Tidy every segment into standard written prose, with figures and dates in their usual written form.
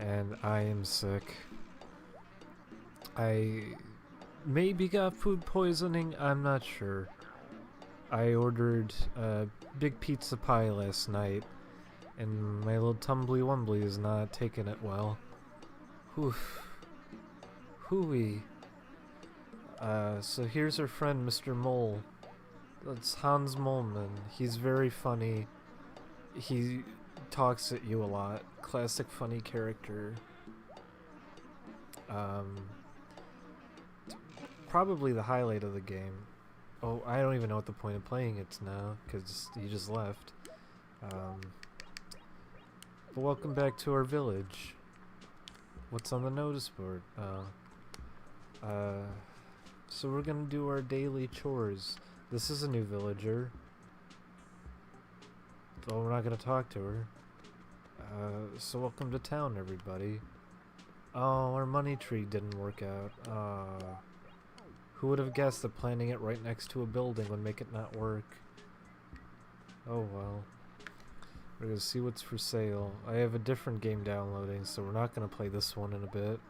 and I am sick. I maybe got food poisoning, I'm not sure. I ordered a big pizza pie last night, and my little tumbly wumbly is not taking it well. Oof. Hooey. So here's our friend, Mr. Mole. That's Hans Moleman. He's very funny. He talks at you a lot. Classic funny character. Probably the highlight of the game. Oh, I don't even know what the point of playing it's now, because he just left. But welcome back to our village. What's on the notice board? So we're gonna do our daily chores. This is a new villager. Well, we're not gonna talk to her. So welcome to town, everybody. Oh, our money tree didn't work out. Who would have guessed that planting it right next to a building would make it not work? Oh well. We're gonna see what's for sale. I have a different game downloading, so we're not gonna play this one in a bit.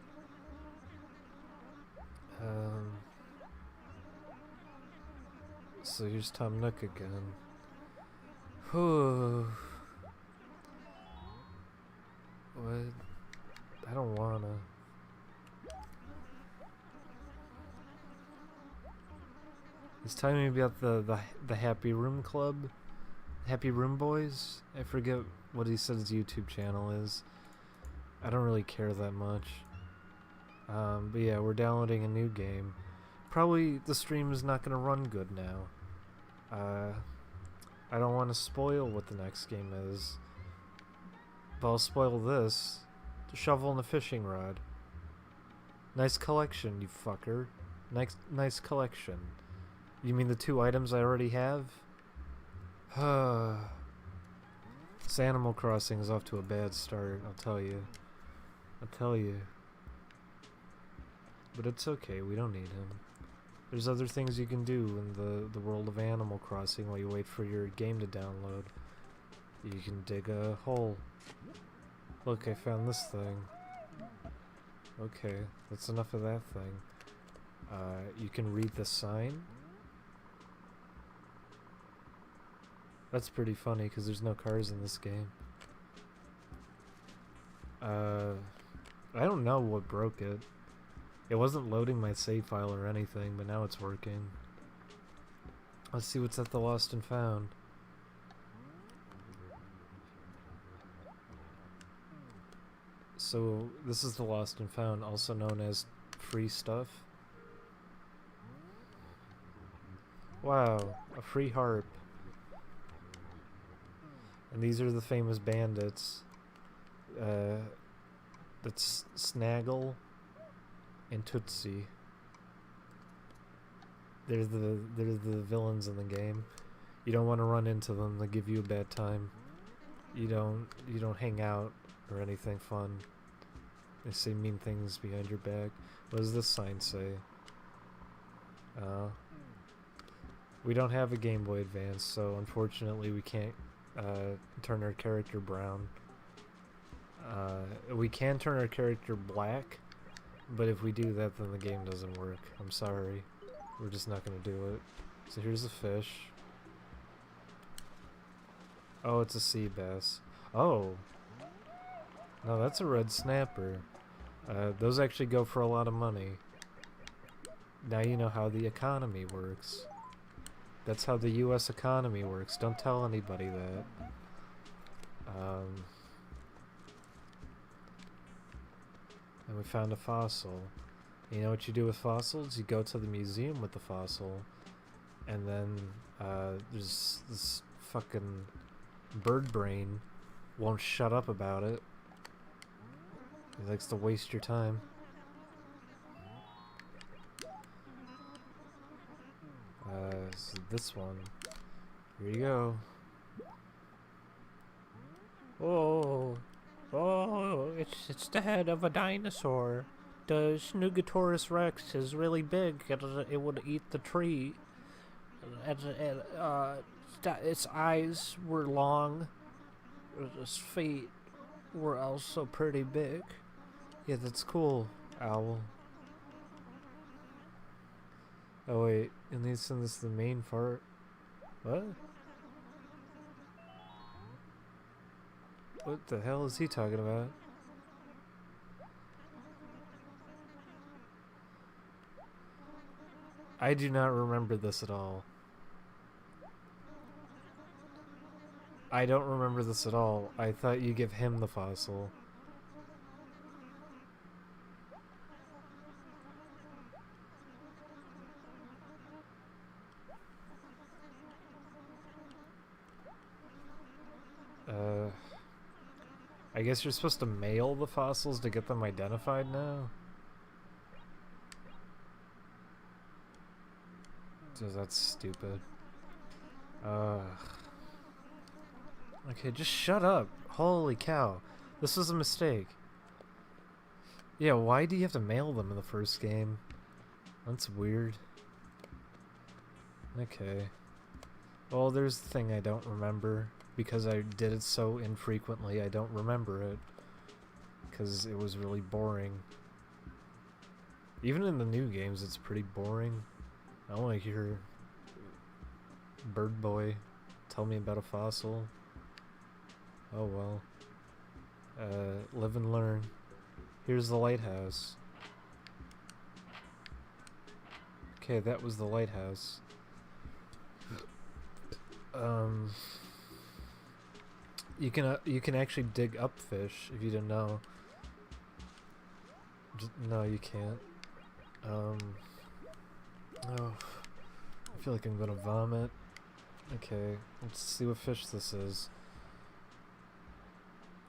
So here's Tom Nook again. Whew. What? I don't wanna. He's telling me about the Happy Room Club. Happy Room Boys? I forget what he said his YouTube channel is. I don't really care that much. But yeah, we're downloading a new game. Probably the stream is not gonna run good now. I don't want to spoil what the next game is. But I'll spoil this. The shovel and the fishing rod. Nice collection, you fucker. Nice collection. You mean the two items I already have? This Animal Crossing is off to a bad start, I'll tell you. But it's okay, we don't need him. There's other things you can do in the world of Animal Crossing while you wait for your game to download. You can dig a hole. Look, I found this thing. Okay, that's enough of that thing. You can read the sign. That's pretty funny because there's no cars in this game. I don't know what broke it. It wasn't loading my save file or anything, but now it's working. Let's see what's at the Lost and Found. So, this is the Lost and Found, also known as free stuff. Wow, a free harp. And these are the famous bandits. That's Snaggle and Tootsie. They're the villains in the game. You don't want to run into them, they give you a bad time. You don't hang out or anything fun. They say mean things behind your back. What does this sign say? We don't have a Game Boy Advance, so unfortunately we can't turn our character brown. We can turn our character black, but if we do that, then the game doesn't work. I'm sorry. We're just not gonna do it. So here's a fish. Oh, it's a sea bass. Oh! No, that's a red snapper. Those actually go for a lot of money. Now you know how the economy works. That's how the US economy works. Don't tell anybody that. And we found a fossil. You know what you do with fossils? You go to the museum with the fossil, and then there's this fucking bird brain won't shut up about it. He likes to waste your time. So this one. Here you go. Oh, it's the head of a dinosaur. The Snugatoris Rex is really big. It would eat the tree. Its eyes were long. Its feet were also pretty big. Yeah, that's cool, owl. Oh wait, and this is the main part. What? What the hell is he talking about? I do not remember this at all. I don't remember this at all. I thought you give him the fossil. I guess you're supposed to mail the fossils to get them identified now? So that's stupid. Okay, just shut up. Holy cow. This was a mistake. Yeah, why do you have to mail them in the first game? That's weird. Okay. Well, there's the thing I don't remember. Because I did it so infrequently, I don't remember it. Because it was really boring. Even in the new games, it's pretty boring. I want to hear Bird Boy tell me about a fossil. Oh well. Live and learn. Here's the lighthouse. Okay, that was the lighthouse. You can actually dig up fish if you didn't know. No, you can't. Oh, I feel like I'm gonna vomit. Okay, let's see what fish this is.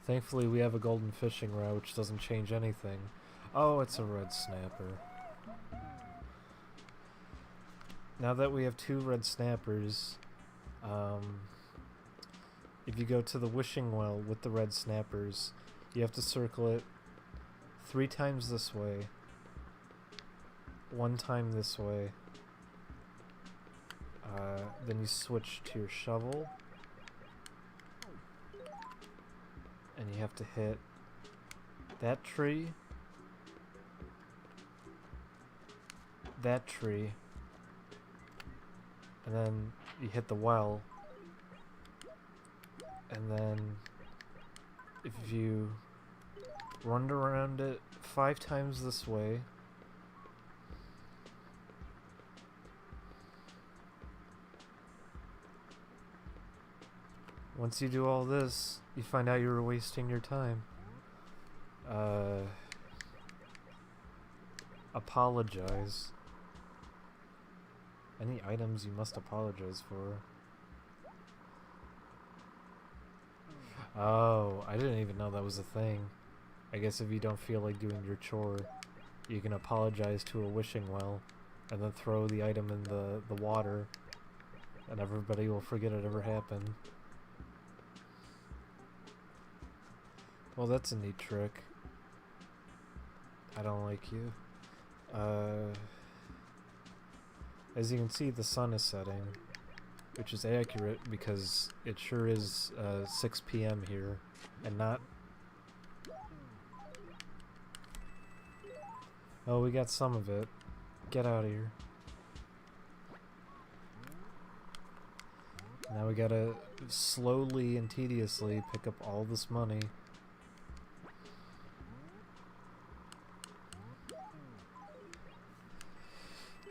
Thankfully, we have a golden fishing rod, which doesn't change anything. Oh, it's a red snapper. Now that we have 2 red snappers, if you go to the wishing well with the red snappers, you have to circle it 3 times this way, 1 time this way, then you switch to your shovel, and you have to hit that tree, and then you hit the well, and then if you run around it 5 times this way, once you do all this, you find out you were wasting your time. Apologize. Any items you must apologize for. Oh, I didn't even know that was a thing. I guess if you don't feel like doing your chore, you can apologize to a wishing well, and then throw the item in the water, and everybody will forget it ever happened. Well, that's a neat trick. I don't like you. As you can see, the sun is setting, which is accurate because it sure is 6 p.m. here, and not... Oh, we got some of it. Get out of here. Now we gotta slowly and tediously pick up all this money.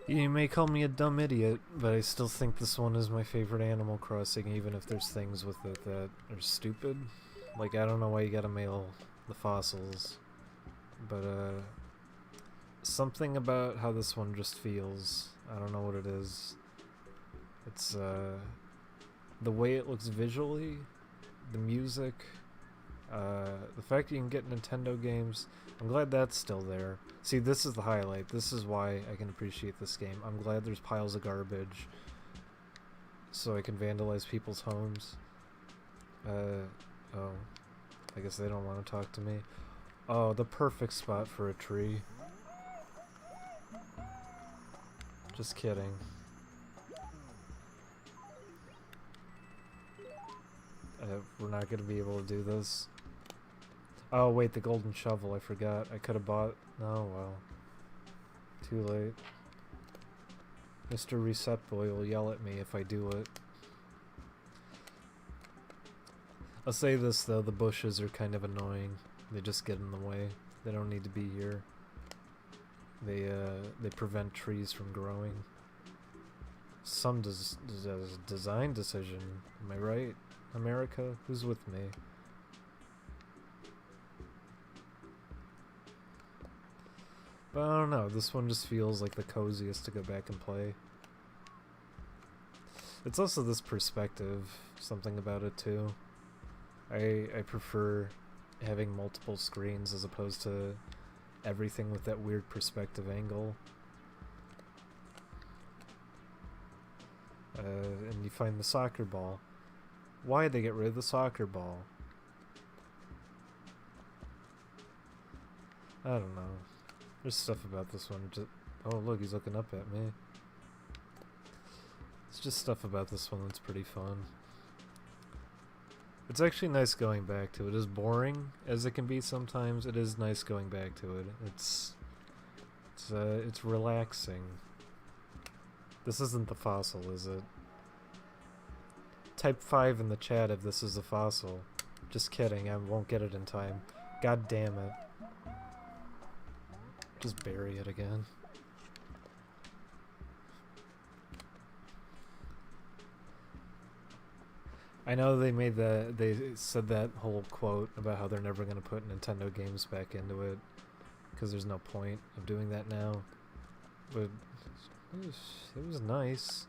You may call me a dumb idiot, but I still think this one is my favorite Animal Crossing, even if there's things with it that are stupid. Like, I don't know why you gotta mail the fossils, but something about how this one just feels. I don't know what it is. It's the way it looks visually, the music, the fact that you can get Nintendo games. I'm glad that's still there. See, this is the highlight. This is why I can appreciate this game. I'm glad there's piles of garbage so I can vandalize people's homes. Oh, I guess they don't want to talk to me. Oh, the perfect spot for a tree. Just kidding. We're not going to be able to do this. Oh wait, the golden shovel, I forgot. I could have bought... Oh well. Too late. Mr. Reset Boy will yell at me if I do it. I'll say this though, the bushes are kind of annoying. They just get in the way. They don't need to be here. They prevent trees from growing. Some design decision. Am I right? America? Who's with me? But I don't know, this one just feels like the coziest to go back and play. It's also this perspective, something about it too. I prefer having multiple screens as opposed to everything with that weird perspective angle. And you find the soccer ball. Why'd they get rid of the soccer ball? I don't know. There's stuff about this one. Oh look, he's looking up at me. It's just stuff about this one that's pretty fun. It's actually nice going back to it. As boring as it can be sometimes, it is nice going back to it. It's relaxing. This isn't the fossil, is it? Type 5 in the chat if this is the fossil. Just kidding, I won't get it in time. God damn it. Just bury it again. I know they said that whole quote about how they're never going to put Nintendo games back into it because there's no point of doing that now. But it was nice.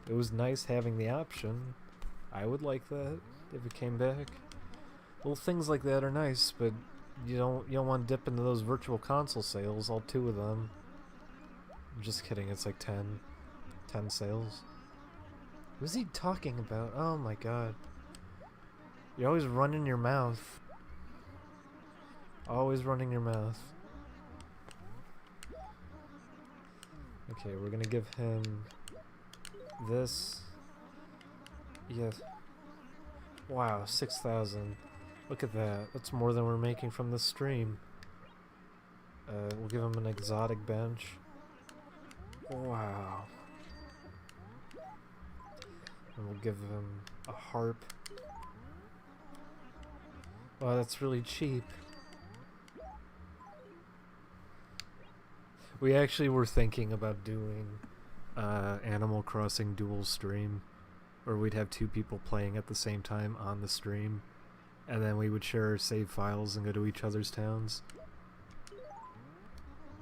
It was nice having the option. I would like that if it came back. Well, things like that are nice, but you don't want to dip into those virtual console sales, all 2 of them. I'm just kidding, it's like 10 sales. What's he talking about? Oh my god. You're always running your mouth. Always running your mouth. Okay, we're gonna give him this. Yes. Wow, 6,000. Look at that. That's more than we're making from the stream. We'll give him an exotic bench. Wow. And we'll give him a harp. Wow, that's really cheap. We actually were thinking about doing Animal Crossing dual stream, where we'd have 2 people playing at the same time on the stream, and then we would share our save files and go to each other's towns. I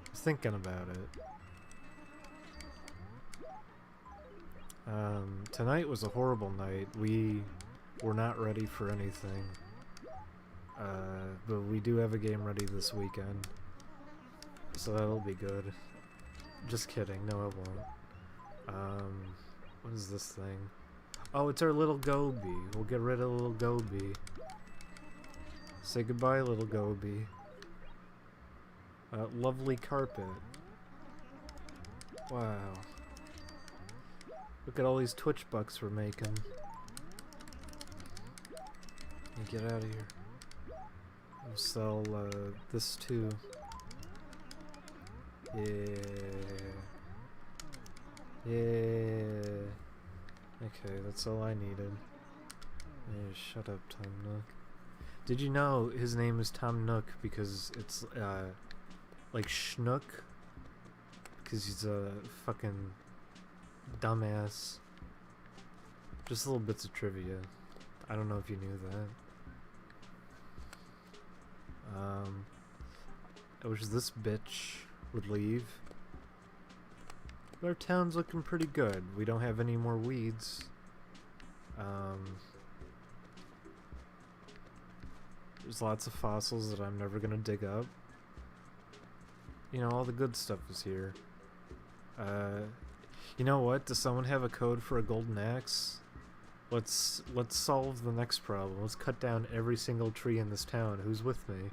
was thinking about it. Tonight was a horrible night. We were not ready for anything. But we do have a game ready this weekend. So that'll be good. Just kidding, no it won't. What is this thing? Oh, it's our little Goby. We'll get rid of little Goby. Say goodbye, little Goby. Lovely carpet. Wow. Look at all these Twitch bucks we're making. Get out of here. We'll sell this too. Yeah. Yeah. Okay, that's all I needed. Yeah, shut up, Tom Nook. Did you know his name is Tom Nook because it's like Schnook? Because he's a fucking dumbass. Just little bits of trivia. I don't know if you knew that. I wish this bitch would leave. But our town's looking pretty good. We don't have any more weeds. There's lots of fossils that I'm never gonna dig up. You know, all the good stuff is here. You know what? Does someone have a code for a golden axe? Let's solve the next problem. Let's cut down every single tree in this town. Who's with me?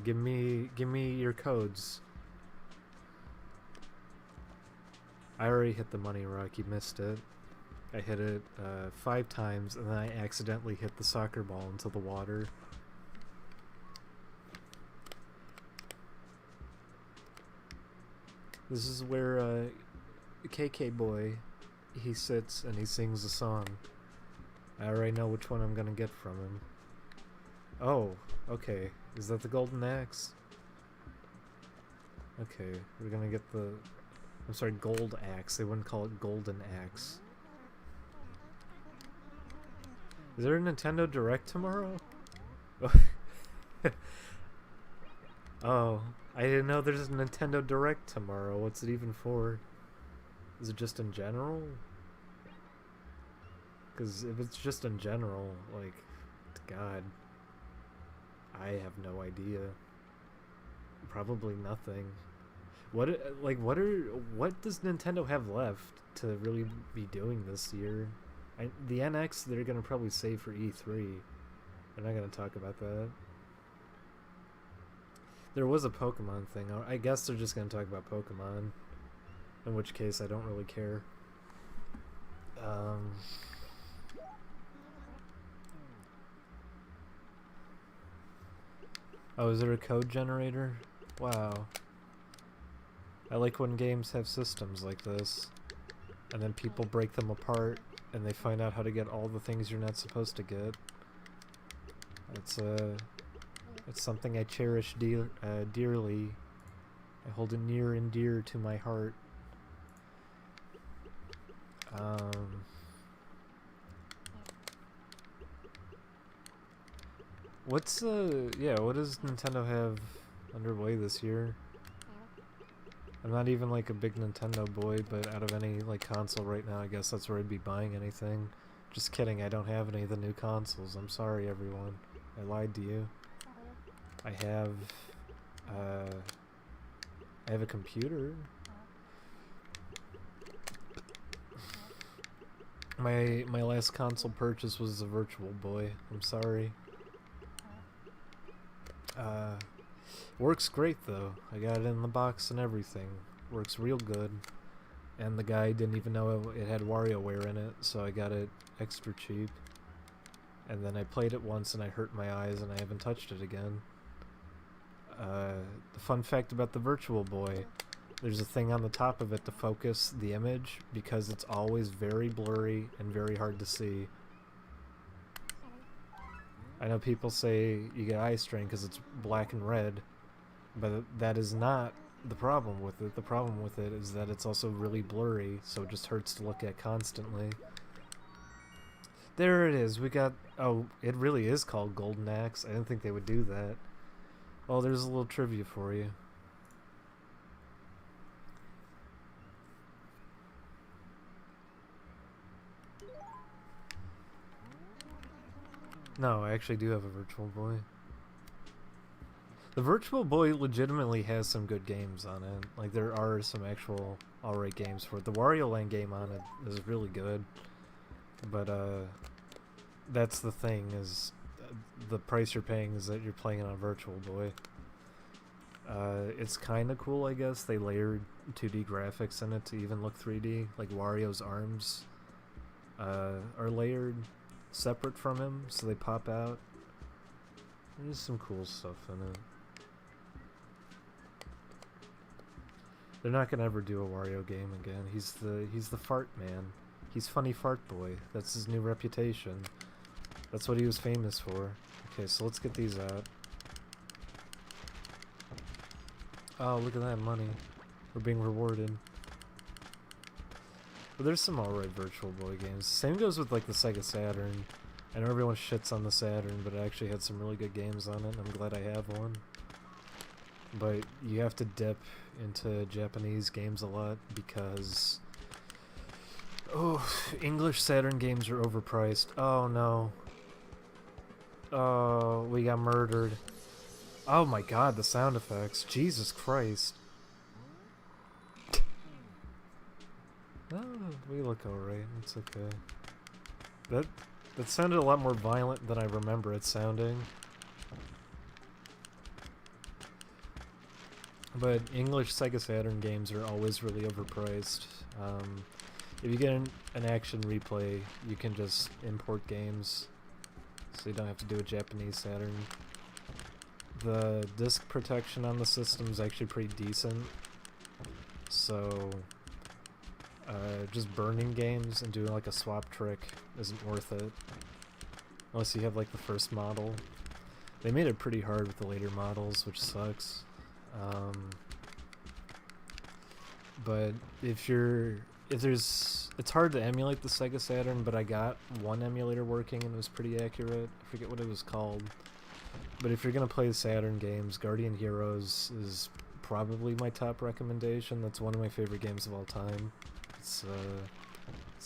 Give me your codes. I already hit the money rock. You missed it. I hit it 5 times, and then I accidentally hit the soccer ball into the water. This is where KK Boy, he sits and he sings a song. I already know which one I'm gonna get from him. Oh, okay. Is that the golden axe? Okay, we're gonna get the... I'm sorry, gold axe. They wouldn't call it golden axe. Is there a Nintendo Direct tomorrow? Oh, I didn't know there's a Nintendo Direct tomorrow. What's it even for? Is it just in general? Because if it's just in general, like, God, I have no idea. Probably nothing. What does Nintendo have left to really be doing this year? The NX, they're gonna probably save for E3. They're not gonna talk about that. There was a Pokemon thing. I guess they're just gonna talk about Pokemon. In which case, I don't really care. Oh, is there a code generator? Wow. I like when games have systems like this. And then people break them apart, and they find out how to get all the things you're not supposed to get. It's something I cherish dearly. I hold it near and dear to my heart. What does Nintendo have underway this year? I'm not even like a big Nintendo boy, but out of any like console right now, I guess that's where I'd be buying anything. Just kidding, I don't have any of the new consoles. I'm sorry, everyone. I lied to you. I have a computer. My last console purchase was a Virtual Boy. I'm sorry. Works great though. I got it in the box and everything. Works real good. And the guy didn't even know it had WarioWare in it, so I got it extra cheap. And then I played it once and I hurt my eyes and I haven't touched it again. The fun fact about the Virtual Boy, there's a thing on the top of it to focus the image because it's always very blurry and very hard to see. I know people say you get eye strain because it's black and red, but that is not the problem with it. The problem with it is that it's also really blurry, so it just hurts to look at constantly. There it is. We got... Oh, it really is called Golden Axe. I didn't think they would do that. Well, there's a little trivia for you. No, I actually do have a Virtual Boy. The Virtual Boy legitimately has some good games on it. Like, there are some actual alright games for it. The Wario Land game on it is really good. But, that's the thing, is the price you're paying is that you're playing on a Virtual Boy. It's kinda cool, I guess. They layered 2D graphics in it to even look 3D. Like, Wario's arms are layered separate from him, so they pop out. There's some cool stuff in it. They're not gonna ever do a Wario game again. He's the fart man. He's Funny Fart Boy. That's his new reputation. That's what he was famous for. Okay, so let's get these out. Oh, look at that money. We're being rewarded. But there's some alright Virtual Boy games. Same goes with like the Sega Saturn. I know everyone shits on the Saturn, but it actually had some really good games on it, and I'm glad I have one. But you have to dip into Japanese games a lot because... Oh, English Saturn games are overpriced. Oh no. Oh, we got murdered. Oh my god, the sound effects. Jesus Christ. Oh, we look alright. It's okay. That sounded a lot more violent than I remember it sounding. But English Sega Saturn games are always really overpriced. If you get an action replay, you can just import games, so you don't have to do a Japanese Saturn. The disc protection on the system is actually pretty decent. so just burning games and doing like a swap trick isn't worth it. Unless you have like the first model. They made it pretty hard with the later models, which sucks. But it's hard to emulate the Sega Saturn, but I got one emulator working and it was pretty accurate. I forget what it was called. But if you're gonna play Saturn games, Guardian Heroes is probably my top recommendation. That's one of my favorite games of all time. It's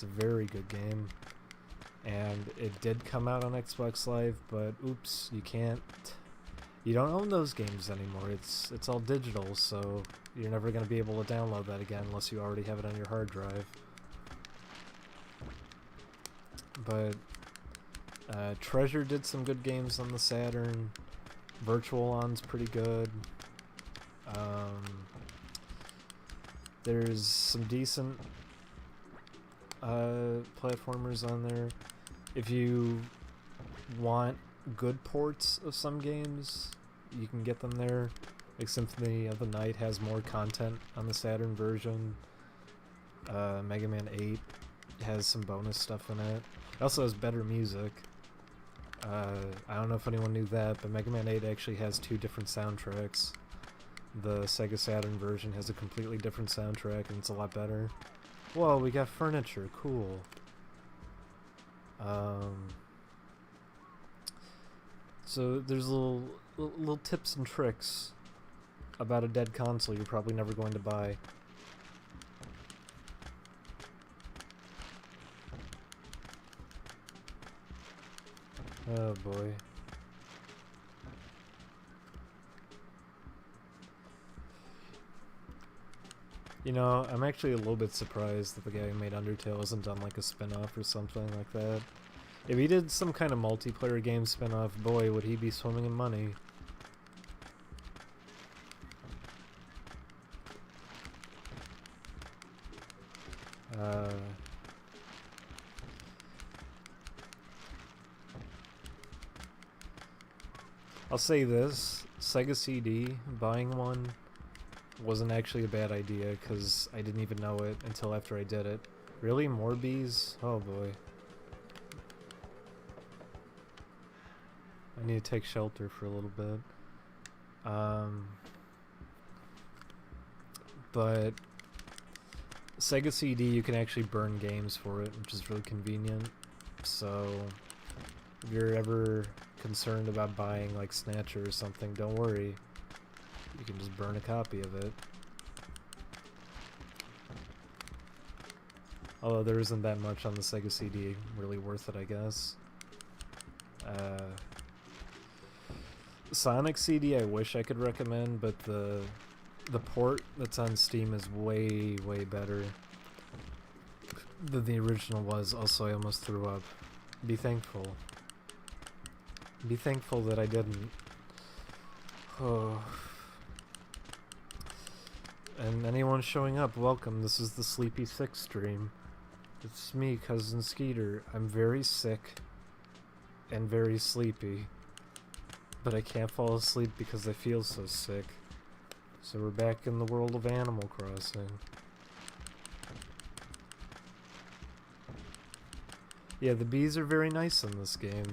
a very good game. And it did come out on Xbox Live, but oops, you don't own those games anymore. It's all digital, so you're never going to be able to download that again unless you already have it on your hard drive. But Treasure did some good games on the Saturn. Virtual On's pretty good. There's some decent platformers on there. If you want good ports of some games, you can get them there. Like Symphony of the Night has more content on the Saturn version. Mega Man 8 has some bonus stuff in it. It also has better music. I don't know if anyone knew that, but Mega Man 8 actually has 2 different soundtracks. The Sega Saturn version has a completely different soundtrack and it's a lot better. Whoa, we got furniture, cool. So there's little tips and tricks about a dead console you're probably never going to buy. Oh boy. You know, I'm actually a little bit surprised that the guy who made Undertale hasn't done like a spin-off or something like that. If he did some kind of multiplayer game spin-off, boy, would he be swimming in money. I'll say this, Sega CD, buying one wasn't actually a bad idea because I didn't even know it until after I did it. Really? More bees? Oh boy. I need to take shelter for a little bit. But Sega CD, you can actually burn games for it, which is really convenient. So if you're ever concerned about buying like Snatcher or something, don't worry. You can just burn a copy of it. Although there isn't that much on the Sega CD really worth it, I guess. Sonic CD I wish I could recommend, but the port that's on Steam is way, way better than the original was. Also, I almost threw up. Be thankful. Be thankful that I didn't. Oh. And anyone showing up, welcome. This is the Sleepy Sick stream. It's me, Cousin Skeeter. I'm very sick and very sleepy, but I can't fall asleep because I feel so sick. So we're back in the world of Animal Crossing. Yeah, the bees are very nice in this game.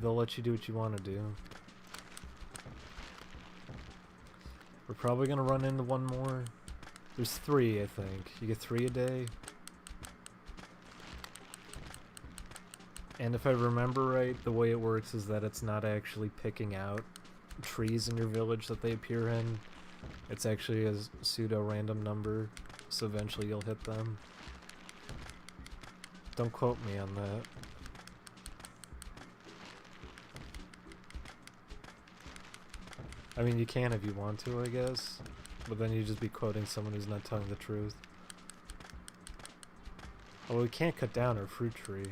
They'll let you do what you want to do. We're probably gonna run into one more. There's 3, I think. You get 3 a day. And if I remember right, the way it works is that it's not actually picking out trees in your village that they appear in. It's actually a pseudo-random number, so eventually you'll hit them. Don't quote me on that. I mean, you can if you want to, I guess. But then you'd just be quoting someone who's not telling the truth. Oh, we can't cut down our fruit tree.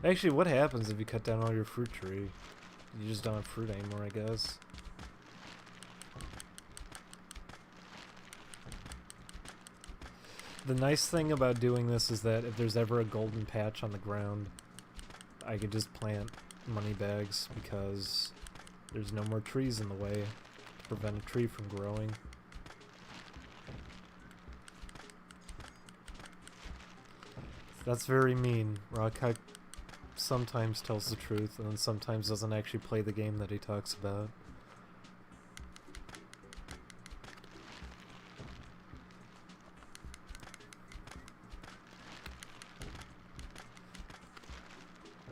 Actually, what happens if you cut down all your fruit tree? You just don't have fruit anymore, I guess. The nice thing about doing this is that if there's ever a golden patch on the ground, I could just plant money bags because There's no more trees in the way to prevent a tree from growing. That's very mean. Rockhawk sometimes tells the truth and then sometimes doesn't actually play the game that he talks about.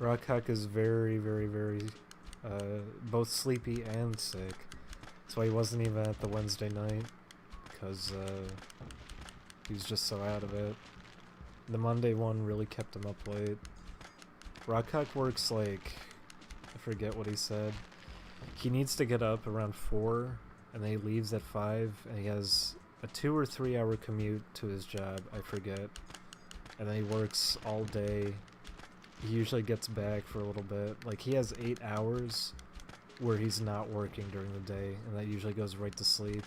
Rockhawk is very, very, very both sleepy and sick. That's why he wasn't even at the Wednesday night, because he's just so out of it. The Monday one really kept him up late. Rockhawk works like, I forget what he said. He needs to get up around 4, and then he leaves at 5, and he has a 2 or 3 hour commute to his job, I forget. And then he works all day. He usually gets back for a little bit. Like, he has 8 hours where he's not working during the day, and that usually goes right to sleep.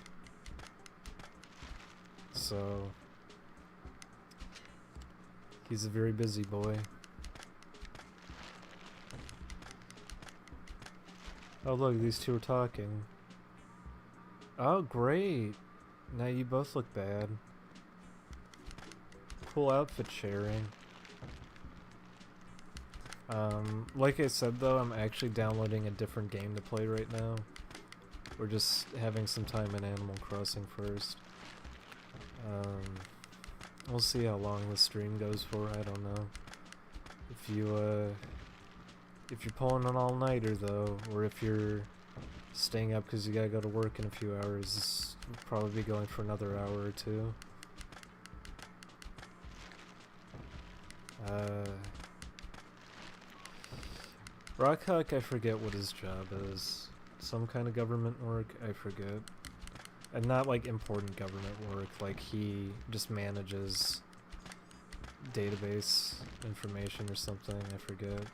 So, he's a very busy boy. Oh look, these two are talking. Oh great! Now you both look bad. Cool outfit sharing. Like I said though, I'm actually downloading a different game to play right now. We're just having some time in Animal Crossing first. We'll see how long the stream goes for, I don't know. If you're pulling an all-nighter though, or if you're staying up because you gotta go to work in a few hours, this will probably be going for another hour or two. Rockhawk, I forget what his job is. Some kind of government work, I forget. And not like important government work, like he just manages database information or something, I forget.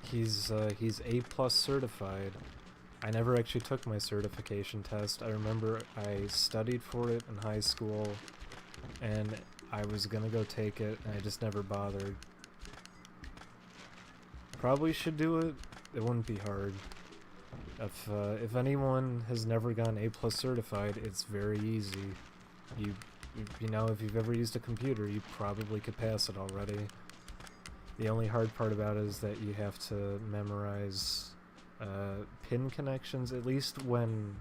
He's A+ certified. I never actually took my certification test. I remember I studied for it in high school, and I was gonna go take it, and I just never bothered. Probably should do it. It wouldn't be hard. If anyone has never gotten A+ certified, it's very easy. You know, if you've ever used a computer, you probably could pass it already. The only hard part about it is that you have to memorize pin connections. At least when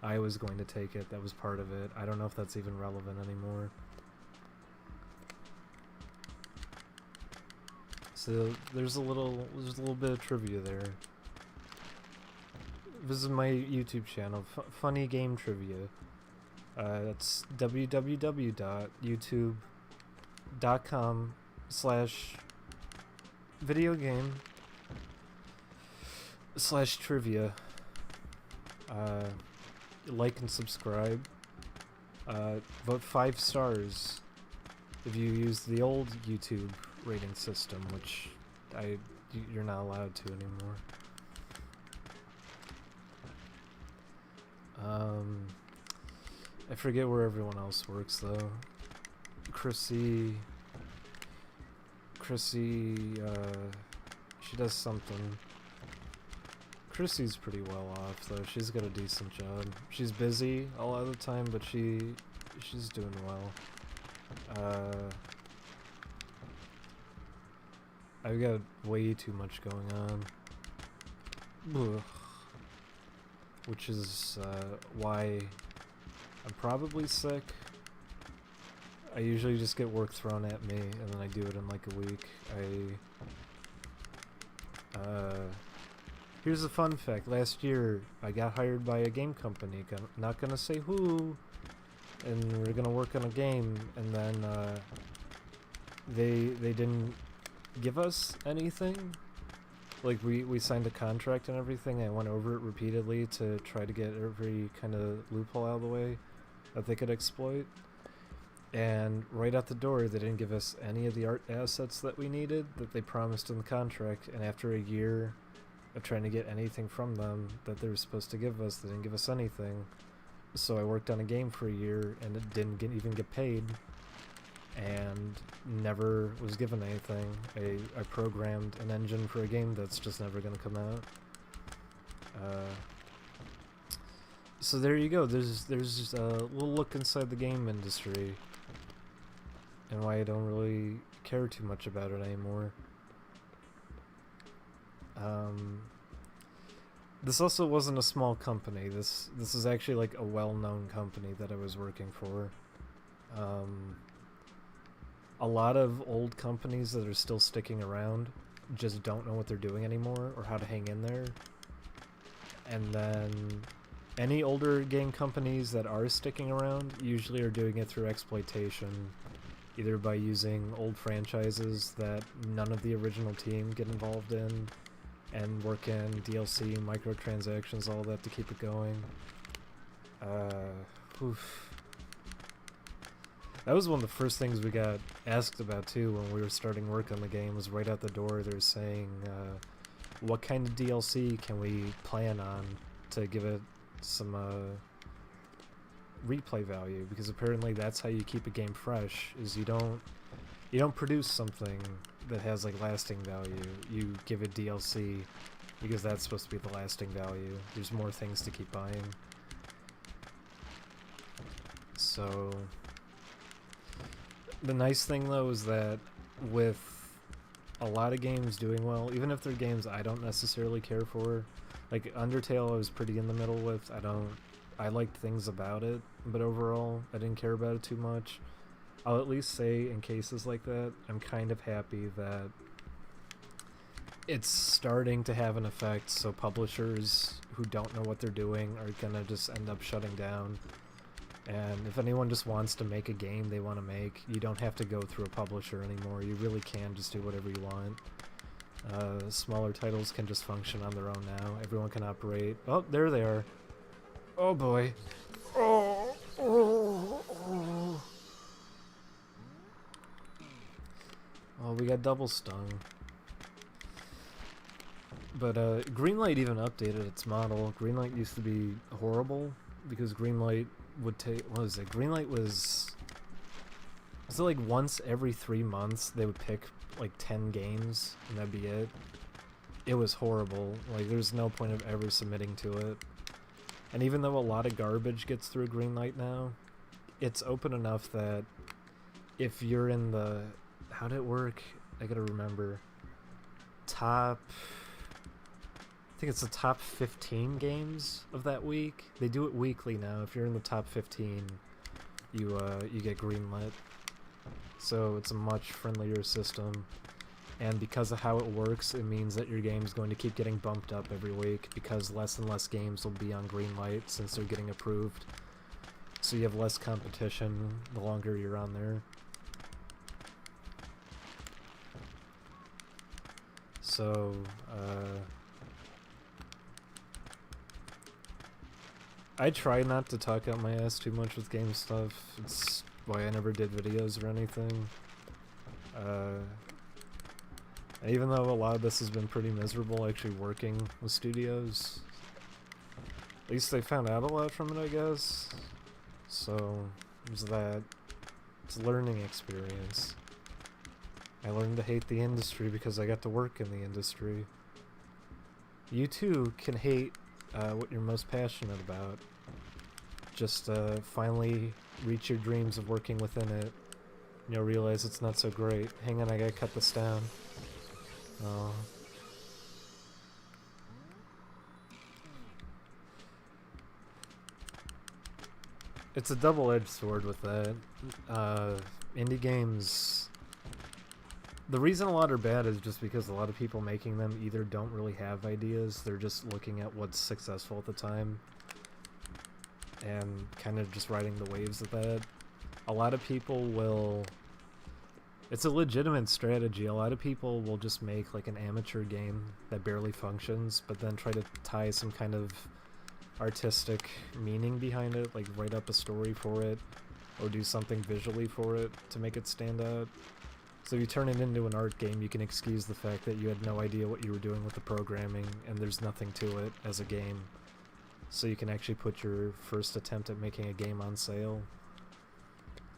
I was going to take it, that was part of it. I don't know if that's even relevant anymore. So there's a little bit of trivia there. Visit my YouTube channel, Funny Game Trivia. That's www.youtube.com/videogame/trivia. Like and subscribe. Vote 5 stars if you use the old YouTube rating system, which you're not allowed to anymore. I forget where everyone else works though. Chrissy, she does something. Chrissy's pretty well off though. She's got a decent job. She's busy a lot of the time, but she's doing well. I've got way too much going on. Ugh. Which is why I'm probably sick. I usually just get work thrown at me and then I do it in like a week. Here's a fun fact. Last year I got hired by a game company, not gonna say who, and we're gonna work on a game, and then they didn't give us anything. Like, we signed a contract and everything. I went over it repeatedly to try to get every kind of loophole out of the way that they could exploit. And right out the door, they didn't give us any of the art assets that we needed that they promised in the contract. And after a year of trying to get anything from them that they were supposed to give us, they didn't give us anything. So I worked on a game for a year and it didn't even get paid. and never was given anything. I programmed an engine for a game that's just never going to come out. So there you go. There's just a little look inside the game industry and why I don't really care too much about it anymore. This also wasn't a small company. This is actually like a well-known company that I was working for. A lot of old companies that are still sticking around just don't know what they're doing anymore or how to hang in there. And then any older game companies that are sticking around usually are doing it through exploitation, either by using old franchises that none of the original team get involved in, and work in DLC, microtransactions, all that to keep it going. That was one of the first things we got asked about too when we were starting work on the game, was right out the door they're saying, what kind of DLC can we plan on to give it some replay value, because apparently that's how you keep a game fresh, is you don't produce something that has like lasting value. You give it DLC because that's supposed to be the lasting value. There's more things to keep buying. So the nice thing though is that with a lot of games doing well, even if they're games I don't necessarily care for, like Undertale I was pretty in the middle with. I liked things about it, but overall I didn't care about it too much. I'll at least say in cases like that, I'm kind of happy that it's starting to have an effect, so publishers who don't know what they're doing are gonna just end up shutting down. And if anyone just wants to make a game they want to make, you don't have to go through a publisher anymore. You really can just do whatever you want. Smaller titles can just function on their own now. Everyone can operate. Oh, there they are. Oh boy. Oh. Oh, we got double stung. But Greenlight even updated its model. Greenlight used to be horrible because Greenlight would take, what was it? Greenlight was it like once every 3 months they would pick like 10 games and that'd be it. It was horrible. Like there's no point of ever submitting to it. And even though a lot of garbage gets through Greenlight now, it's open enough that if you're in the, how did it work? I gotta remember. I think it's the top 15 games of that week. They do it weekly now. If you're in the top 15, you get greenlit. So it's a much friendlier system. And because of how it works, it means that your game's going to keep getting bumped up every week, because less and less games will be on Greenlight since they're getting approved. So you have less competition the longer you're on there. So, I try not to talk out my ass too much with game stuff. It's why I never did videos or anything. Even though a lot of this has been pretty miserable actually working with studios, at least they found out a lot from it, I guess. So, there's that. It's a learning experience. I learned to hate the industry because I got to work in the industry. You too can hate what you're most passionate about. Just finally reach your dreams of working within it. You'll realize it's not so great. Hang on, I gotta cut this down. Oh. It's a double-edged sword with that. Indie games, the reason a lot are bad is just because a lot of people making them either don't really have ideas, they're just looking at what's successful at the time and kind of just riding the waves of that. A lot of people will, it's a legitimate strategy, a lot of people will just make like an amateur game that barely functions, but then try to tie some kind of artistic meaning behind it, like write up a story for it, or do something visually for it to make it stand out. So if you turn it into an art game, you can excuse the fact that you had no idea what you were doing with the programming, and there's nothing to it as a game. So you can actually put your first attempt at making a game on sale.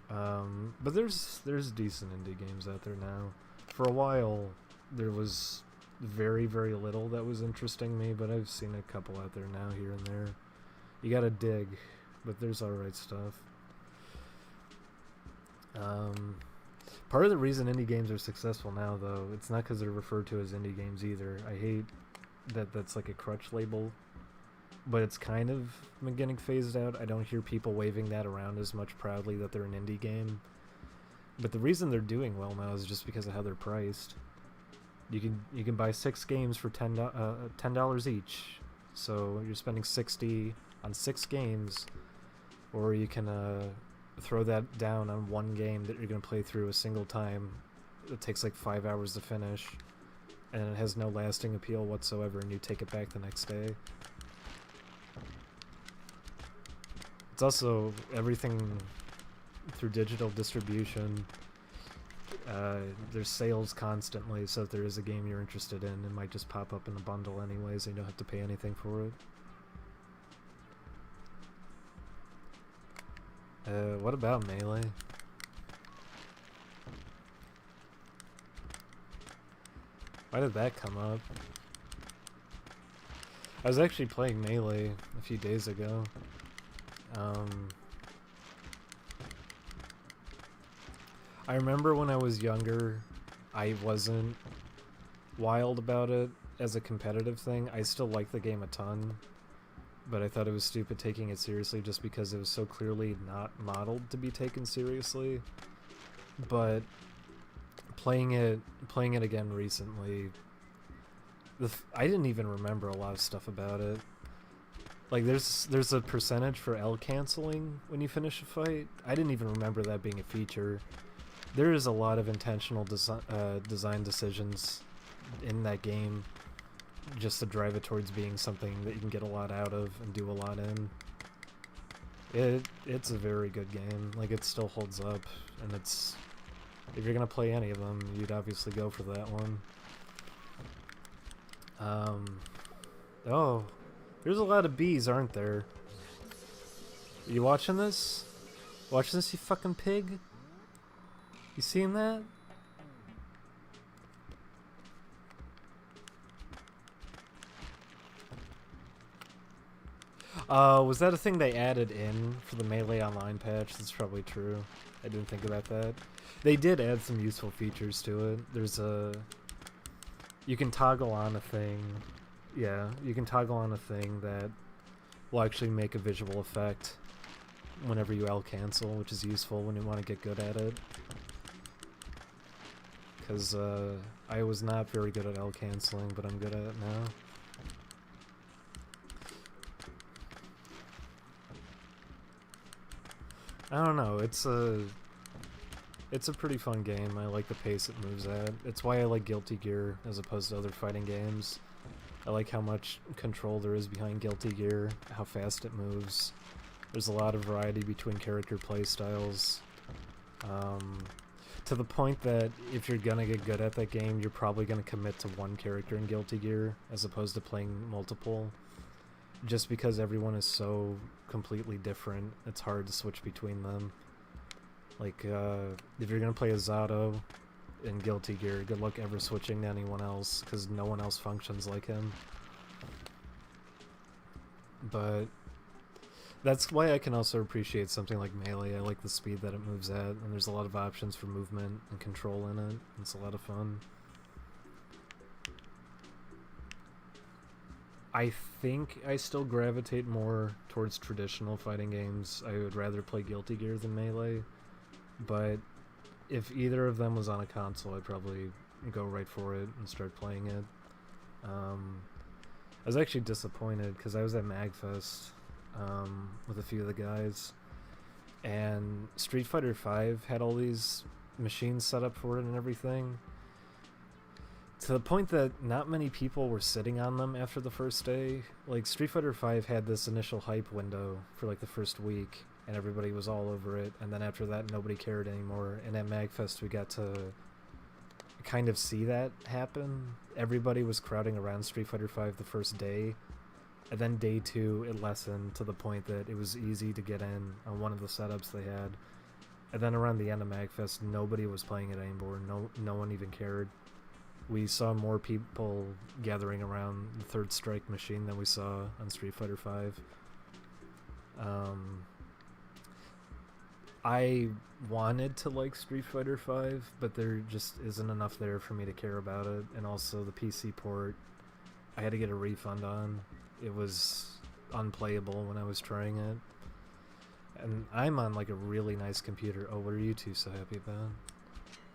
But there's decent indie games out there now. For a while, there was very, very little that was interesting me, but I've seen a couple out there now, here and there. You gotta dig, but there's alright stuff. Part of the reason indie games are successful now, though, it's not because they're referred to as indie games either. I hate that that's like a crutch label, but it's kind of getting phased out. I don't hear people waving that around as much proudly that they're an indie game. But the reason they're doing well now is just because of how they're priced. You can buy 6 games for $10 each, so you're spending $60 on 6 games, or you can throw that down on one game that you're going to play through a single time. It takes like 5 hours to finish, and it has no lasting appeal whatsoever, and you take it back the next day. It's also everything through digital distribution. There's sales constantly, so if there is a game you're interested in, it might just pop up in the bundle anyways, and you don't have to pay anything for it. What about Melee? Why did that come up? I was actually playing Melee a few days ago. I remember when I was younger, I wasn't wild about it as a competitive thing. I still liked the game a ton, but I thought it was stupid taking it seriously just because it was so clearly not modeled to be taken seriously. But playing it again recently, I didn't even remember a lot of stuff about it. Like, there's a percentage for L canceling when you finish a fight. I didn't even remember that being a feature. There is a lot of intentional design decisions in that game just to drive it towards being something that you can get a lot out of and do a lot in. It's a very good game. Like, it still holds up, and it's... If you're gonna play any of them, you'd obviously go for that one. Oh, there's a lot of bees, aren't there? Are you watching this? Watching this, you fucking pig? You seeing that? Was that a thing they added in for the Melee Online patch? That's probably true. I didn't think about that. They did add some useful features to it. There's a... You can toggle on a thing. Yeah, you can toggle on a thing that will actually make a visual effect whenever you L cancel, which is useful when you want to get good at it. Because I was not very good at L canceling, but I'm good at it now. I don't know, it's a pretty fun game. I like the pace it moves at. It's why I like Guilty Gear as opposed to other fighting games. I like how much control there is behind Guilty Gear, how fast it moves. There's a lot of variety between character playstyles. To the point that if you're gonna get good at that game, you're probably gonna commit to one character in Guilty Gear as opposed to playing multiple. Just because everyone is so completely different, it's hard to switch between them. Like, if you're gonna play a Zato in Guilty Gear, good luck ever switching to anyone else, because no one else functions like him. But that's why I can also appreciate something like Melee. I like the speed that it moves at, and there's a lot of options for movement and control in it. It's a lot of fun. I think I still gravitate more towards traditional fighting games. I would rather play Guilty Gear than Melee, but if either of them was on a console, I'd probably go right for it and start playing it. I was actually disappointed because I was at MagFest with a few of the guys, and Street Fighter V had all these machines set up for it and everything, to the point that not many people were sitting on them after the first day. Like, Street Fighter V had this initial hype window for like the first week, and everybody was all over it, and then after that nobody cared anymore, and at MagFest we got to kind of see that happen. Everybody was crowding around Street Fighter V the first day, and then day 2 it lessened to the point that it was easy to get in on one of the setups they had. And then around the end of MagFest, nobody was playing it anymore. No one even cared. We saw more people gathering around the Third Strike machine than we saw on Street Fighter V. I wanted to like Street Fighter V, but there just isn't enough there for me to care about it. And also the PC port, I had to get a refund on. It was unplayable when I was trying it. And I'm on like a really nice computer. Oh, what are you two so happy about?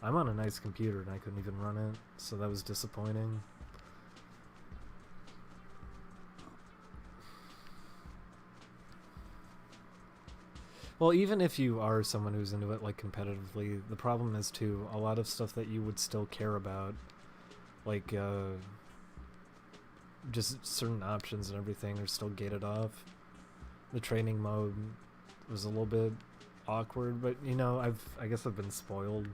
I'm on a nice computer and I couldn't even run it, so that was disappointing. Well, even if you are someone who's into it like competitively, the problem is too, a lot of stuff that you would still care about, like just certain options and everything are still gated off. The training mode was a little bit awkward, but you know, I guess I've been spoiled.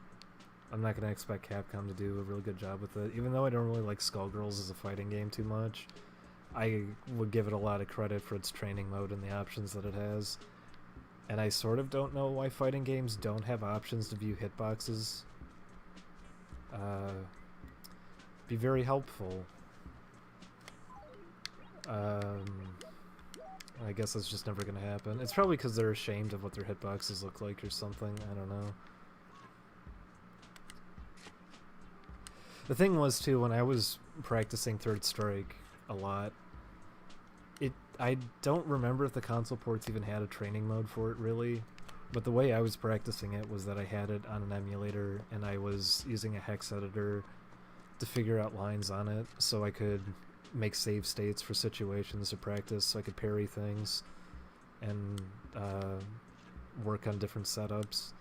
I'm not gonna expect Capcom to do a really good job with it. Even though I don't really like Skullgirls as a fighting game too much, I would give it a lot of credit for its training mode and the options that it has. And I sort of don't know why fighting games don't have options to view hitboxes. Be very helpful. I guess that's just never gonna happen. It's probably because they're ashamed of what their hitboxes look like or something. I don't know. The thing was too, when I was practicing Third Strike a lot, I don't remember if the console ports even had a training mode for it really, but the way I was practicing it was that I had it on an emulator and I was using a hex editor to figure out lines on it so I could make save states for situations to practice, so I could parry things and work on different setups.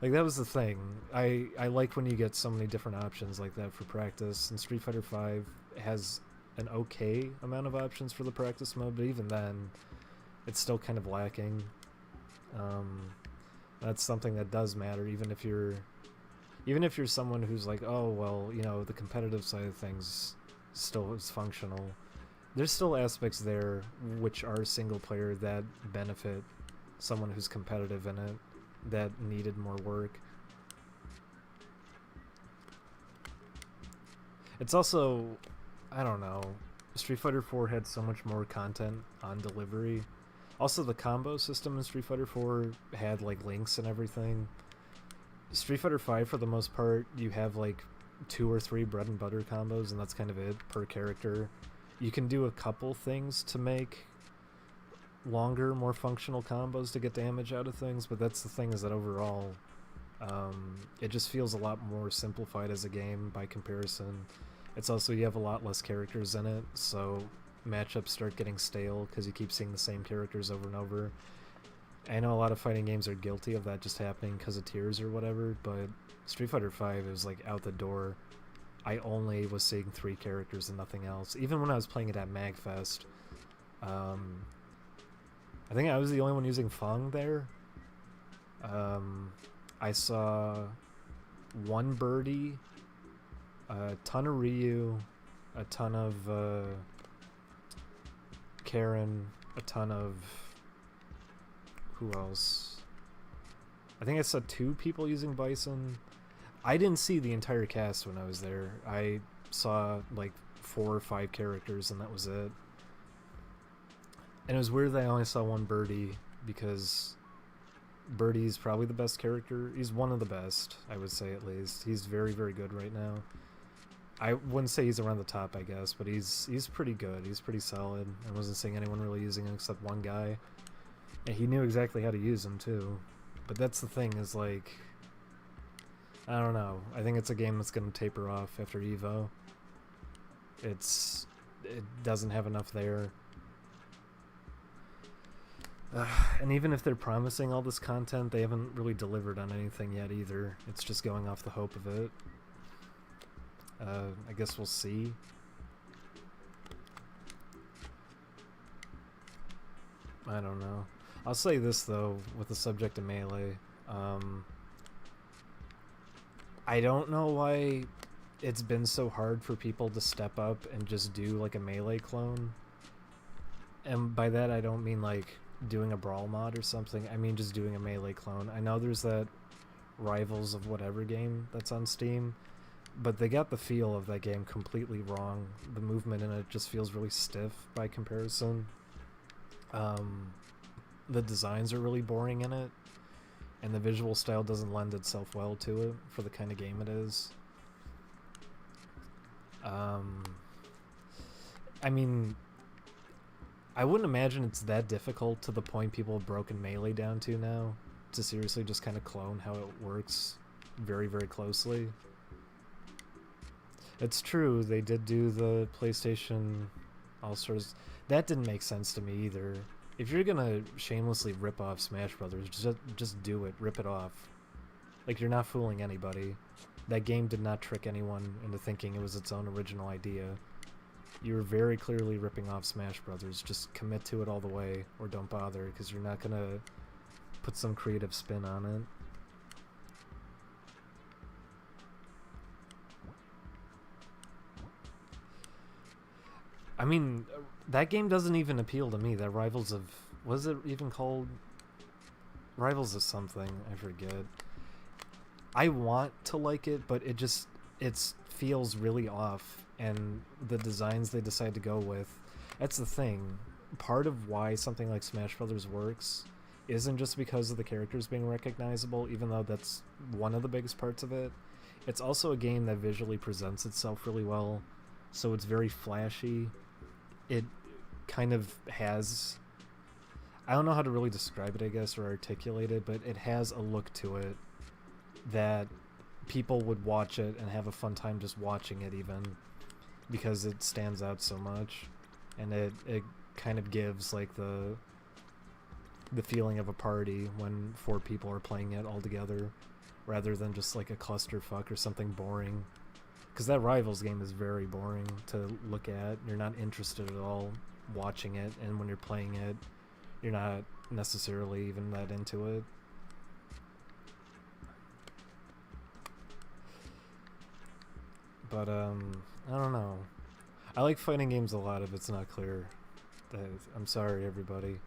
Like, that was the thing. I like when you get so many different options like that for practice, and Street Fighter V has an okay amount of options for the practice mode, but even then, it's still kind of lacking. That's something that does matter, even if you're someone who's like, oh, well, you know, the competitive side of things still is functional. There's still aspects there which are single player that benefit someone who's competitive in it, that needed more work. It's also, I don't know, Street Fighter 4 had so much more content on delivery. Also, the combo system in Street Fighter 4 had like links and everything. Street Fighter 5, for the most part, you have like 2 or 3 bread and butter combos, and that's kind of it per character. You can do a couple things to make longer, more functional combos to get damage out of things, but that's the thing, is that overall it just feels a lot more simplified as a game by comparison. It's also, you have a lot less characters in it, so matchups start getting stale because you keep seeing the same characters over and over. I know a lot of fighting games are guilty of that just happening because of tiers or whatever, but Street Fighter V, it was like out the door. I only was seeing 3 characters and nothing else. Even when I was playing it at MagFest, I think I was the only one using Feng there. I saw 1 Birdie, a ton of Ryu, a ton of Karen, a ton of... who else? I think I saw 2 people using Bison. I didn't see the entire cast when I was there. I saw like 4 or 5 characters and that was it. And it was weird that I only saw 1 Birdie, because Birdie's probably the best character. He's one of the best, I would say, at least. He's very, very good right now. I wouldn't say he's around the top, I guess, but he's pretty good. He's pretty solid. I wasn't seeing anyone really using him except 1 guy. And he knew exactly how to use him, too. But that's the thing, is like... I don't know. I think it's a game that's going to taper off after EVO. It doesn't have enough there. And even if they're promising all this content, they haven't really delivered on anything yet either. It's just going off the hope of it. I guess we'll see. I don't know. I'll say this, though, with the subject of Melee. I don't know why it's been so hard for people to step up and just do, like, a Melee clone. And by that, I don't mean, like, doing a Brawl mod or something. I mean just doing a Melee clone. I know there's that rivals of whatever game that's on Steam, but they got the feel of that game completely wrong. The movement in it just feels really stiff by comparison. The designs are really boring in it, and the visual style doesn't lend itself well to it for the kind of game it is. I mean, I wouldn't imagine it's that difficult to the point people have broken Melee down to now, to seriously just kind of clone how it works very, very closely. It's true, they did do the PlayStation All-Stars. That didn't make sense to me either. If you're gonna shamelessly rip off Smash Brothers, just do it. Rip it off. Like, you're not fooling anybody. That game did not trick anyone into thinking it was its own original idea. You were very clearly ripping off Smash Brothers. Just commit to it all the way, or don't bother, because you're not gonna put some creative spin on it. I mean, that game doesn't even appeal to me. That Rivals of... Was it even called? Rivals of something. I forget. I want to like it, but it feels really off. And the designs they decide to go with... That's the thing. Part of why something like Smash Brothers works isn't just because of the characters being recognizable, even though that's one of the biggest parts of it. It's also a game that visually presents itself really well. So it's very flashy. It kind of has... I don't know how to really describe it, I guess, or articulate it, but it has a look to it that people would watch it and have a fun time just watching it, even, because it stands out so much. And it kind of gives, like, the feeling of a party when 4 people are playing it all together, rather than just, like, a clusterfuck or something boring. Because that Rivals game is very boring to look at. You're not interested at all watching it, and when you're playing it, you're not necessarily even that into it. But, I don't know. I like fighting games a lot if it's not clear. I'm sorry, everybody.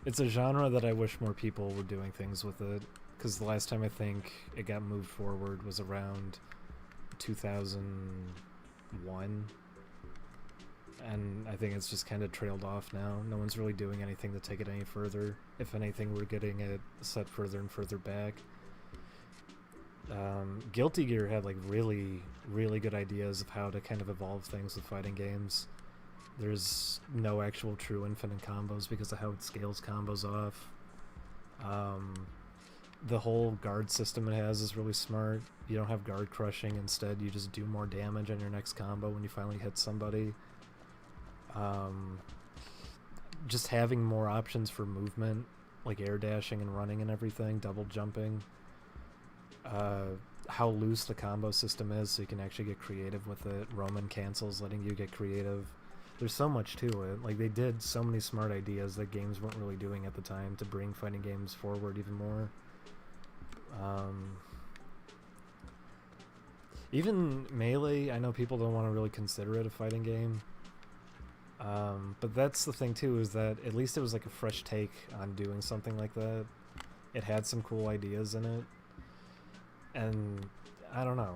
It's a genre that I wish more people were doing things with it, because the last time I think it got moved forward was around 2001, and I think it's just kind of trailed off now. No one's really doing anything to take it any further. If anything, we're getting it set further and further back. Guilty Gear had like really, really good ideas of how to kind of evolve things with fighting games. There's no actual true infinite combos because of how it scales combos off. The whole guard system it has is really smart. You don't have guard crushing. Instead, you just do more damage on your next combo when you finally hit somebody. Just having more options for movement, like air dashing and running and everything, double jumping. How loose the combo system is, so you can actually get creative with it. Roman cancels, letting you get creative. There's so much to it. Like, they did so many smart ideas that games weren't really doing at the time to bring fighting games forward even more. Even Melee, I know people don't want to really consider it a fighting game. But that's the thing too, is that at least it was like a fresh take on doing something like that. It had some cool ideas in it. And I don't know.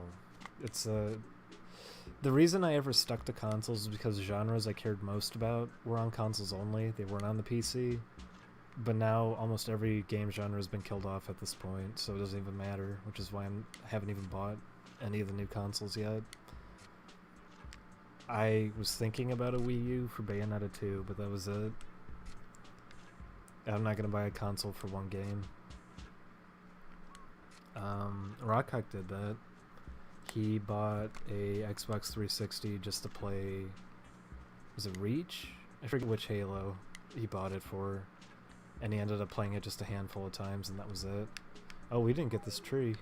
It's the reason I ever stuck to consoles is because genres I cared most about were on consoles only. They weren't on the PC. But now almost every game genre has been killed off at this point, so it doesn't even matter, which is why I haven't even bought any of the new consoles yet. I was thinking about a Wii U for Bayonetta 2, but that was it. I'm not going to buy a console for one game. Rockhawk did that. He bought a Xbox 360 just to play... Was it Reach? I forget which Halo he bought it for. And he ended up playing it just a handful of times, and that was it. Oh, we didn't get this tree.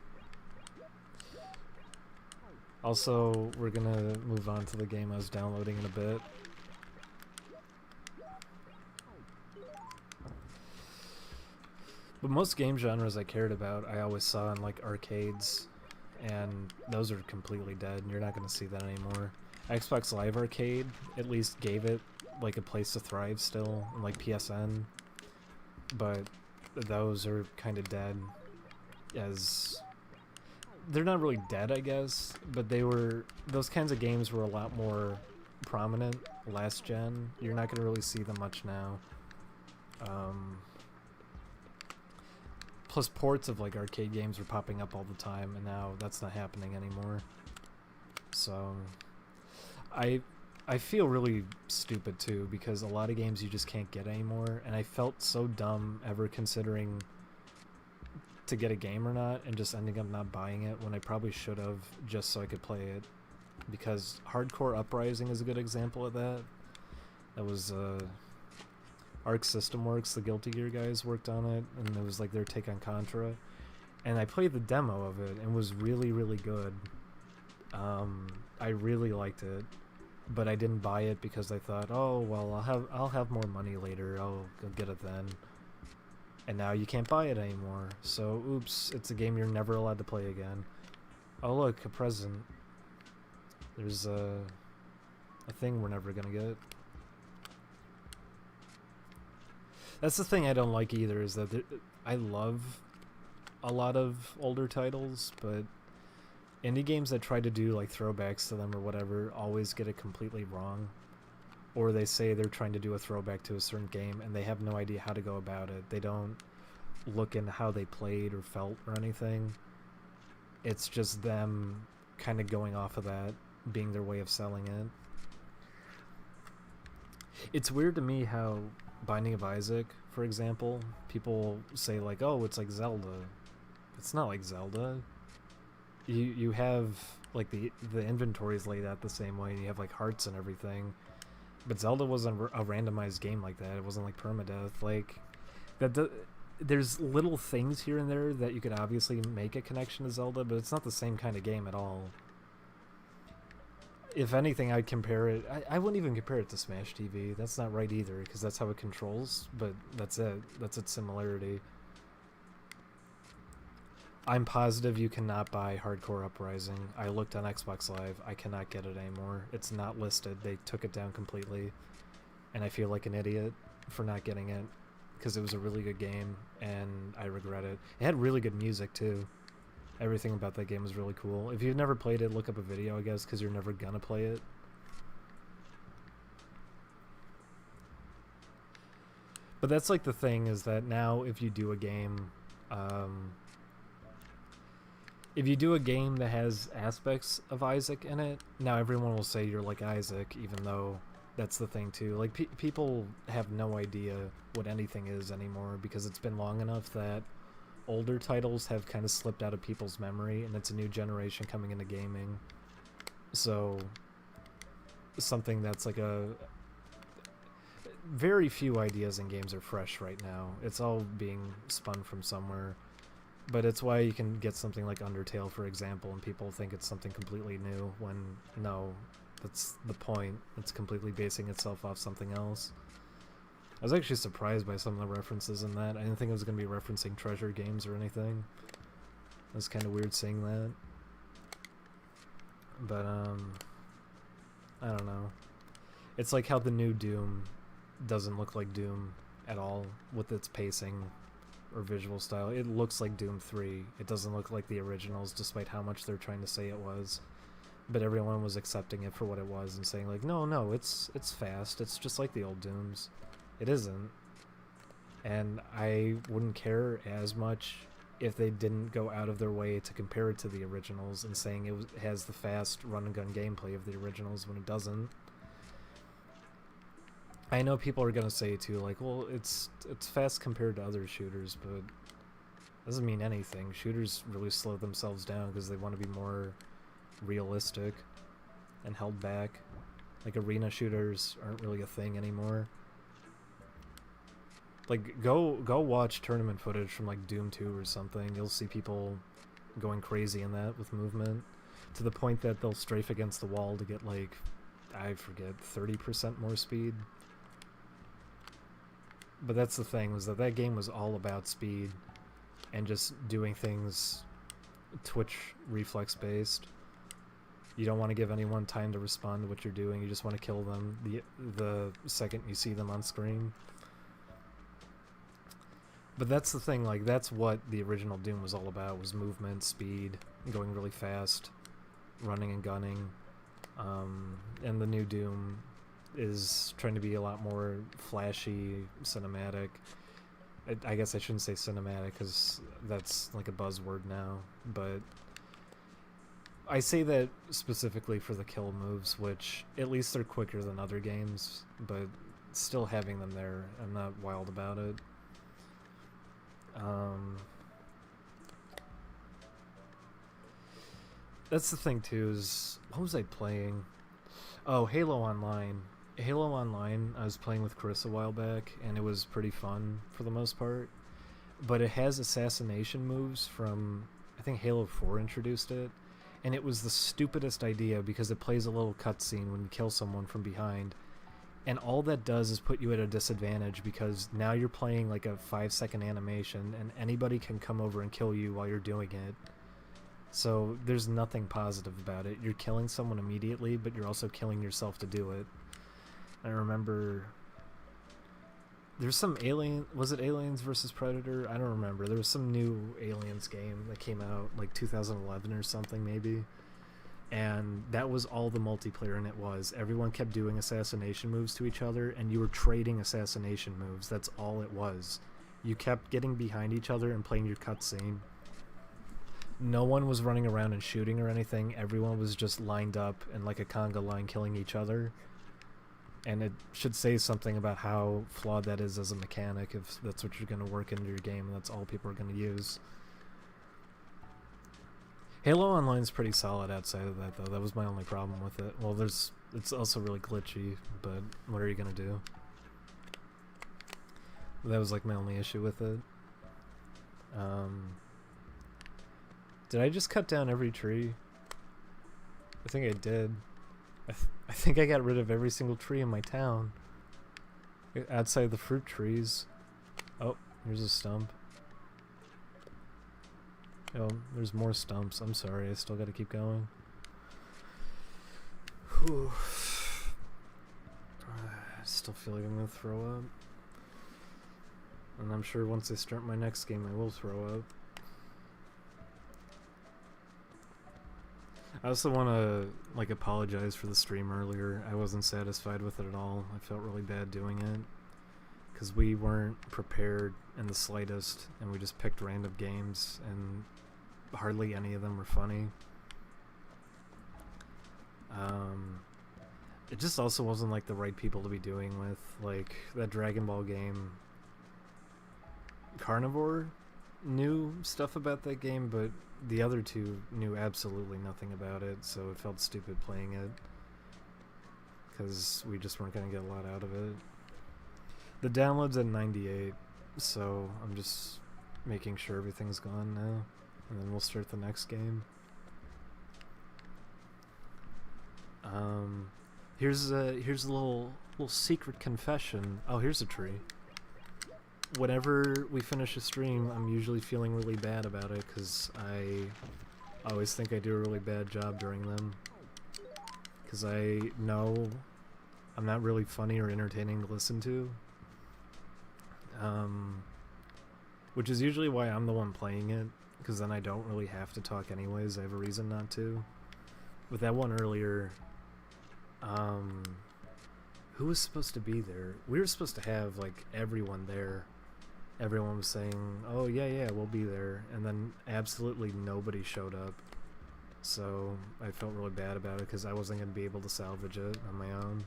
Also, we're gonna move on to the game I was downloading in a bit. But most game genres I cared about, I always saw in like arcades, and those are completely dead, and you're not gonna see that anymore. Xbox Live Arcade at least gave it like a place to thrive still, and like PSN, but those are kind of dead. As they're not really dead, I guess, but those kinds of games were a lot more prominent last gen. You're not gonna really see them much now. Plus ports of like arcade games were popping up all the time, and now that's not happening anymore. So I feel really stupid too, because a lot of games you just can't get anymore, and I felt so dumb ever considering to get a game or not, and just ending up not buying it when I probably should have, just so I could play it. Because Hardcore Uprising is a good example of that. That was Arc System Works, the Guilty Gear guys worked on it, and it was like their take on Contra. And I played the demo of it and was really, really good. I really liked it, but I didn't buy it because I thought, oh well, I'll have more money later. I'll get it then. And now you can't buy it anymore. So oops, it's a game you're never allowed to play again. Oh look, a present. There's a thing we're never gonna get. That's the thing I don't like either, is that I love a lot of older titles, but indie games that try to do like throwbacks to them or whatever always get it completely wrong. Or they say they're trying to do a throwback to a certain game and they have no idea how to go about it. They don't look into how they played or felt or anything. It's just them kind of going off of that being their way of selling it. It's weird to me how Binding of Isaac, for example, people say like, oh, it's like Zelda. It's not like Zelda. You have like the inventory is laid out the same way, and you have like hearts and everything. But Zelda wasn't a randomized game like that. It wasn't like permadeath. Like that. There's little things here and there that you could obviously make a connection to Zelda, but it's not the same kind of game at all. If anything, I'd compare it. I wouldn't even compare it to Smash TV. That's not right either, because that's how it controls. But that's it. That's its similarity. I'm positive you cannot buy Hardcore Uprising. I looked on Xbox Live. I cannot get it anymore. It's not listed. They took it down completely. And I feel like an idiot for not getting it, because it was a really good game, and I regret it. It had really good music, too. Everything about that game was really cool. If you've never played it, look up a video, I guess, because you're never gonna play it. But that's like the thing, is that now if you do a game... if you do a game that has aspects of Isaac in it, now everyone will say you're like Isaac, even though that's the thing too. Like, people have no idea what anything is anymore, because it's been long enough that older titles have kind of slipped out of people's memory, and it's a new generation coming into gaming. So, something that's like a... Very few ideas in games are fresh right now. It's all being spun from somewhere. But it's why you can get something like Undertale, for example, and people think it's something completely new, when no, that's the point. It's completely basing itself off something else. I was actually surprised by some of the references in that. I didn't think it was going to be referencing Treasure games or anything. It was kind of weird seeing that. But, I don't know. It's like how the new Doom doesn't look like Doom at all with its pacing or visual style. It looks like Doom 3. It doesn't look like the originals, despite how much they're trying to say it was. But everyone was accepting it for what it was and saying like, no, it's fast. It's just like the old Dooms. It isn't. And I wouldn't care as much if they didn't go out of their way to compare it to the originals and saying it has the fast run-and-gun gameplay of the originals when it doesn't. I know people are gonna say too, like, well, it's fast compared to other shooters, but it doesn't mean anything. Shooters really slow themselves down because they want to be more realistic and held back. Like, arena shooters aren't really a thing anymore. Like, go watch tournament footage from like Doom 2 or something. You'll see people going crazy in that with movement, to the point that they'll strafe against the wall to get like, I forget, 30% more speed. But that's the thing, was that game was all about speed and just doing things Twitch reflex based. You don't want to give anyone time to respond to what you're doing. You just want to kill them the second you see them on screen. But that's the thing, like, that's what the original Doom was all about, was movement, speed, going really fast, running and gunning. And the new Doom is trying to be a lot more flashy, cinematic. I guess I shouldn't say cinematic, because that's like a buzzword now, but I say that specifically for the kill moves, which at least they're quicker than other games, but still having them there, I'm not wild about it. That's the thing too, is what was I playing? Oh, Halo Online. Halo Online, I was playing with Chris a while back, and it was pretty fun for the most part. But it has assassination moves from, I think Halo 4 introduced it, and it was the stupidest idea because it plays a little cutscene when you kill someone from behind, and all that does is put you at a disadvantage because now you're playing like a 5-second animation, and anybody can come over and kill you while you're doing it. So there's nothing positive about it. You're killing someone immediately, but you're also killing yourself to do it. I remember there's some was it Aliens versus Predator? I don't remember. There was some new Aliens game that came out like 2011 or something maybe. And that was all the multiplayer, and it was. Everyone kept doing assassination moves to each other, and you were trading assassination moves. That's all it was. You kept getting behind each other and playing your cutscene. No one was running around and shooting or anything. Everyone was just lined up in like a conga line killing each other. And it should say something about how flawed that is as a mechanic if that's what you're going to work into your game and that's all people are going to use. Halo Online's pretty solid outside of that, though. That was my only problem with it. Well, it's also really glitchy, but what are you going to do? That was like my only issue with it. Did I just cut down every tree? I think I did. I think I got rid of every single tree in my town. Outside the fruit trees. Oh, here's a stump. Oh, there's more stumps. I'm sorry, I still gotta keep going. Whew. I still feel like I'm gonna throw up. And I'm sure once I start my next game I will throw up. I also want to like apologize for the stream earlier. I wasn't satisfied with it at all. I felt really bad doing it because we weren't prepared in the slightest, and we just picked random games, and hardly any of them were funny. It just also wasn't like the right people to be doing with. Like that Dragon Ball game, Carnivore knew stuff about that game, but the other two knew absolutely nothing about it, so it felt stupid playing it because we just weren't going to get a lot out of it. The download's at 98, so I'm just making sure everything's gone now, and then we'll start the next game. Here's a little secret confession. Oh, here's a tree. Whenever we finish a stream, I'm usually feeling really bad about it because I always think I do a really bad job during them. Because I know I'm not really funny or entertaining to listen to. Which is usually why I'm the one playing it, because then I don't really have to talk anyways. I have a reason not to. With that one earlier, who was supposed to be there? We were supposed to have like everyone there. Everyone was saying, oh yeah, we'll be there, and then absolutely nobody showed up. So I felt really bad about it because I wasn't going to be able to salvage it on my own.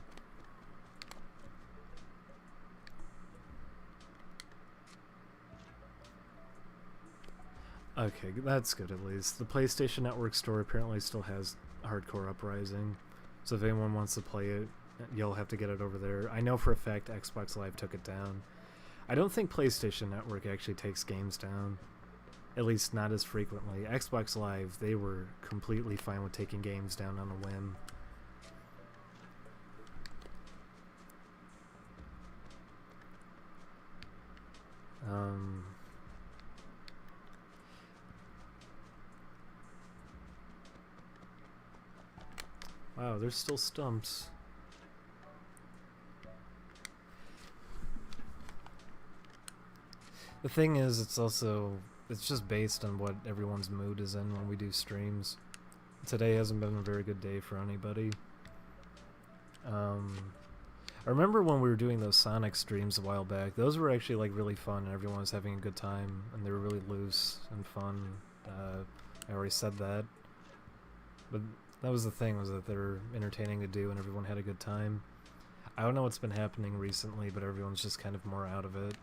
Okay, that's good at least. The PlayStation Network store apparently still has Hardcore Uprising, so if anyone wants to play it, you'll have to get it over there. I know for a fact Xbox Live took it down. I don't think PlayStation Network actually takes games down. At least not as frequently. Xbox Live, they were completely fine with taking games down on a whim. Wow, there's still stumps. The thing is, it's just based on what everyone's mood is in when we do streams. Today hasn't been a very good day for anybody. I remember when we were doing those Sonic streams a while back, those were actually like really fun and everyone was having a good time and they were really loose and fun. I already said that. But that was the thing, was that they were entertaining to do and everyone had a good time. I don't know what's been happening recently, but everyone's just kind of more out of it.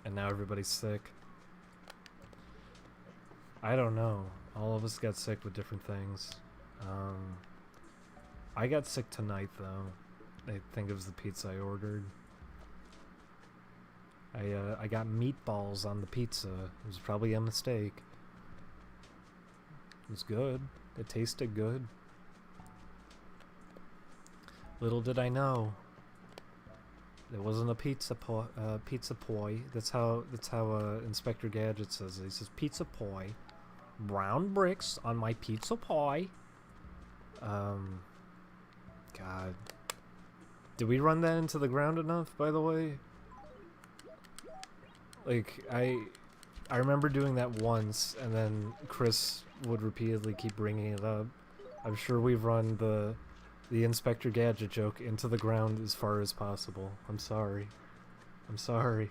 And now everybody's sick. I don't know. All of us got sick with different things. I got sick tonight, though. I think it was the pizza I ordered. I got meatballs on the pizza. It was probably a mistake. It was good. It tasted good. Little did I know. It wasn't a pizza poi. That's how Inspector Gadget says it. He says pizza poi. Brown bricks on my pizza pie. God. Did we run that into the ground enough, by the way? Like, I remember doing that once, and then Chris would repeatedly keep bringing it up. I'm sure we've run the Inspector Gadget joke into the ground as far as possible. I'm sorry. I'm sorry.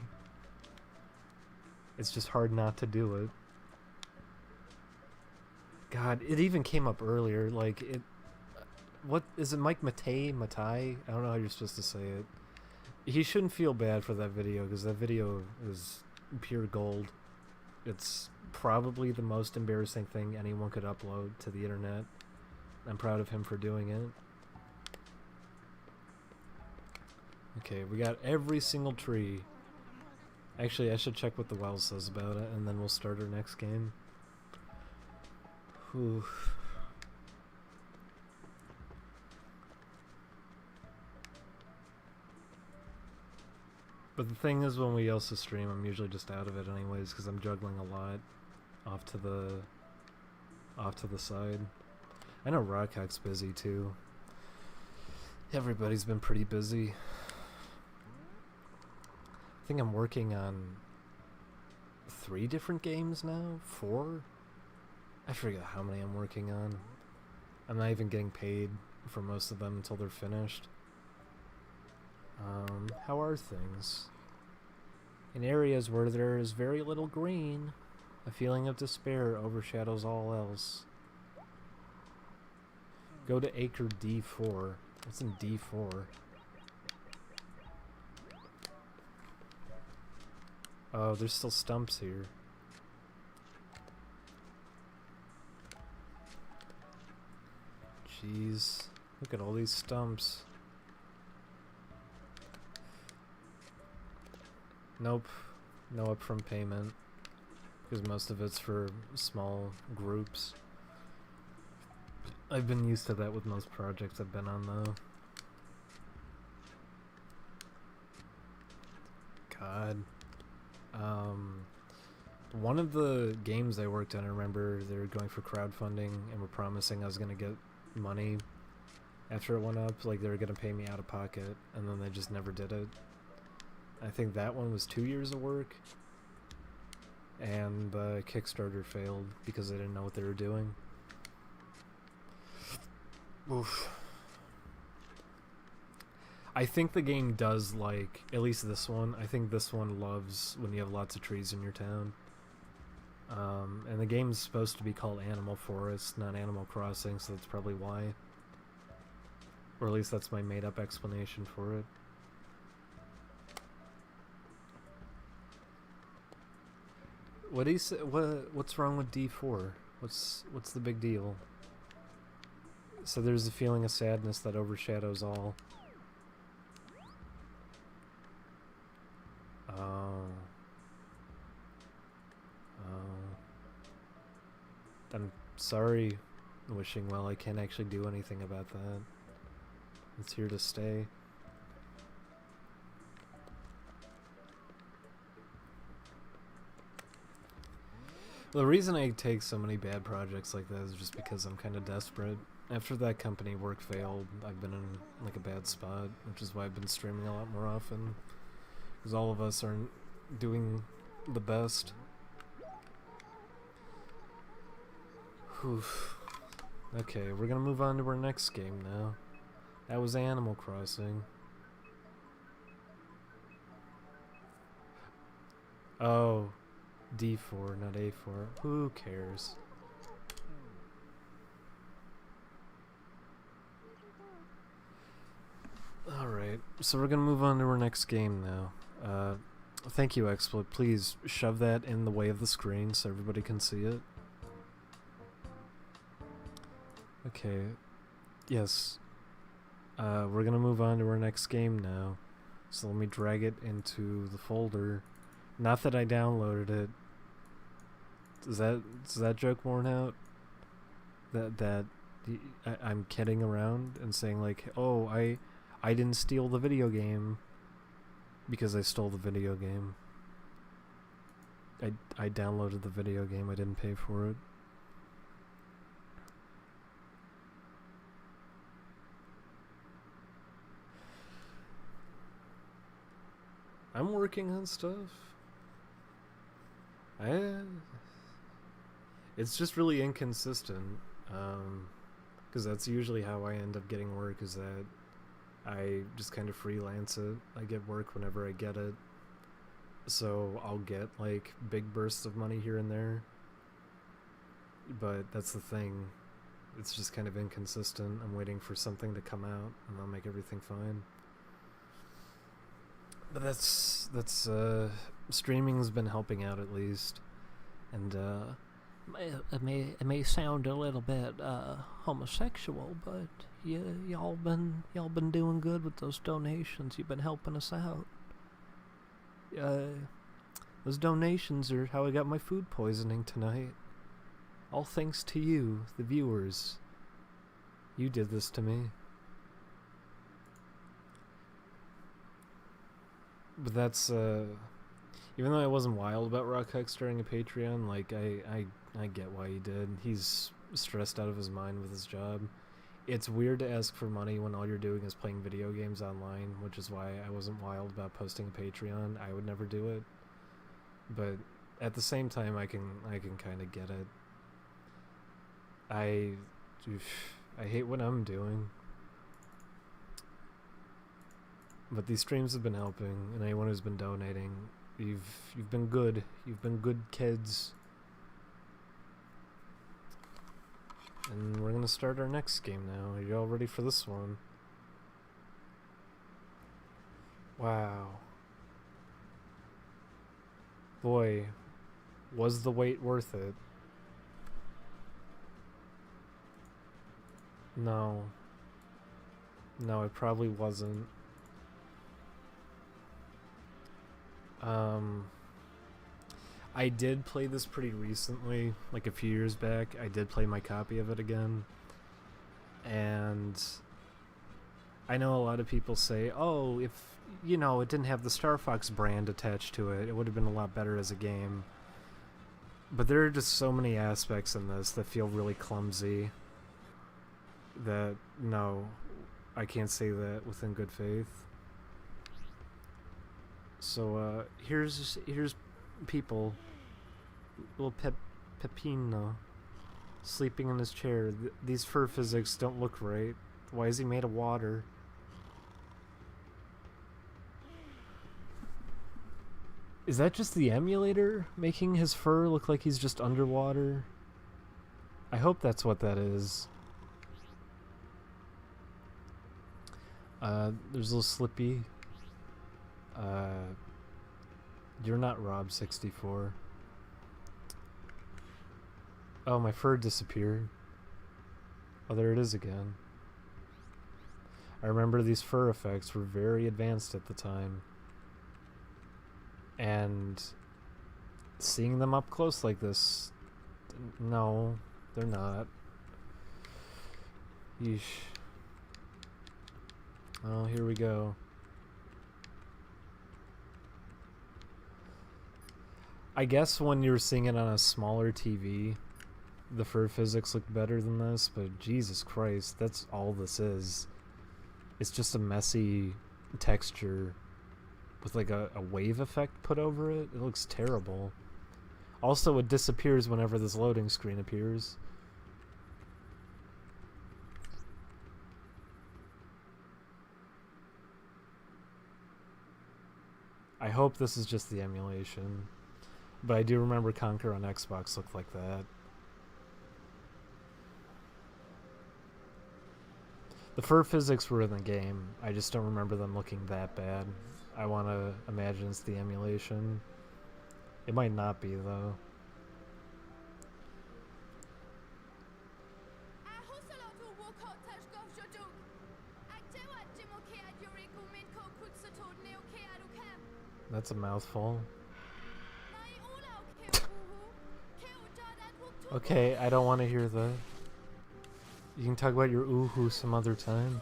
It's just hard not to do it. God, it even came up earlier, like, it... What, is it Mike Matai? I don't know how you're supposed to say it. He shouldn't feel bad for that video, because that video is pure gold. It's probably the most embarrassing thing anyone could upload to the internet. I'm proud of him for doing it. Okay, we got every single tree. Actually, I should check what the well says about it, and then we'll start our next game. Whew. But the thing is, when we also stream, I'm usually just out of it anyways, because I'm juggling a lot off to the side. I know Rockhack's busy too. Everybody's been pretty busy. I think I'm working on 3 different games now? 4? I forget how many I'm working on. I'm not even getting paid for most of them until they're finished. How are things? In areas where there is very little green, a feeling of despair overshadows all else. Go to acre D4. What's in D4? Oh, there's still stumps here. Jeez. Look at all these stumps. Nope. No upfront payment. Because most of it's for small groups. I've been used to that with most projects I've been on, though. God. One of the games I worked on, I remember they were going for crowdfunding and were promising I was going to get money after it went up. Like, they were going to pay me out of pocket, and then they just never did it. I think that one was 2 years of work. And the Kickstarter failed because they didn't know what they were doing. Oof. I think the game does like, at least this one, I think this one loves when you have lots of trees in your town. And the game's supposed to be called Animal Forest, not Animal Crossing, so that's probably why. Or at least that's my made-up explanation for it. What do you say? What's wrong with D4? What's the big deal? So there's a feeling of sadness that overshadows all. Oh. I'm sorry, Wishing Well. I can't actually do anything about that. It's here to stay. The reason I take so many bad projects like that is just because I'm kind of desperate. after that company work failed, I've been in like a bad spot, which is why I've been streaming a lot more often. Because all of us aren't doing the best. Oof. Okay, we're gonna move on to our next game now. That was Animal Crossing. Oh, D4, not A4. Who cares? Alright, so we're gonna move on to our next game now. Thank you, Exploit. Please shove that in the way of the screen so everybody can see it. Okay, yes. We're gonna move on to our next game now. So let me drag it into the folder. Not that I downloaded it. Is that joke worn out? I'm kidding around and saying like, oh, I didn't steal the video game because I stole the video game. I downloaded the video game, I didn't pay for it. I'm working on stuff. It's just really inconsistent, because that's usually how I end up getting work, is that I just kind of freelance it. I get work whenever I get it, so I'll get like big bursts of money here and there, but that's the thing, it's just kind of inconsistent. I'm waiting for something to come out and I'll make everything fine. But that's streaming's been helping out at least, and it may sound a little bit homosexual, but y'all been doing good with those donations. You've been helping us out. Those donations are how I got my food poisoning tonight. All thanks to you, the viewers. You did this to me. But that's, even though I wasn't wild about Rockhex starting a Patreon, like, I get why he did. He's stressed out of his mind with his job. It's weird to ask for money when all you're doing is playing video games online, which is why I wasn't wild about posting a Patreon. I would never do it. But at the same time, I can kind of get it. I hate what I'm doing. But these streams have been helping, and anyone who's been donating, you've been good. You've been good kids. And we're gonna start our next game now. Are you all ready for this one? Wow. Boy, was the wait worth it? No. No, it probably wasn't. I did play this pretty recently, like a few years back. I did play my copy of it again. And I know a lot of people say, oh, if, you know, it didn't have the Star Fox brand attached to it, it would have been a lot better as a game. But there are just so many aspects in this that feel really clumsy that, no, I can't say that within good faith. So, here's people, little Pepino, sleeping in his chair. These fur physics don't look right. Why is he made of water? Is that just the emulator making his fur look like he's just underwater? I hope that's what that is. There's a little Slippy. You're not Rob64. Oh, my fur disappeared. Oh, there it is again. I remember these fur effects were very advanced at the time. And seeing them up close like this, no, they're not. Yeesh. Oh, here we go. I guess when you're seeing it on a smaller TV, the fur physics looked better than this, but Jesus Christ, that's all this is. It's just a messy texture with like a wave effect put over it. It looks terrible. Also, it disappears whenever this loading screen appears. I hope this is just the emulation, but I do remember Conquer on Xbox looked like that. The fur physics were in the game, I just don't remember them looking that bad. I want to imagine it's the emulation. It might not be, though. That's a mouthful. Okay, I don't want to hear that. You can talk about your ooh-hoo some other time.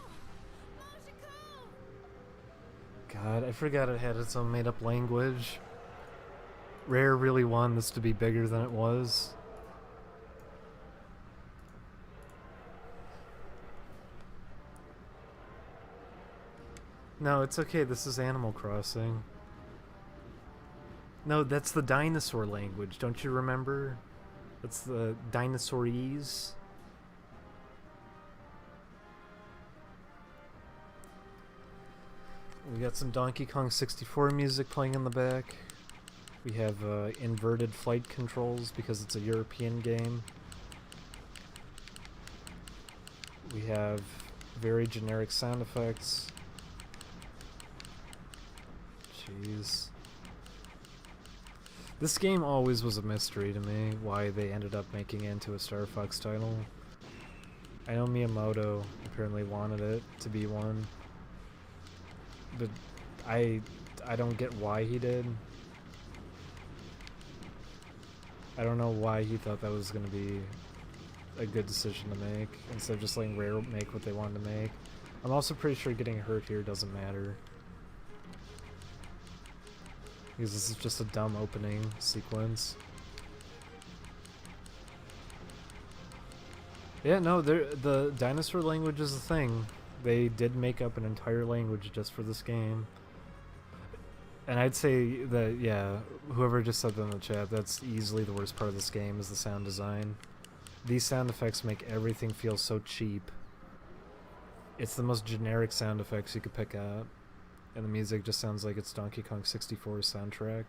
God, I forgot it had its own made-up language. Rare really wanted this to be bigger than it was. No, it's okay, this is Animal Crossing. No, that's the dinosaur language, don't you remember? That's the dinosaurese. We got some Donkey Kong 64 music playing in the back. We have inverted flight controls because it's a European game. We have very generic sound effects. Jeez. This game always was a mystery to me, why they ended up making it into a Star Fox title. I know Miyamoto apparently wanted it to be one, but I don't get why he did. I don't know why he thought that was going to be a good decision to make, instead of just letting Rare make what they wanted to make. I'm also pretty sure getting hurt here doesn't matter, because this is just a dumb opening sequence. Yeah, no, the dinosaur language is a thing. They did make up an entire language just for this game. And I'd say that, yeah, whoever just said that in the chat, that's easily the worst part of this game, is the sound design. These sound effects make everything feel so cheap. It's the most generic sound effects you could pick out. And the music just sounds like it's Donkey Kong 64's soundtrack.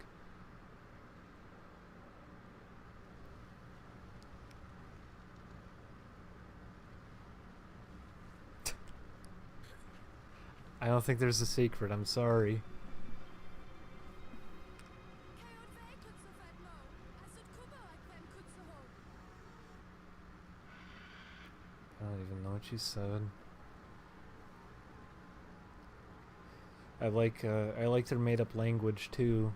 I don't think there's a secret, I'm sorry. I don't even know what she said. I like their made-up language too,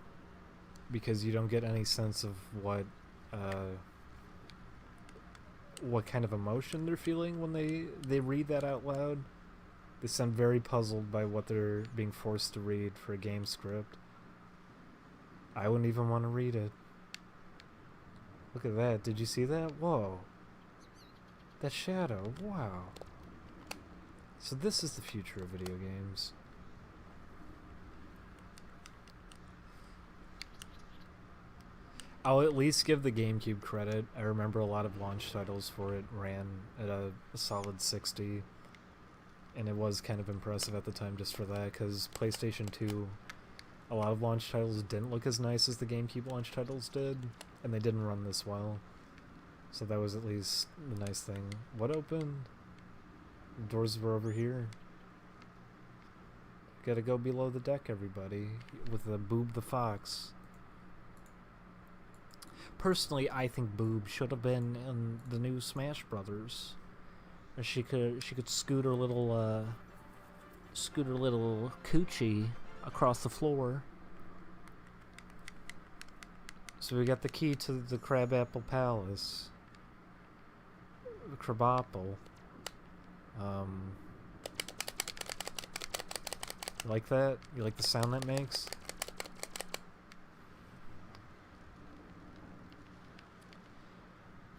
because you don't get any sense of what kind of emotion they're feeling when they read that out loud. They sound very puzzled by what they're being forced to read for a game script. I wouldn't even want to read it. Look at that. Did you see that? Whoa. That shadow. Wow. So this is the future of video games. I'll at least give the GameCube credit. I remember a lot of launch titles for it ran at a solid 60. And it was kind of impressive at the time just for that, because PlayStation 2, a lot of launch titles didn't look as nice as the GameCube launch titles did, and they didn't run this well. So that was at least the nice thing. What opened? The doors were over here. Gotta go below the deck, everybody, with the Boob the Fox. Personally, I think Boob should have been in the new Smash Brothers. She could scoot her little coochie across the floor. So we got the key to the Crabapple Palace. The Crabapple. You like that? You like the sound that makes?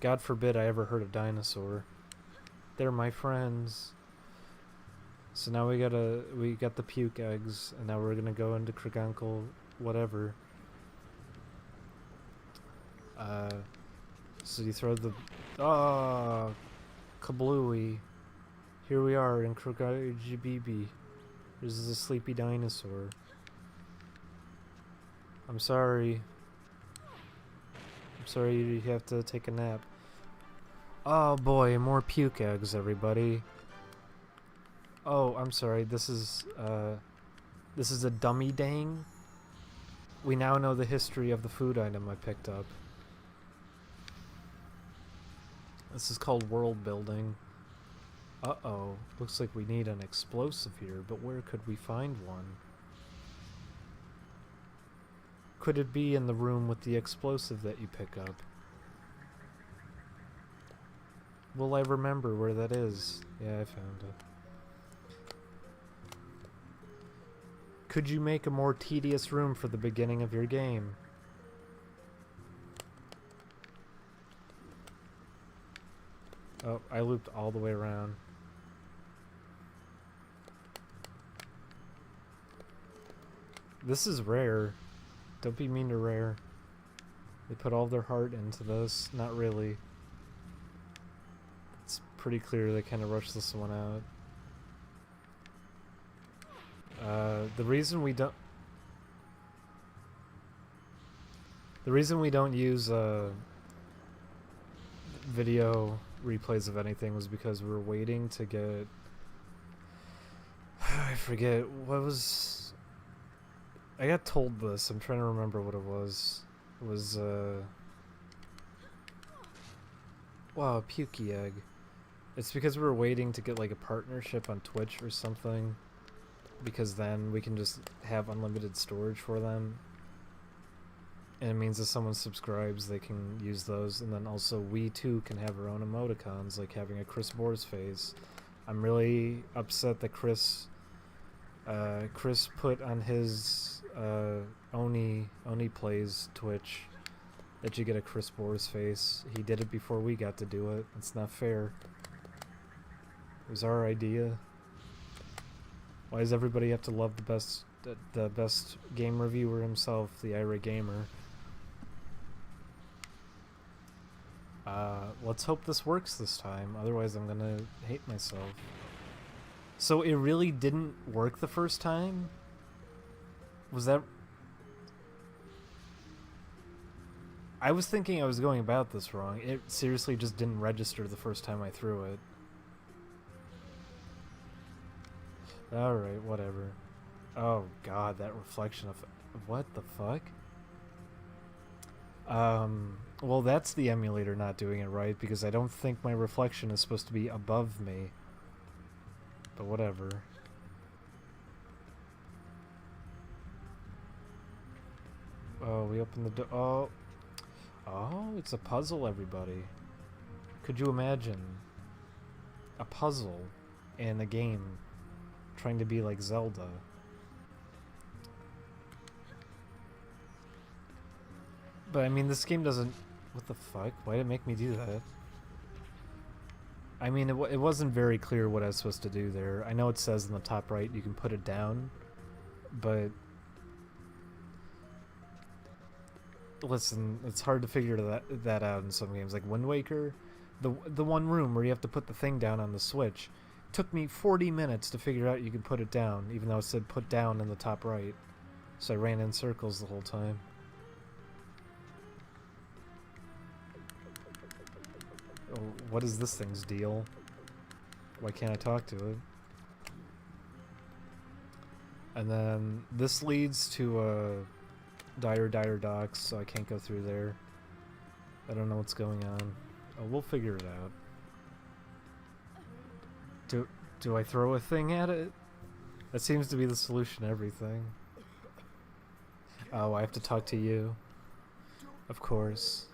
God forbid I ever hurt a dinosaur. They're my friends. So now we got the puke eggs, and now we're gonna go into Kragunkel, whatever. So you throw the, kablooey. Here we are in Kragunkel. This is a sleepy dinosaur. I'm sorry. I'm sorry you have to take a nap. Oh boy, more puke eggs, everybody. Oh, I'm sorry. This is a dummy dang. We now know the history of the food item I picked up. This is called world building. Uh-oh. Looks like we need an explosive here, but where could we find one? Could it be in the room with the explosive that you pick up? Will I remember where that is? Yeah, I found it. Could you make a more tedious room for the beginning of your game? Oh, I looped all the way around. This is rare. Don't be mean to rare. They put all their heart into this. Not really. It's pretty clear they kind of rushed this one out. The reason we don't use video replays of anything was because we were waiting to get I forget what was I got told this. I'm trying to remember what it was. It was wow, a pukey egg. It's because we were waiting to get like a partnership on Twitch or something, because then we can just have unlimited storage for them, and it means if someone subscribes they can use those, and then also we too can have our own emoticons, like having a Chris Boars face. I'm really upset that Chris put on his Oni Plays Twitch that you get a Chris Boars face. He did it before we got to do it. It's not fair. It was our idea. Why does everybody have to love the best game reviewer himself, the irate gamer? Let's hope this works this time, otherwise I'm gonna hate myself. So it really didn't work the first time? Was that... I was thinking I was going about this wrong. It seriously just didn't register the first time I threw it. Alright, whatever. Oh god, that reflection of... What the fuck? Well, that's the emulator not doing it right, because I don't think my reflection is supposed to be above me. But whatever. Oh, we opened the door. Oh. Oh, it's a puzzle, everybody. Could you imagine a puzzle in a game trying to be like Zelda? But I mean, this game doesn't... What the fuck? Why did it make me do that? I mean, it wasn't very clear what I was supposed to do there. I know it says in the top right you can put it down, but... Listen, it's hard to figure that out in some games. Like Wind Waker, the one room where you have to put the thing down on the Switch, took me 40 minutes to figure out you could put it down, even though it said put down in the top right. So I ran in circles the whole time. Oh, what is this thing's deal? Why can't I talk to it? And then this leads to Dire Docks, so I can't go through there. I don't know what's going on. Oh, we'll figure it out. Do I throw a thing at it? That seems to be the solution to everything. Oh, I have to talk to you. Of course.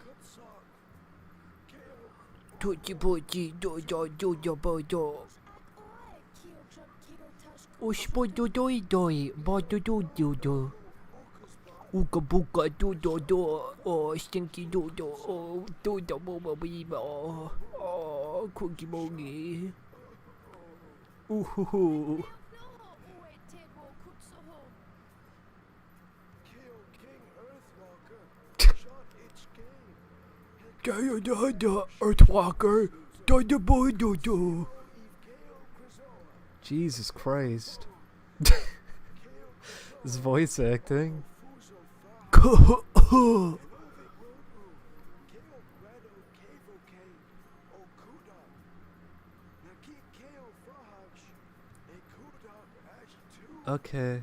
Ooga booga do do do, oh stinky do do, oh do do booba beeba, oh cookie boogie. Ooh hoo hoo. Da da da, Earthwalker, da da boy do do. Jesus Christ. This voice acting. Okay.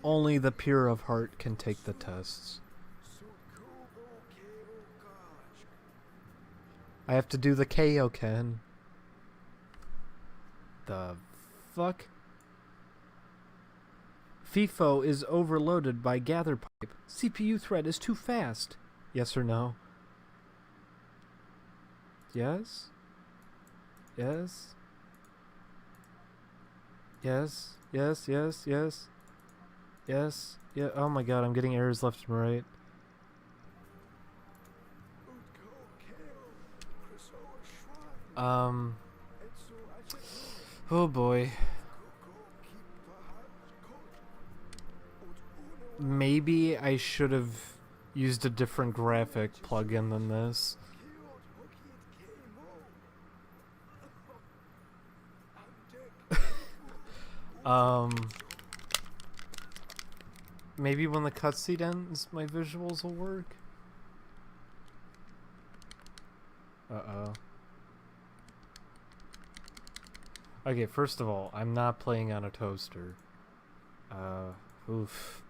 Only the pure of heart can take the tests. I have to do the Kaioken. The fuck? FIFO is overloaded by gather pipe. CPU thread is too fast. Yes or no? Yes? Yes? Yes? Yes, yes, yes. Yes? Yeah, oh my god, I'm getting errors left and right. Oh boy. Maybe I should have used a different graphic plugin than this. Maybe when the cutscene ends, my visuals will work. Uh-oh. Okay, first of all, I'm not playing on a toaster. Oof.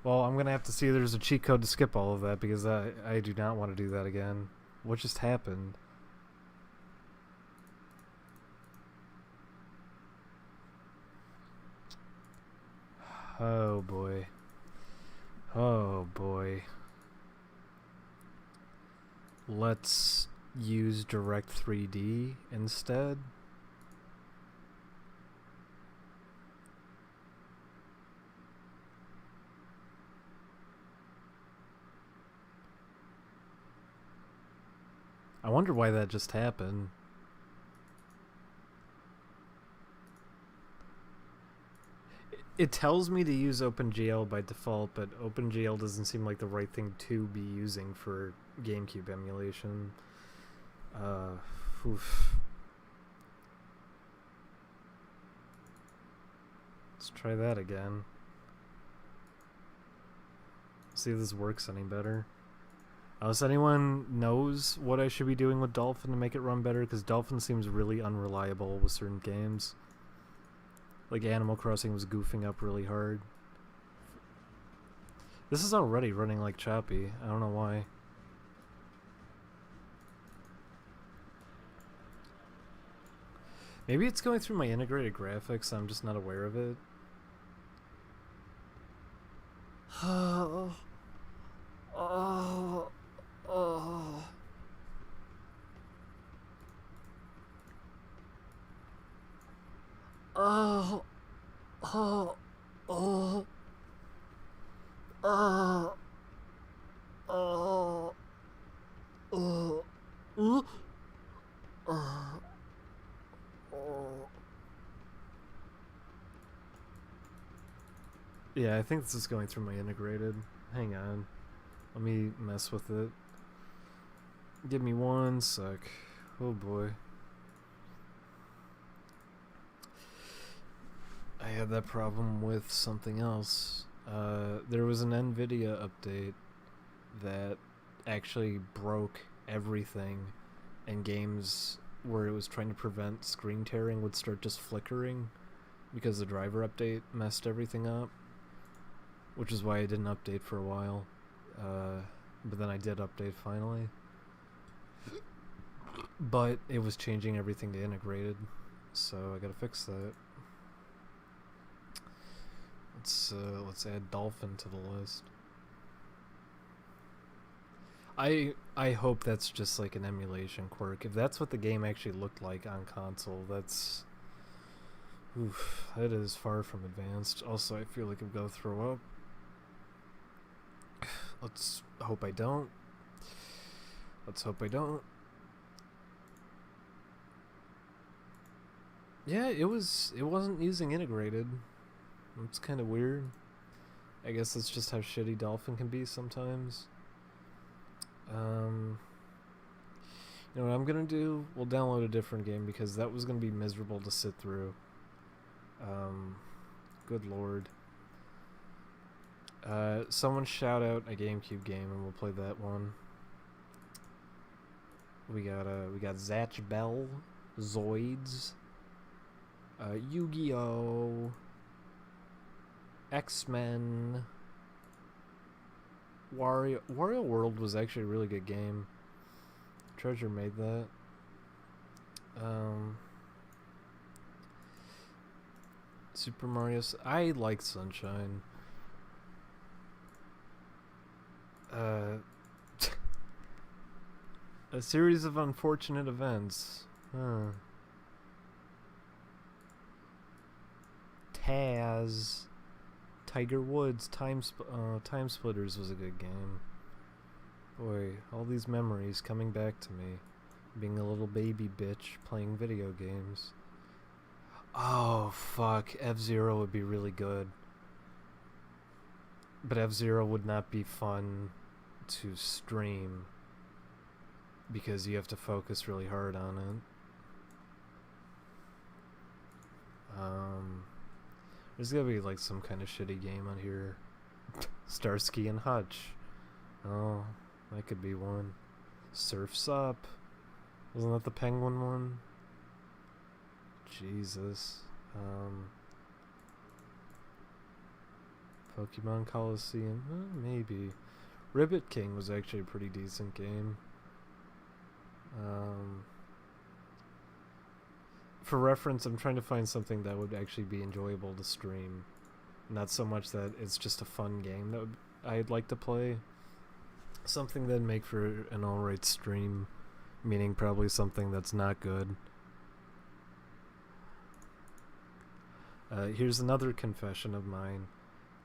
Well, I'm gonna have to see if there's a cheat code to skip all of that, because I do not want to do that again. What just happened? Oh boy. Oh boy. Let's use Direct 3D instead. I wonder why that just happened. It tells me to use OpenGL by default, but OpenGL doesn't seem like the right thing to be using for GameCube emulation. Oof. Let's try that again. See if this works any better. Unless anyone knows what I should be doing with Dolphin to make it run better, because Dolphin seems really unreliable with certain games. Like Animal Crossing was goofing up really hard. This is already running like choppy. I don't know why. Maybe it's going through my integrated graphics, I'm just not aware of it. Oh. Oh. Oh. Oh. Oh. Oh. Oh. Oh. Oh. Oh. Oh. Yeah, I think this is going through my integrated. Hang on. Let me mess with it. Give me one sec. Oh boy. I had that problem with something else. There was an NVIDIA update that actually broke everything, and games where it was trying to prevent screen tearing would start just flickering because the driver update messed everything up, which is why I didn't update for a while. But then I did update finally. But it was changing everything to integrated, so I gotta fix that. Let's add Dolphin to the list. I hope that's just like an emulation quirk. If that's what the game actually looked like on console, that's Oof, that is far from advanced. Also, I feel like I'm gonna throw up. Let's hope I don't. Let's hope I don't. Yeah, it wasn't using integrated. It's kind of weird. I guess that's just how shitty Dolphin can be sometimes. You know what I'm gonna do? We'll download a different game because that was gonna be miserable to sit through. Good lord. Someone shout out a GameCube game and we'll play that one. We got Zatch Bell, Zoids, Yu-Gi-Oh, X-Men, Wario World was actually a really good game. Treasure made that. Super Mario. I like Sunshine. A series of unfortunate events. Taz. Tiger Woods. Time Splitters was a good game. Boy, all these memories coming back to me. Being a little baby bitch playing video games. Oh, fuck. F-Zero would be really good. But F-Zero would not be fun to stream because you have to focus really hard on it. There's gotta be like some kind of shitty game on here. Starsky and Hutch. Oh, that could be one. Surf's Up. Wasn't that the penguin one? Jesus. Pokemon Coliseum. Maybe. Ribbit King was actually a pretty decent game. For reference, I'm trying to find something that would actually be enjoyable to stream. Not so much that it's just a fun game that I'd like to play. Something that'd make for an alright stream. Meaning probably something that's not good. Here's another confession of mine.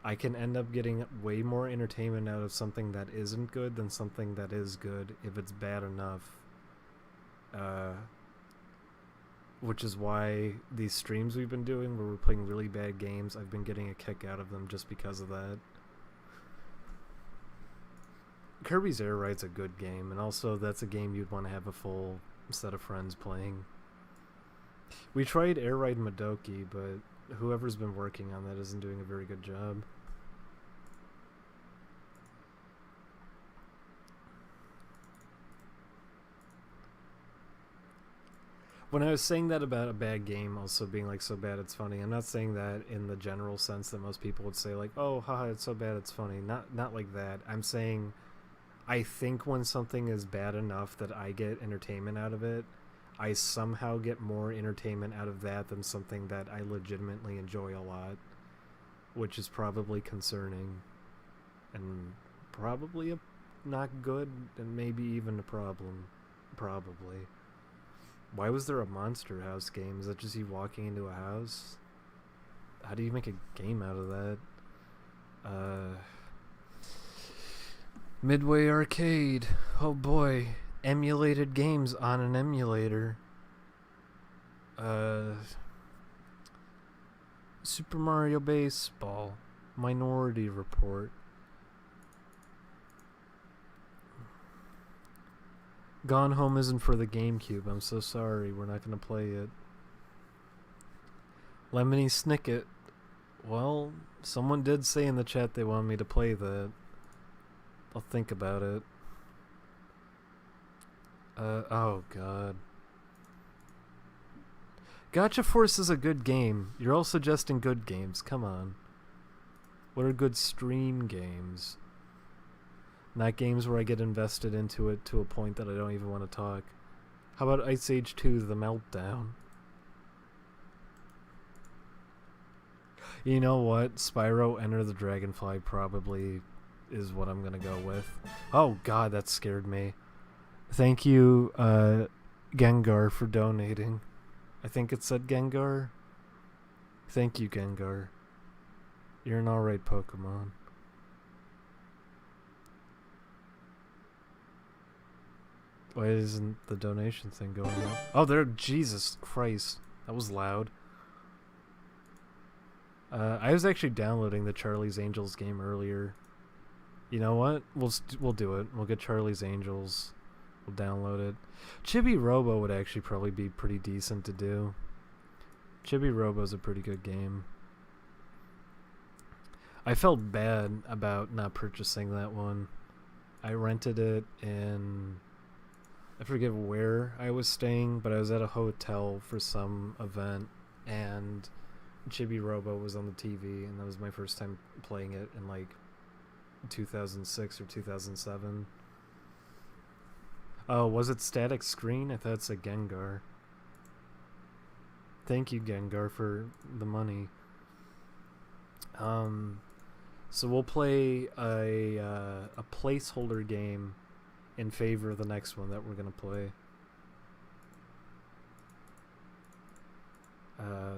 I can end up getting way more entertainment out of something that isn't good than something that is good if it's bad enough. Which is why these streams we've been doing where we're playing really bad games, I've been getting a kick out of them just because of that. Kirby's Air Ride's a good game, and also that's a game you'd want to have a full set of friends playing. We tried Air Ride Madoki, but whoever's been working on that isn't doing a very good job. When I was saying that about a bad game also being like so bad it's funny, I'm not saying that in the general sense that most people would say like, oh haha it's so bad it's funny. Not like that. I'm saying I think when something is bad enough that I get entertainment out of it, I somehow get more entertainment out of that than something that I legitimately enjoy a lot, which is probably concerning and probably not good and maybe even a problem. Probably. Why was there a Monster House game? Is that just you walking into a house? How do you make a game out of that? Midway Arcade. Oh boy. Emulated games on an emulator. Super Mario Baseball. Minority Report. Gone Home isn't for the GameCube. I'm so sorry. We're not going to play it. Lemony Snicket. Well, someone did say in the chat they wanted me to play that. I'll think about it. Oh god. Gotcha Force is a good game. You're all suggesting good games. Come on. What are good stream games? Not games where I get invested into it to a point that I don't even want to talk. How about Ice Age 2 The Meltdown? You know what? Spyro Enter the Dragonfly probably is what I'm gonna go with. Oh god, that scared me. Thank you, Gengar, for donating. I think it said Gengar. Thank you, Gengar. You're an alright Pokemon. Why isn't the donation thing going up? Oh, there! Jesus Christ, that was loud. I was actually downloading the Charlie's Angels game earlier. You know what? We'll do it. We'll get Charlie's Angels. We'll download it. Chibi Robo would actually probably be pretty decent to do. Chibi Robo's a pretty good game. I felt bad about not purchasing that one. I rented it in... I forget where I was staying, but I was at a hotel for some event, and Chibi Robo was on the TV, and that was my first time playing it in like 2006 or 2007. Oh, was it static screen? I thought it's a Gengar. Thank you, Gengar, for the money. So we'll play a placeholder game in favor of the next one that we're gonna play.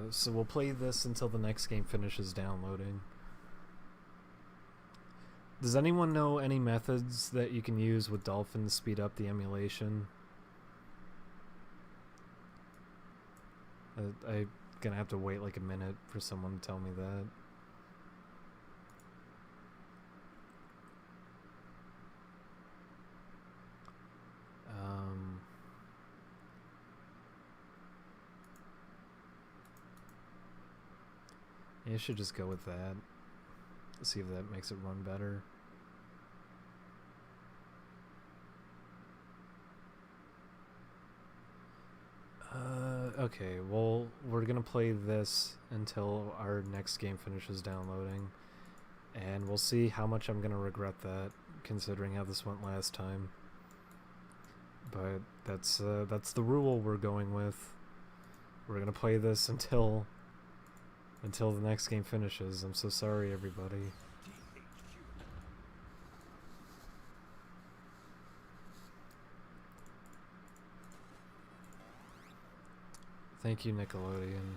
So we'll play this until the next game finishes downloading. Does anyone know any methods that you can use with Dolphin to speed up the emulation? I'm gonna have to wait like a minute for someone to tell me that. Yeah, I should just go with that. See if that makes it run better. Okay, well, we're gonna play this until our next game finishes downloading, and we'll see how much I'm gonna regret that, considering how this went last time. But that's the rule we're going with. We're gonna play this until the next game finishes. I'm so sorry, everybody. Thank you, Nickelodeon.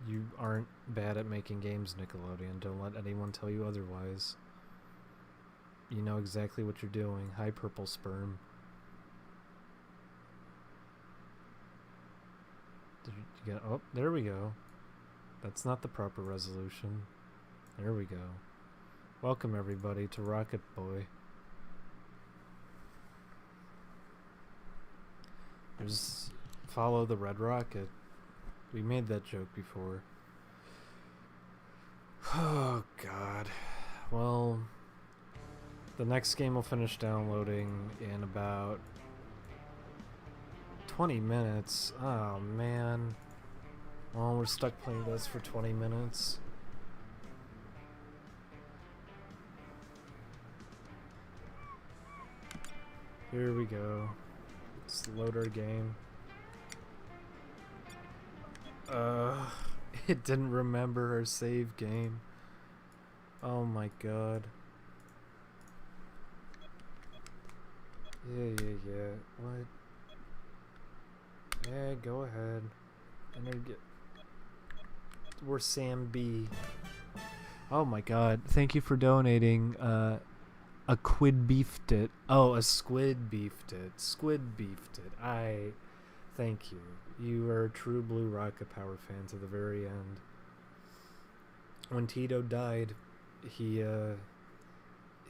You aren't bad at making games, Nickelodeon. Don't let anyone tell you otherwise. You know exactly what you're doing. Hi, Purple Sperm. Did you get... Oh, there we go. That's not the proper resolution. There we go. Welcome, everybody, to Rocket Boy. There's... Follow the Red Rocket. We made that joke before. Oh, God. Well... The next game will finish downloading in about 20 minutes. Oh, man. Well, we're stuck playing this for 20 minutes. Here we go. Let's load our game. It didn't remember our save game. Oh my god. Yeah. What? Yeah, go ahead. We're Sam B. Oh my god. Thank you for donating a quid beefed it. Oh, a squid beefed it. Squid beefed it. Thank you. You are a true Blue Rocket Power fan to the very end. When Tito died,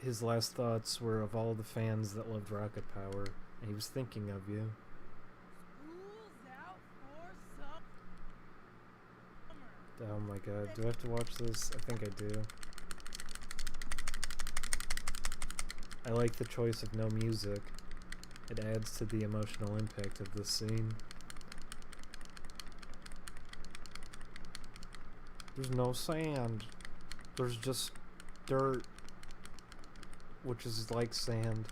his last thoughts were of all the fans that loved Rocket Power, and he was thinking of you. Oh my god, do I have to watch this? I think I do. I like the choice of no music. It adds to the emotional impact of this scene. There's no sand. There's just dirt, which is like sand.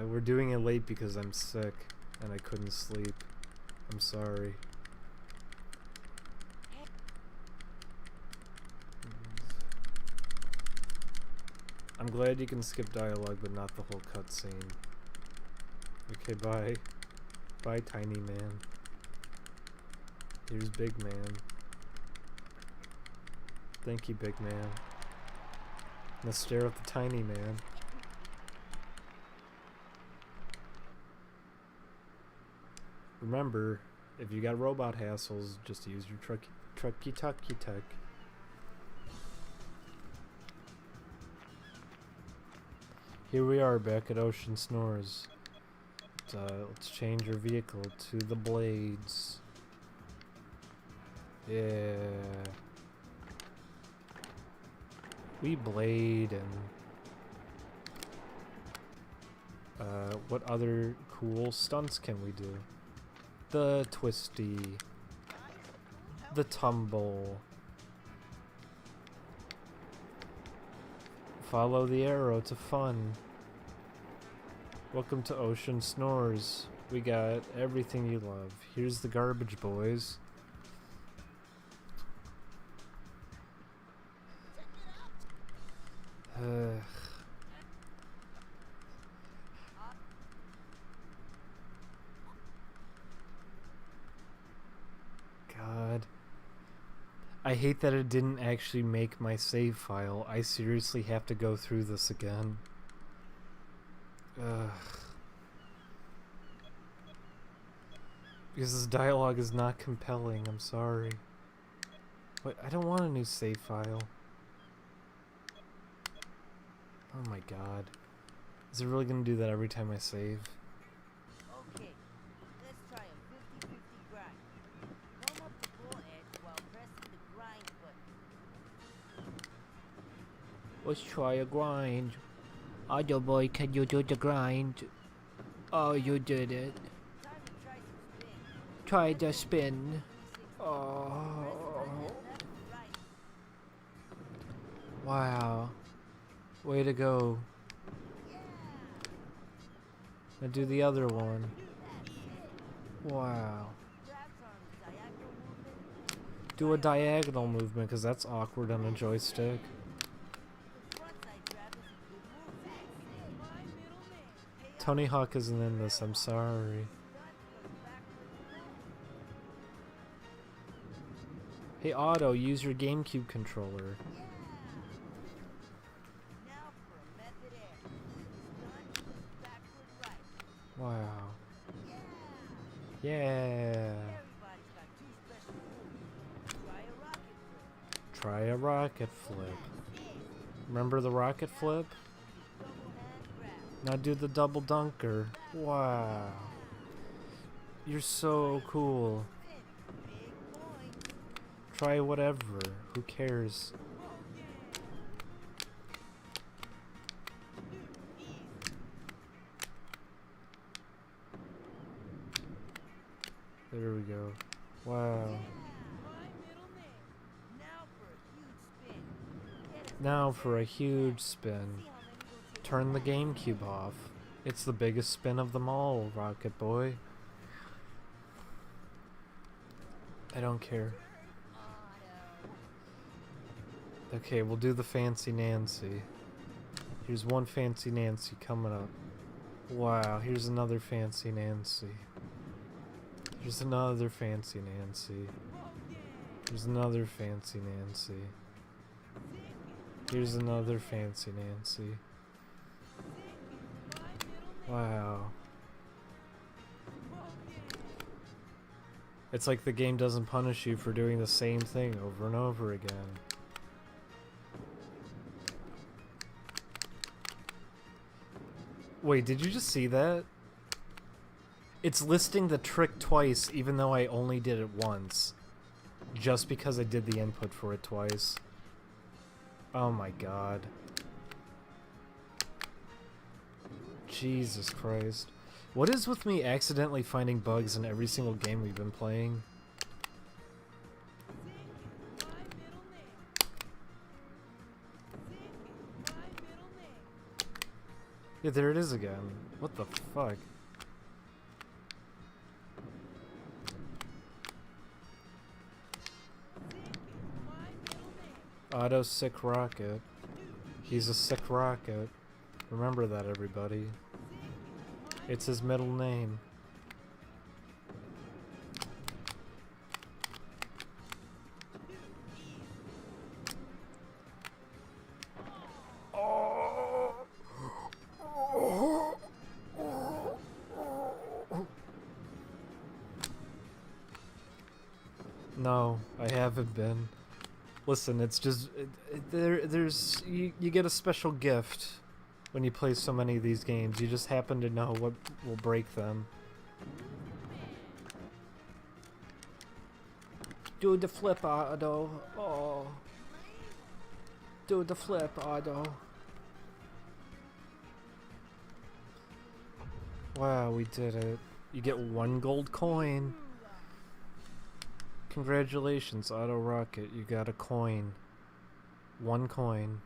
We're doing it late because I'm sick and I couldn't sleep. I'm sorry. I'm glad you can skip dialogue, but not the whole cutscene. Okay, bye. Bye, tiny man. Here's big man. Thank you, big man. Now stare at the tiny man. Remember, if you got robot hassles, just use your trucky tuck. Here we are back at Ocean Snores. Let's change your vehicle to the blades. Yeah. We blade and what other cool stunts can we do? The twisty, the tumble. Follow the arrow to fun. Welcome to Ocean Snores. We got everything you love. Here's the garbage boys. God. I hate that it didn't actually make my save file. I seriously have to go through this again. Ugh. Because this dialogue is not compelling, I'm sorry. Wait, I don't want a new save file. Oh my god. Is it really gonna do that every time I save? Okay, let's try a 50-50 grind. Come up the ball edge while pressing the grind button. Let's try a grind. Other boy, can you do the grind? Oh, you did it. Time to try some spin. Try the spin. Press Oh. button left and right. Wow. Way to go. Now do the other one. Wow. Grabs on diagonal movement. Do a diagonal movement, because that's awkward on a joystick. The front side grab is a good move. My middle name. Tony Hawk isn't in this, I'm sorry. Hey Otto, use your GameCube controller. Now for a method air. Stunt, backward right. Wow. Yeah. Yeah. Everybody's got two special moves. Try Try a rocket flip. a rocket flip. Remember the rocket flip? Double hand grab. Now do the double dunker. Wow. You're so cool. Big point. Try whatever. Who cares? There we go. Wow. My middle name. Now for a huge spin. Get a Now for a huge spin. see how many will take Turn the that. GameCube off. It's the biggest spin of them all, Rocket Boy. I don't care. Okay, we'll do the Fancy Nancy. Here's one Fancy Nancy coming up. Wow, here's another Fancy Nancy. Here's another Fancy Nancy. Here's another Fancy Nancy. Here's another Fancy Nancy. Wow. It's like the game doesn't punish you for doing the same thing over and over again. Wait, did you just see that? It's listing the trick twice even though I only did it once. Just because I did the input for it twice. Oh my god. Jesus Christ. What is with me accidentally finding bugs in every single game we've been playing? Yeah, there it is again. What the fuck? Otto sick rocket. He's a sick rocket. Remember that, everybody. It's his middle name. No, I haven't been. Listen, it's just there's you get a special gift when you play so many of these games. You just happen to know what will break them. Do the flip, Otto. Oh. Do the flip, Otto. Wow, we did it. You get 1 gold coin. Congratulations, Auto Rocket. You got a coin. 1 coin.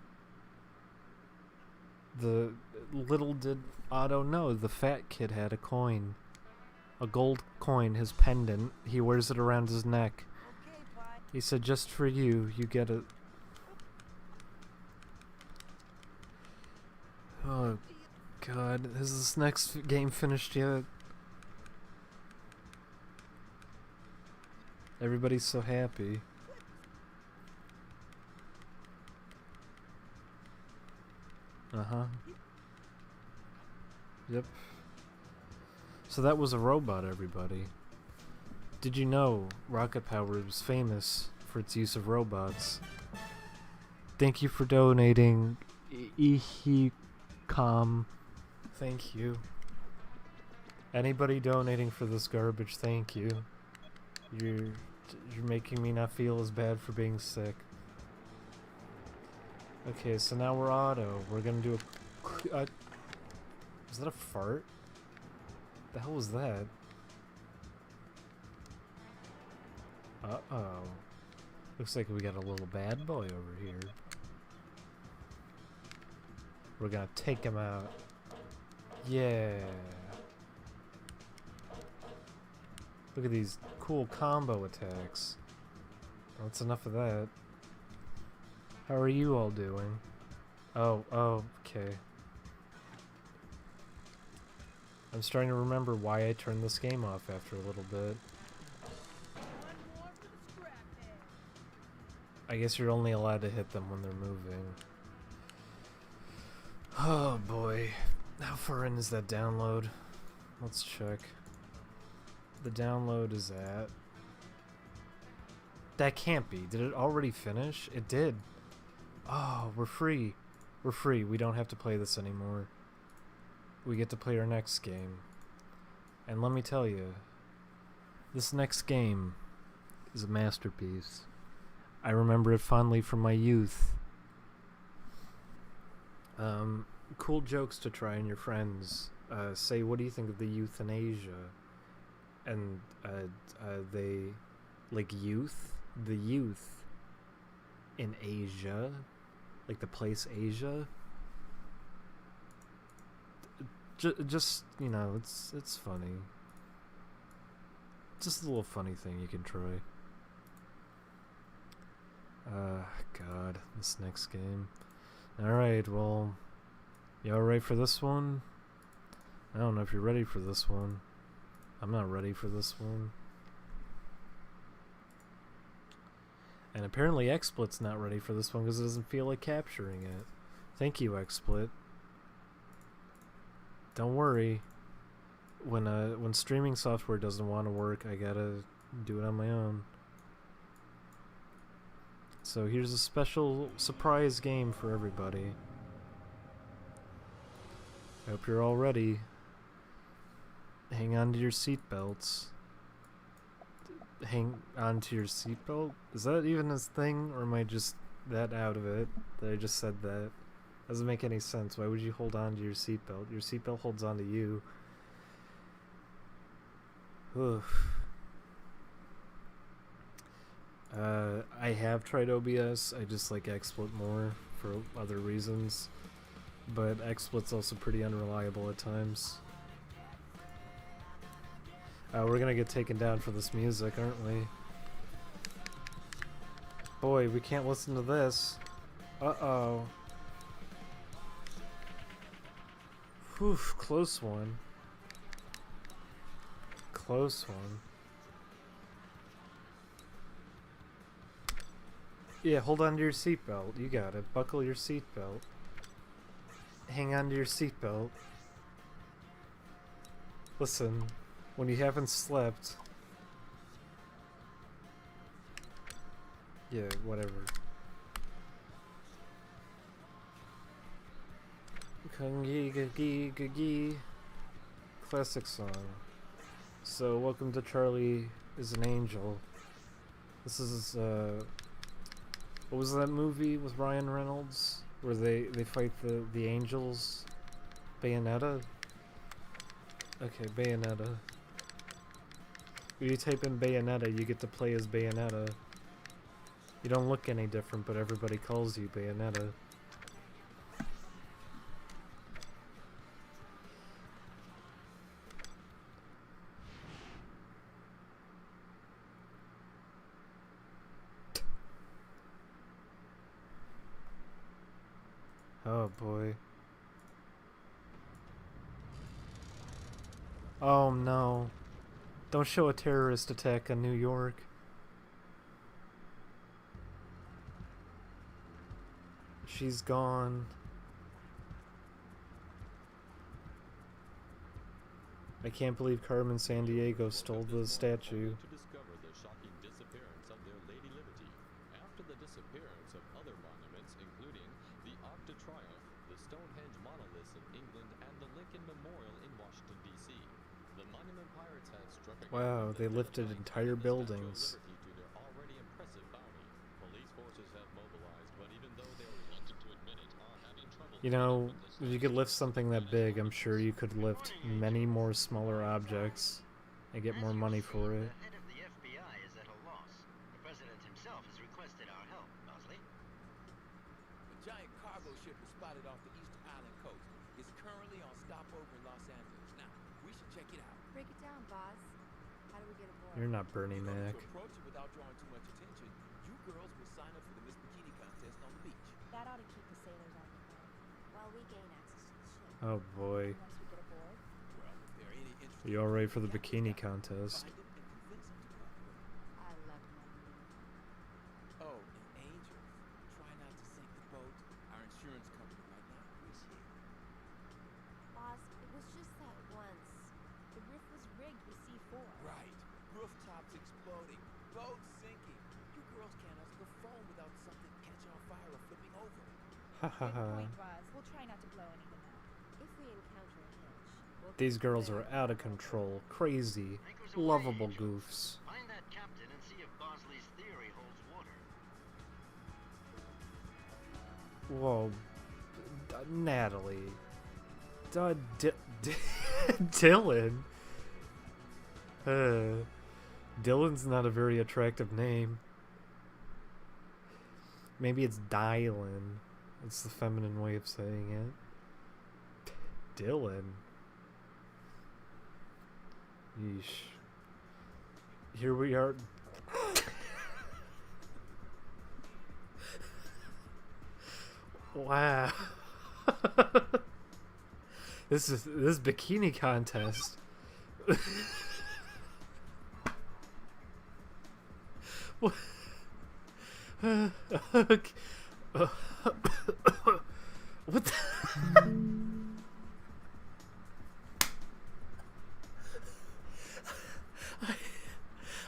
The little did Otto know, the fat kid had a coin. A gold coin, his pendant. He wears it around his neck. Okay, bye. He said, just for you, you get it. Oh, God. Has this next game finished yet? Everybody's so happy. Uh-huh. Yep. So that was a robot, everybody. Did you know Rocket Power is famous for its use of robots? Thank you for donating, Ihicom. Thank you. Anybody donating for this garbage, thank you. You're making me not feel as bad for being sick. Okay, so now we're Auto. We're gonna do a... is that a fart? The hell was that? Uh-oh. Looks like we got a little bad boy over here. We're gonna take him out. Yeah. Look at these cool combo attacks. That's enough of that. How are you all doing? Oh, okay. I'm starting to remember why I turned this game off after a little bit. I guess you're only allowed to hit them when they're moving. Oh boy. How far in is that download? Let's check. The download is at... That can't be. Did it already finish? It did. Oh, we're free. We're free. We don't have to play this anymore. We get to play our next game. And let me tell you, this next game is a masterpiece. I remember it fondly from my youth. Cool jokes to try on your friends. Say, what do you think of the euthanasia? And they, like, youth, the youth in Asia, like the place Asia. Just, you know, it's funny. Just a little funny thing you can try. God, this next game. Alright, well, you alright for this one? I don't know if you're ready for this one. I'm not ready for this one. And apparently XSplit's not ready for this one because it doesn't feel like capturing it. Thank you, XSplit. Don't worry. When streaming software doesn't want to work, I gotta do it on my own. So here's a special surprise game for everybody. I hope you're all ready. Hang on to your seatbelts. Hang on to your seatbelt? Is that even a thing, or am I just that out of it that I just said that? Doesn't make any sense. Why would you hold on to your seatbelt? Your seatbelt holds on to you. Oof. I have tried OBS. I just like XSplit more for other reasons. But XSplit's also pretty unreliable at times. We're gonna get taken down for this music, aren't we? Boy, we can't listen to this. Uh-oh. Whew, close one. close one. Yeah, hold on to your seatbelt. You got it. Buckle your seatbelt. Hang on to your seatbelt. Listen, when you haven't slept... Yeah, whatever. Classic song. So, welcome to Charlie is an Angel. This is, what was that movie with Ryan Reynolds? Where they fight the angels? Bayonetta? Okay, Bayonetta. When you type in Bayonetta, you get to play as Bayonetta. You don't look any different, but everybody calls you Bayonetta. Oh boy. Oh no. Don't show a terrorist attack on New York. She's gone. I can't believe Carmen Sandiego stole the statue. To discover the shocking disappearance of their Lady Liberty after the disappearance of other monuments, including the Arc de Triomphe, the Stonehenge monoliths in England, and the Lincoln Memorial in Washington, D.C. The monument pirates have struck again. Wow, they lifted entire buildings. To their already impressive bounty. Police forces have mobilized, but even though they are reluctant to admit it, are having trouble. You know, if you could lift something that big, I'm sure you could lift many more smaller objects and get more money for it. The head of the FBI is at a loss. The president himself has requested our help, Bosley. A giant cargo ship was spotted off the Easter Island coast. It's currently on stopover in Los Angeles. Now, we should check it out. Break it down, boss. How do we get aboard? You're not Bernie In order Mac. to approach it without drawing too much attention, you girls will sign up for the Miss Bikini contest on the beach. That ought to keep the sailors occupied. While we gain access to the ship. Oh boy. Once we get aboard, Well, if there are any interest, You all ready for the bikini contest? find them and convince them to cooperate. I love money. Oh, and Angel, try not to sink the boat. Our insurance company might not appreciate it. Boss, it was just that once. The roof was rigged with C4. Right. Rooftops exploding. Boats sinking. You girls can't answer the phone without something catching on fire or flipping over. Ha ha Good ha. point, boss. We'll try not to blow anything up. If we encounter a hitch, we'll These get girls there. are out of control, crazy, Anchors away, lovable Angel. goofs. Find that captain and see if Bosley's theory holds water. Whoa, Natalie, Dylan. Dylan's not a very attractive name. Maybe it's Dylan. It's the feminine way of saying it. Dylan. Yeesh. Here we are. Wow. This bikini contest. What? Okay. What the?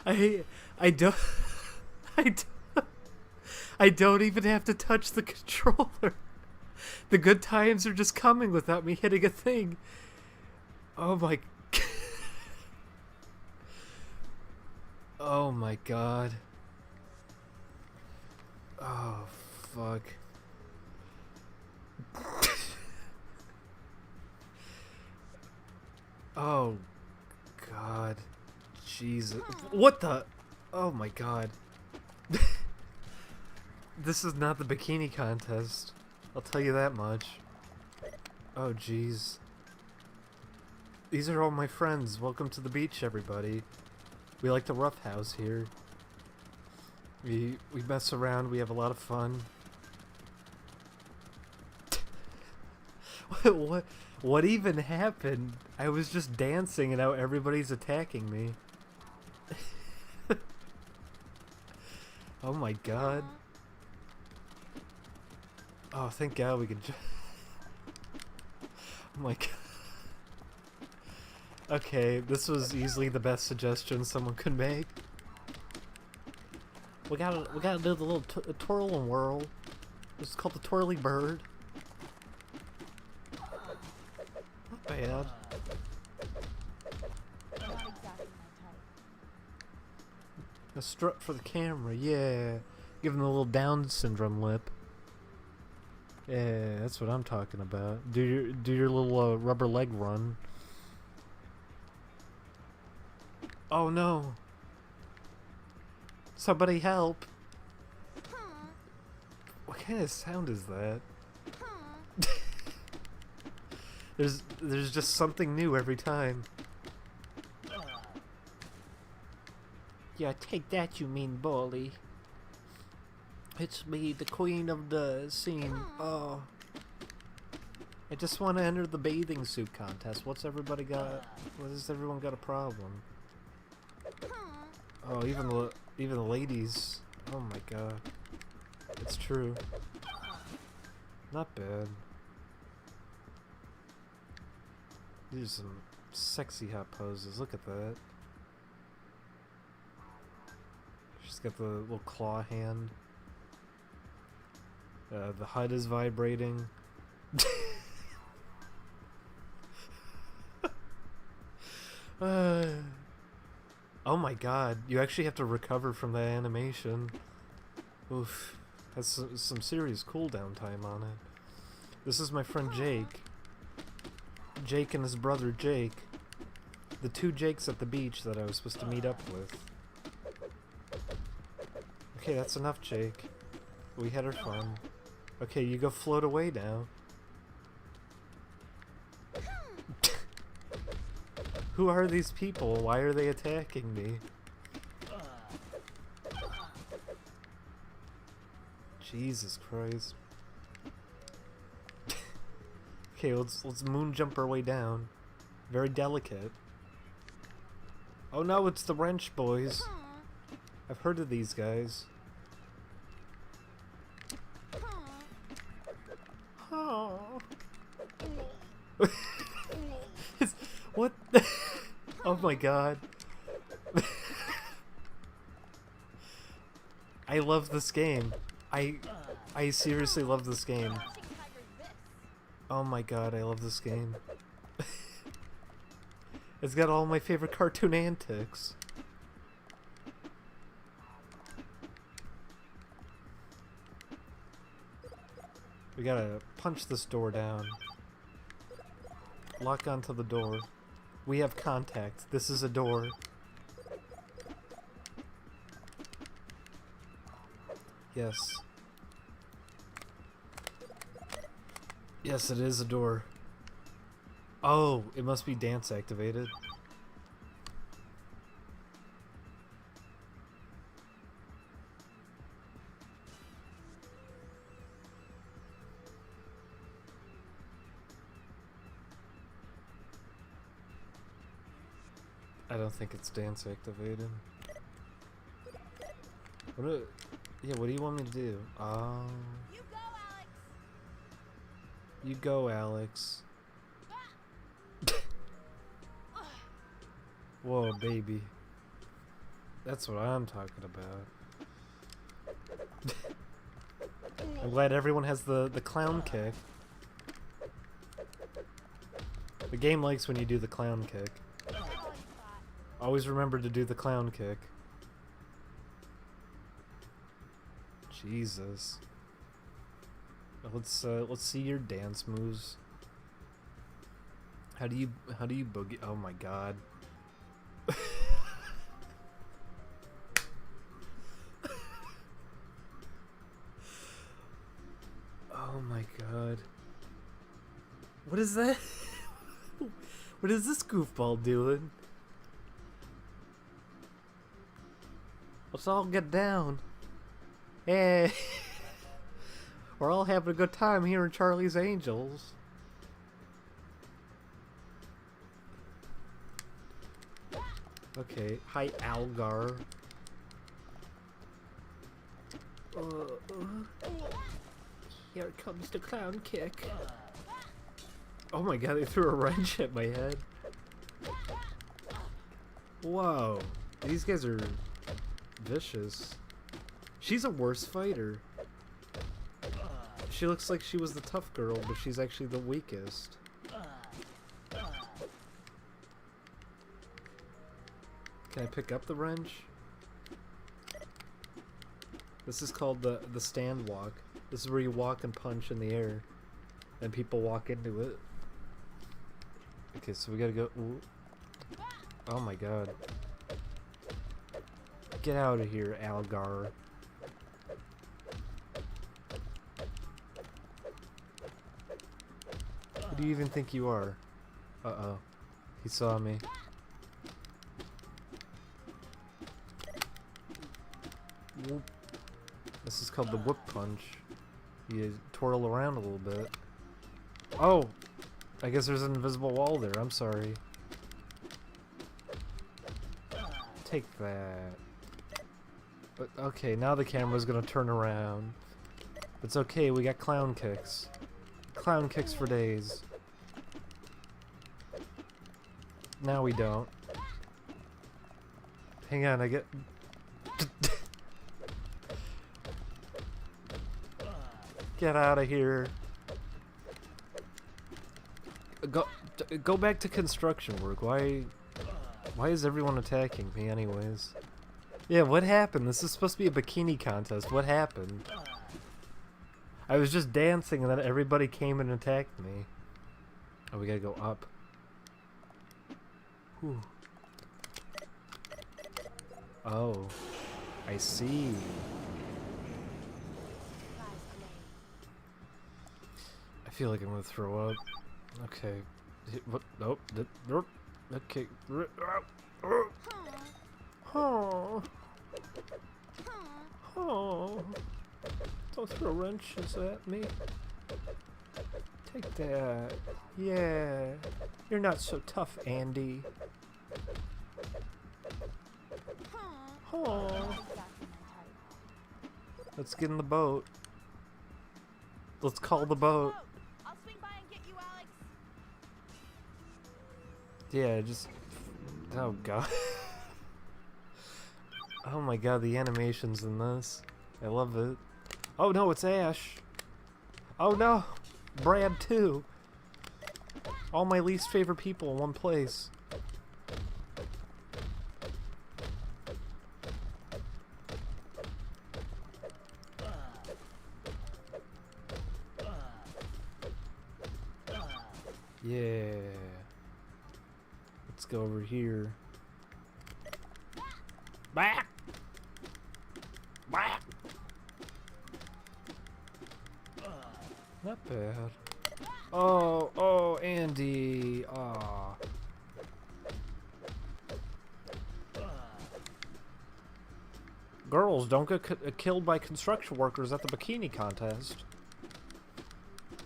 I don't I don't even have to touch the controller. The good times are just coming without me hitting a thing. Oh my Oh my god. Oh fuck. Oh god. Jesus. What the? Oh my god. This is not the bikini contest. I'll tell you that much. Oh jeez. These are all my friends. Welcome to the beach, everybody. We like to roughhouse here. We mess around. We have a lot of fun. What even happened? I was just dancing and now everybody's attacking me. Oh my god. Oh, thank god we can oh my god. Okay, this was easily the best suggestion someone could make. We gotta do the little twirl and whirl. This is called the twirly bird. Not bad. Not exactly my type. A strut for the camera, yeah. Give him the little Down syndrome lip. Yeah, that's what I'm talking about. Do your little rubber leg run. Oh no! Somebody help! What kind of sound is that? There's just something new every time. Yeah, take that, you mean bully. It's me, the queen of the scene. Oh. I just want to enter the bathing suit contest. What has everyone got a problem? Oh, even the ladies. Oh my god. It's true. Not bad. These are some sexy hot poses. Look at that. She's got the little claw hand. The HUD is vibrating. Oh my god, you actually have to recover from that animation. Oof. Has some serious cooldown time on it. This is my friend Jake. Jake and his brother Jake. The two Jakes at the beach that I was supposed to meet up with. Okay, that's enough, Jake. We had our fun. Okay, you go float away now. Who are these people? Why are they attacking me? Jesus Christ. Okay, let's moon jump our way down. Very delicate. Oh no, it's the wrench boys. I've heard of these guys. Oh. What? Oh my god. I love this game. I seriously love this game. Oh my god, I love this game. It's got all my favorite cartoon antics. We gotta punch this door down. Lock onto the door. We have contact. This is a door. Yes. Yes, it is a door. Oh, it must be dance activated. I don't think it's dance activated. What do you want me to do? You go, Alex. Whoa, baby. That's what I'm talking about. I'm glad everyone has the clown kick. The game likes when you do the clown kick. Always remember to do the clown kick. Jesus. Let's see your dance moves. How do you boogie? Oh my god. Oh my god. What is that? What is this goofball doing? Let's all get down. Hey. We're all having a good time here in Charlie's Angels. Okay. Hi, Algar. Here comes the clown kick. Oh my god, they threw a wrench at my head. Whoa. These guys are vicious. She's a worse fighter. She looks like she was the tough girl, but she's actually the weakest. Can I pick up the wrench? This is called the stand walk. This is where you walk and punch in the air, and people walk into it. Okay, so we gotta go. Ooh. Oh my god. Get out of here, Algar. Who do you even think you are? Uh-oh. He saw me. Whoop. This is called the whip punch. You twirl around a little bit. Oh! I guess there's an invisible wall there. I'm sorry. Take that. But okay, now the camera's gonna turn around. It's okay, we got clown kicks. Clown kicks for days. Now we don't. Hang on, I get... Get out of here. Go back to construction work. Why is everyone attacking me anyways? Yeah, what happened? This is supposed to be a bikini contest. What happened? I was just dancing and then everybody came and attacked me. Oh, we gotta go up. Whew. Oh, I see. I feel like I'm gonna throw up. Okay. What? Nope. Okay. Oh. Oh. Don't throw wrenches at me. Take that. Yeah. You're not so tough, Andy. Oh. Let's get in the boat. Let's call the boat. I'll swing by and get you, Alex. Yeah, just... Oh, God. Oh my god, the animations in this. I love it. Oh no, it's Ash. Oh no! Brad too. All my least favorite people in one place. Yeah. Let's go over here. Back! Back! Not bad. Oh, Andy. Aw. Girls, don't get killed by construction workers at the bikini contest.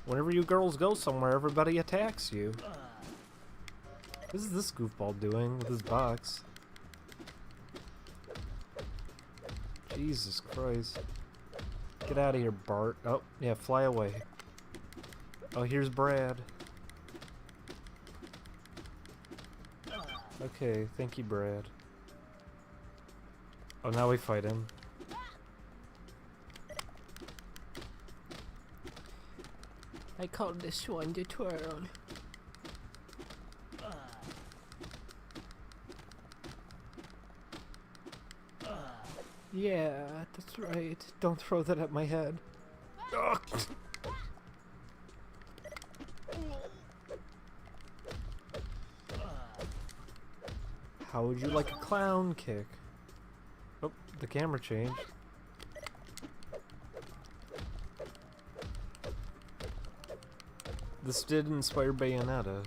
Whenever you girls go somewhere, everybody attacks you. What is this goofball doing with his box? Jesus Christ. Get out of here, Bart. Oh, yeah, fly away. Oh, here's Brad. Okay, thank you, Brad. Oh, now we fight him. I call this one the twirl. Yeah, that's right. Don't throw that at my head. Ugh. How would you like a clown kick? Oh, the camera changed. This did inspire Bayonetta.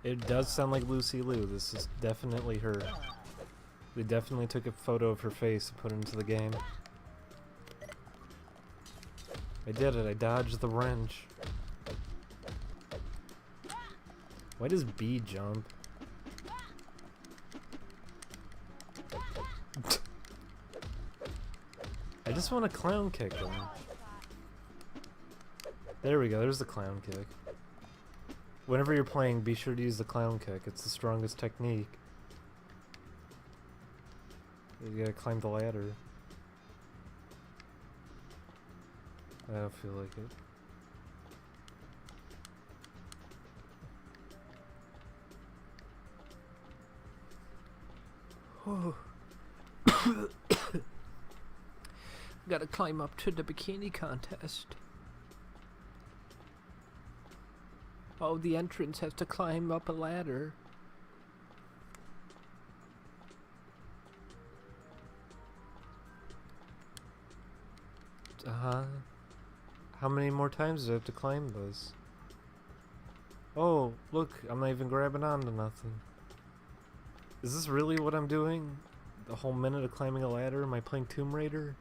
It does sound like Lucy Liu. This is definitely her. They definitely took a photo of her face and put it into the game. I did it. I dodged the wrench. Why does B jump? I just want to clown kick him. There we go, there's the clown kick. Whenever you're playing, be sure to use the clown kick. It's the strongest technique. You gotta climb the ladder. I don't feel like it. Oh. Gotta climb up to the bikini contest. Oh, the entrance has to climb up a ladder. How many more times do I have to climb this? Oh, look, I'm not even grabbing onto nothing. Is this really what I'm doing? The whole minute of climbing a ladder? Am I playing Tomb Raider?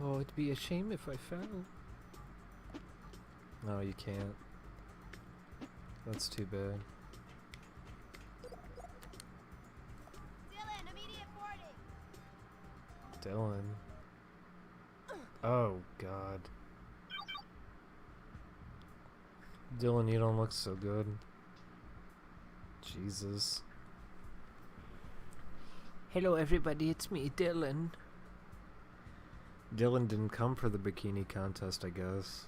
Oh, it'd be a shame if I fell. No, you can't. That's too bad. Dylan, immediate boarding. Dylan. Oh, God. Dylan, you don't look so good. Jesus. Hello, everybody. It's me, Dylan. Dylan didn't come for the bikini contest, I guess.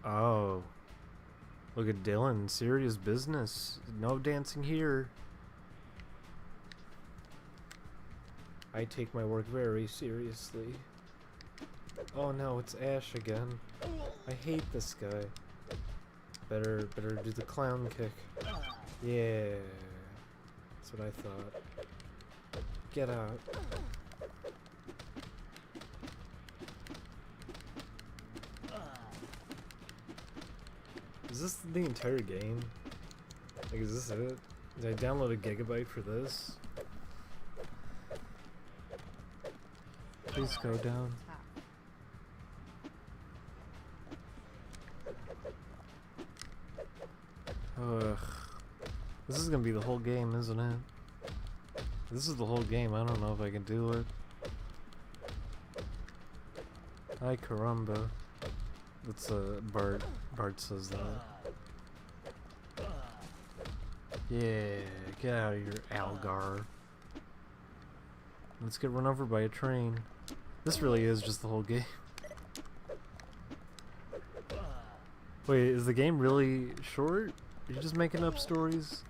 Oh. Look at Dylan. Serious business. No dancing here. I take my work very seriously. Oh no, it's Ash again. I hate this guy. Better do the clown kick. Yeah. That's what I thought. Get out. Is this the entire game? Like, is this it? Did I download a gigabyte for this? Please go down. Ugh. This is gonna be the whole game, isn't it? This is the whole game. I don't know if I can do it. Ay caramba. That's Bart. Bart says that. Yeah, get out of here, Algar. Let's get run over by a train. This really is just the whole game. Wait, is the game really short? Are you just making up stories?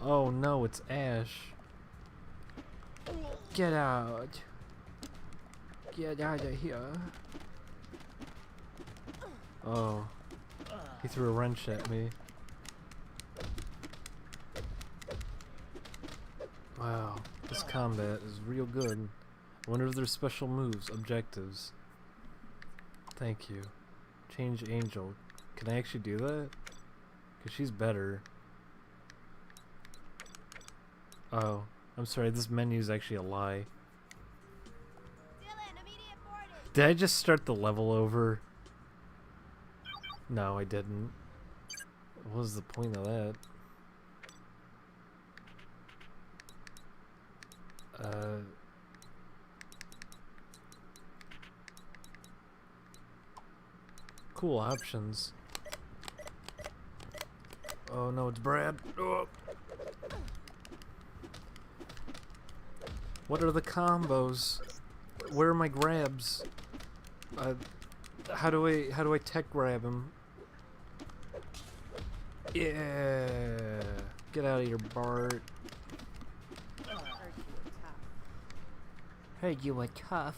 Oh no, it's Ash. Get out. Get out of here. Oh. He threw a wrench at me. Wow, this combat is real good. I wonder if there's special moves, objectives. Thank you. Change Angel. Can I actually do that? Because she's better. Oh, I'm sorry, this menu is actually a lie. Dylan, immediate boarding. Did I just start the level over? No, I didn't. What was the point of that? Cool options. Oh no, it's Brad. Oh. What are the combos? Where are my grabs? How do I tech grab him? Yeah. Get out of here, Bart. Heard you were tough.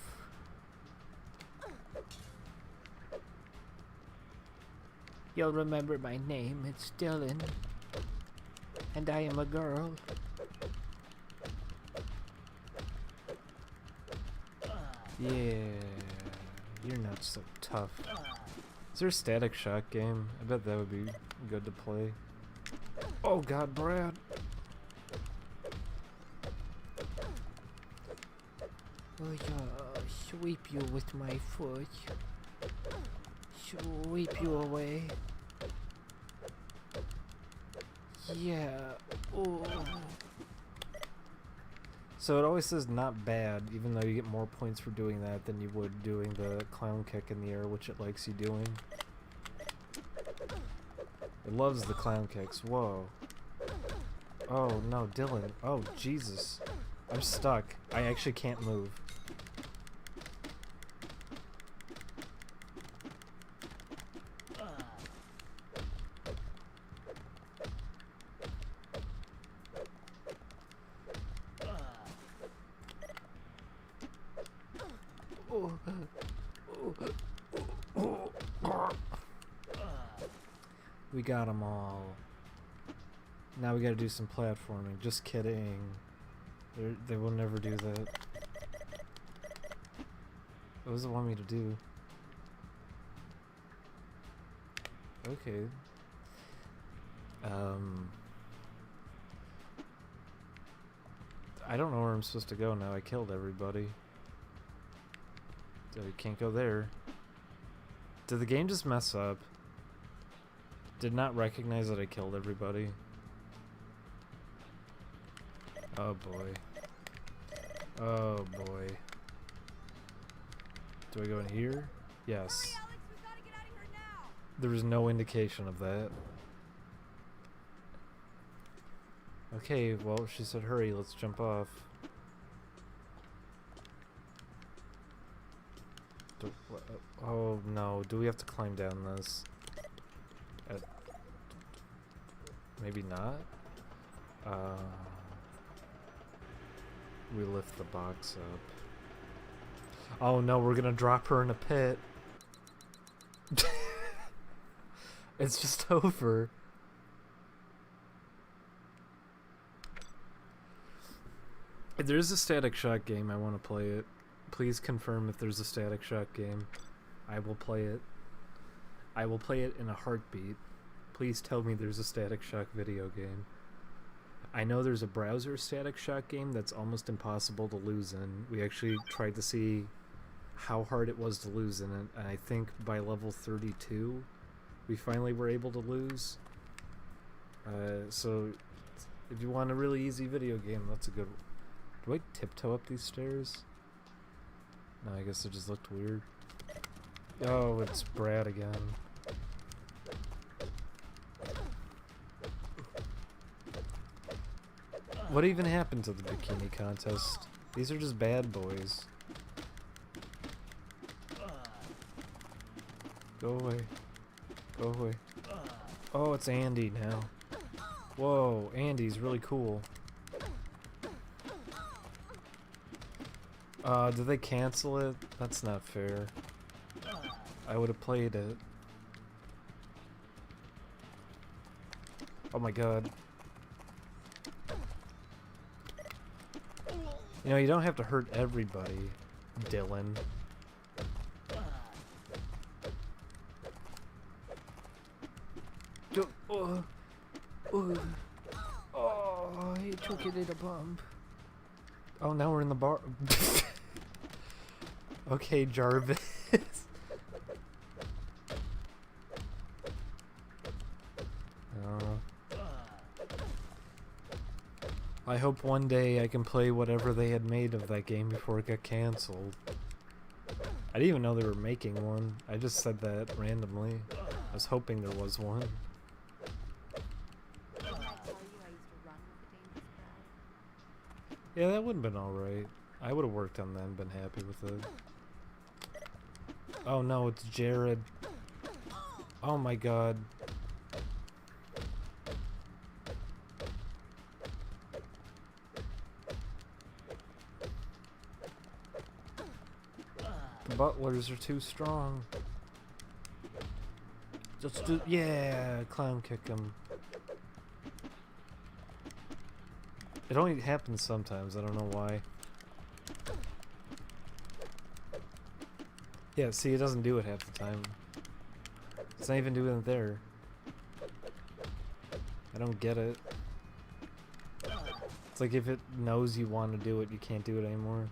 You'll remember my name. It's Dylan. And I am a girl. Yeah. You're not so tough. Is there a Static Shock game? I bet that would be good to play. Oh god, Brad. Oh yeah, sweep you with my foot. Sweep you away. Yeah. Oh. So it always says not bad, even though you get more points for doing that than you would doing the clown kick in the air, which it likes you doing. It loves the clown kicks. Whoa. Oh no, Dylan. Oh Jesus. I'm stuck. I actually can't move. We got them all. Now we gotta do some platforming. Just kidding. They will never do that. What does it want me to do? Okay. I don't know where I'm supposed to go now. I killed everybody. So we can't go there. Did the game just mess up? Did not recognize that I killed everybody. Oh boy. Oh boy. Do I go in here? Yes. Hurry, Alex, we've got to get out of here now. There was no indication of that. Okay, well, she said hurry, let's jump off. Oh no, do we have to climb down this? Maybe not? We lift the box up. Oh no, we're gonna drop her in a pit. It's just over. If there's a Static Shock game, I want to play it. Please confirm if there's a Static Shock game. I will play it. I will play it in a heartbeat. Please tell me there's a Static Shock video game. I know there's a browser Static Shock game that's almost impossible to lose in. We actually tried to see how hard it was to lose in it, and I think by level 32 we finally were able to lose. So if you want a really easy video game, that's a good one. Do I tiptoe up these stairs? No, I guess it just looked weird. Oh, it's Brad again. What even happened to the bikini contest? These are just bad boys. Go away. Go away. Oh, it's Andy now. Whoa, Andy's really cool. Did they cancel it? That's not fair. I would have played it. Oh my god. You know, you don't have to hurt everybody, Dylan. Oh, he took it in a bump. Oh, now we're in the bar. Okay, Jarvis. I hope one day I can play whatever they had made of that game before it got canceled. I didn't even know they were making one. I just said that randomly. I was hoping there was one. Didn't I tell you I used to run with the dangerous crowd? Yeah, that would have been alright. I would have worked on that and been happy with it. Oh no, it's Jared. Oh my god. The butlers are too strong. Just do, yeah, clown kick him. It only happens sometimes, I don't know why. Yeah, see, it doesn't do it half the time. It's not even doing it there. I don't get it. It's like if it knows you want to do it, you can't do it anymore.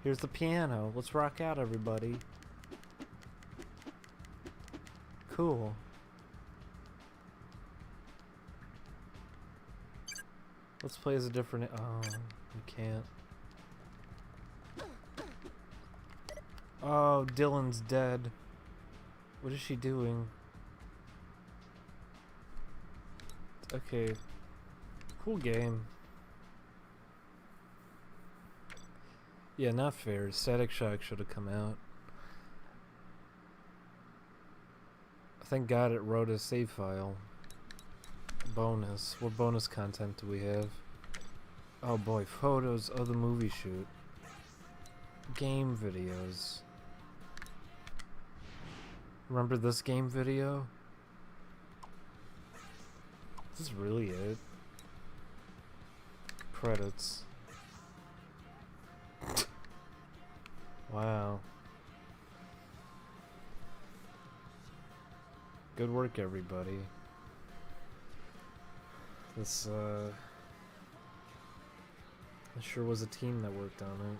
Here's the piano. Let's rock out, everybody. Cool. Let's play as a different. Oh, you can't. Oh, Dylan's dead. What is she doing? Okay. Cool game. Yeah, not fair. Static Shock should have come out. Thank God it wrote a save file. Bonus. What bonus content do we have? Oh boy, photos of the movie shoot. Game videos. Remember this game video? Is this really it? Credits. Wow. Good work, everybody. This, sure was a team that worked on it.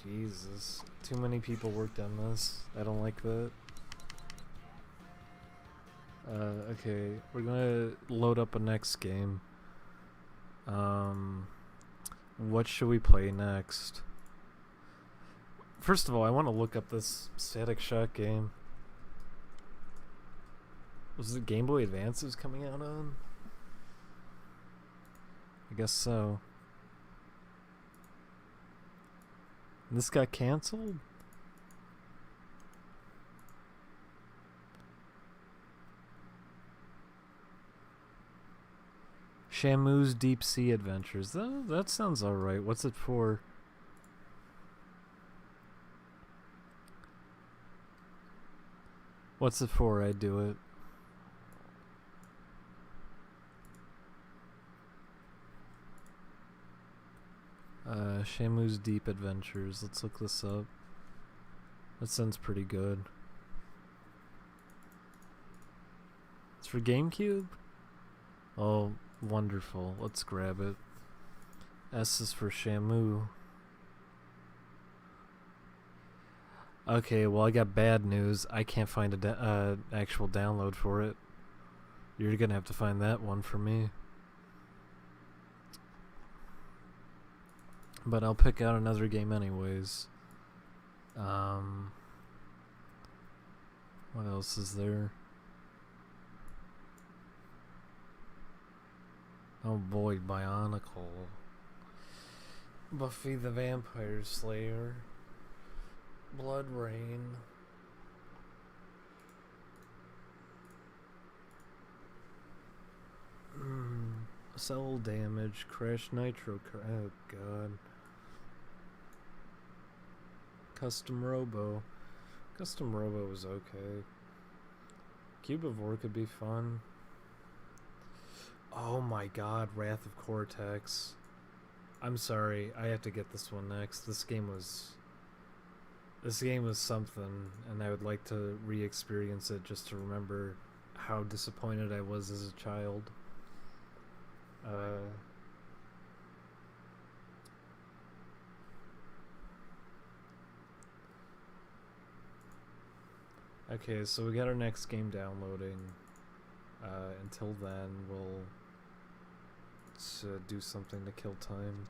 Jesus. Too many people worked on this. I don't like that. Okay. We're gonna load up a next game. What should we play next? First of all, I want to look up this Static Shock game. Was it Game Boy Advance it was coming out on? I guess so. And this got canceled? Shamu's Deep Sea Adventures. That sounds alright. What's it for? What's it for? I'd do it. Shamu's Deep Adventures. Let's look this up. That sounds pretty good. It's for GameCube? Oh, wonderful. Let's grab it. S is for Shamu. Okay, well I got bad news. I can't find a actual download for it. You're gonna have to find that one for me. But I'll pick out another game anyways. What else is there? Oh boy, Bionicle. Buffy the Vampire Slayer. Blood Rain. Soul Damage. Crash Nitro. Oh god. Custom Robo. Custom Robo was okay. Cube of War could be fun. Oh my god, Wrath of Cortex. I'm sorry, I have to get this one next. This game was something, and I would like to re-experience it just to remember how disappointed I was as a child. Okay, so we got our next game downloading. Until then, we'll do something to kill time.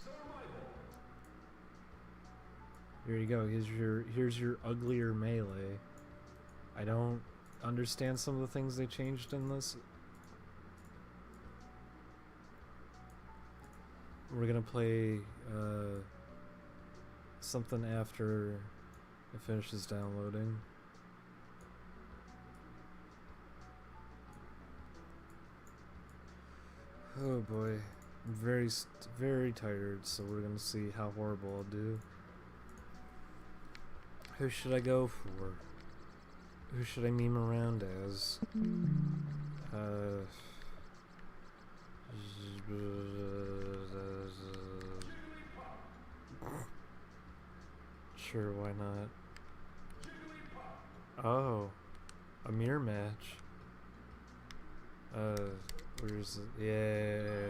Here you go. Here's your uglier melee. I don't understand some of the things they changed in this. We're gonna play something after it finishes downloading. Oh boy, I'm very tired, so we're gonna see how horrible I'll do. Who should I go for? Who should I meme around as? Sure, why not? Oh, a mirror match. Where is it? Yeah.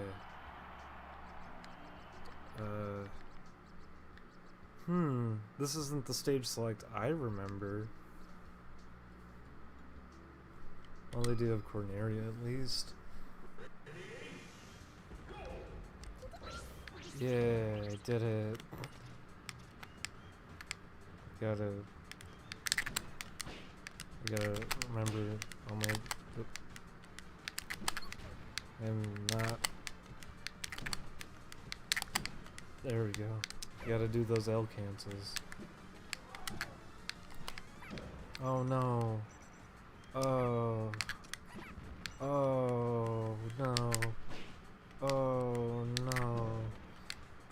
This isn't the stage select I remember. Well, they do have Corneria at least. Yeah, I did it. I gotta remember all my... I'm not... There we go. Gotta do those L cancels. Oh no. Oh. Oh no. Oh no.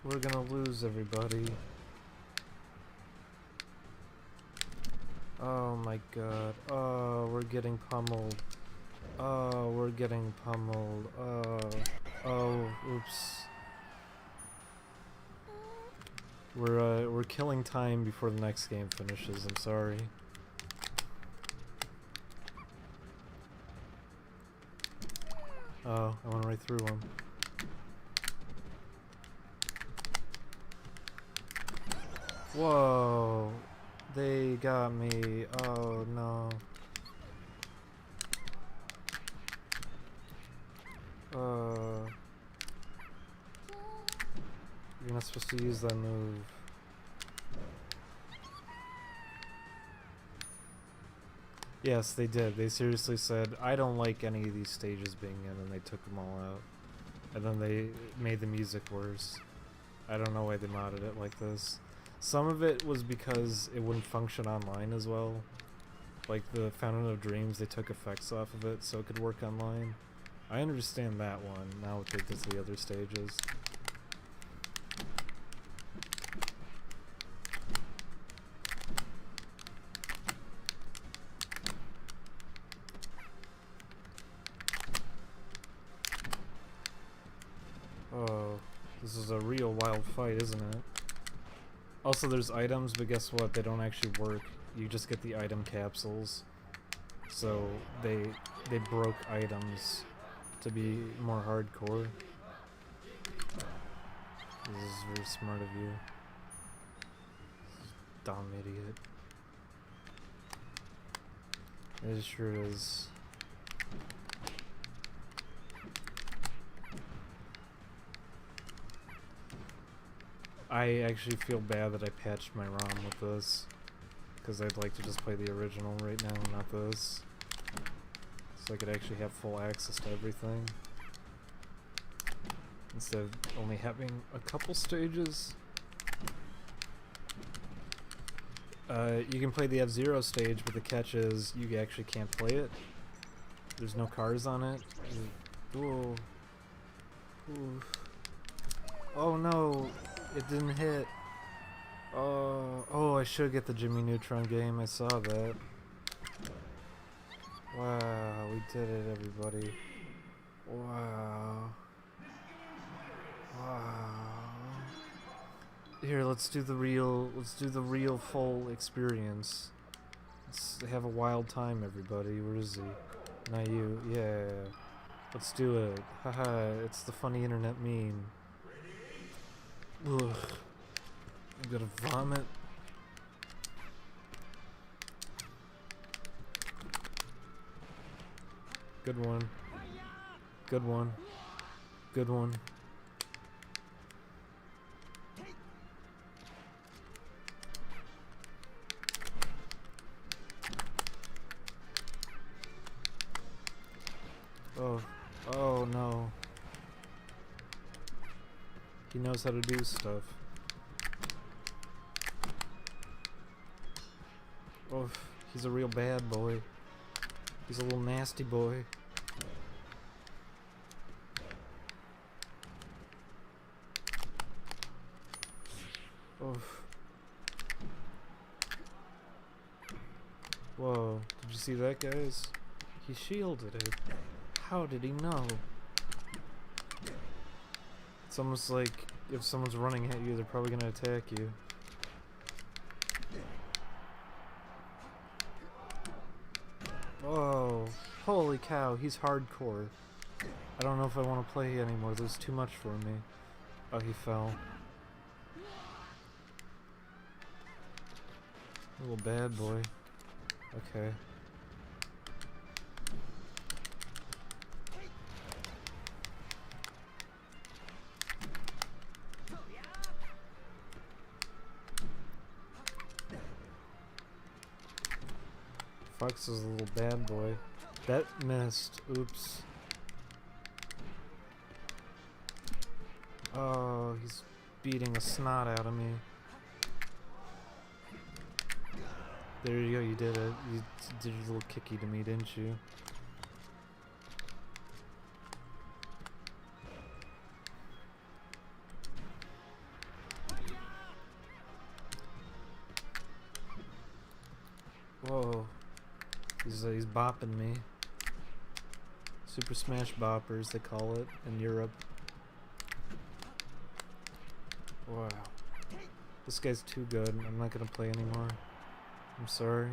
We're gonna lose everybody. Oh my god. Oh, we're getting pummeled. Oh, we're getting pummeled. Oh, oops. We're killing time before the next game finishes. I'm sorry. Oh, I went right through him. Whoa, they got me. Oh no. You're not supposed to use that move. Yes, they did. They seriously said, I don't like any of these stages being in, and they took them all out. And then they made the music worse. I don't know why they modded it like this. Some of it was because it wouldn't function online as well. Like the Fountain of Dreams, they took effects off of it so it could work online. I understand that one, not what they did to the other stages. Oh, this is a real wild fight, isn't it? Also, there's items, but guess what? They don't actually work. You just get the item capsules. So they broke items to be more hardcore. This is very smart of you. Dumb idiot. It sure is. I actually feel bad that I patched my ROM with this, because I'd like to just play the original right now, not this. So I could actually have full access to everything, instead of only having a couple stages. You can play the F-Zero stage, but the catch is you actually can't play it. There's no cars on it. Ooh. Ooh. Oh no! It didn't hit. Oh, I should get the Jimmy Neutron game. I saw that. Wow, we did it, everybody. Wow. Wow. Here, let's do the real full experience. Let's have a wild time, everybody. Where is he? Not you. Yeah. Let's do it. Haha, it's the funny internet meme. Ugh. I'm gonna vomit. Good one. Good one. Good one. Oh no. He knows how to do stuff. Oh, he's a real bad boy. He's a little nasty boy. Oh. Whoa, did you see that, guys? He shielded it. How did he know? It's almost like if someone's running at you, they're probably gonna attack you. Oh, holy cow, he's hardcore. I don't know if I want to play anymore. There's too much for me. Oh, he fell. Little bad boy. Okay. Fox is a little bad boy. That missed. Oops. Oh, he's beating the snot out of me. There you go, you did it. You did your little kicky to me, didn't you? Whoa. He's bopping me. Super Smash Boppers, they call it in Europe. Wow. This guy's too good. I'm not gonna play anymore. I'm sorry.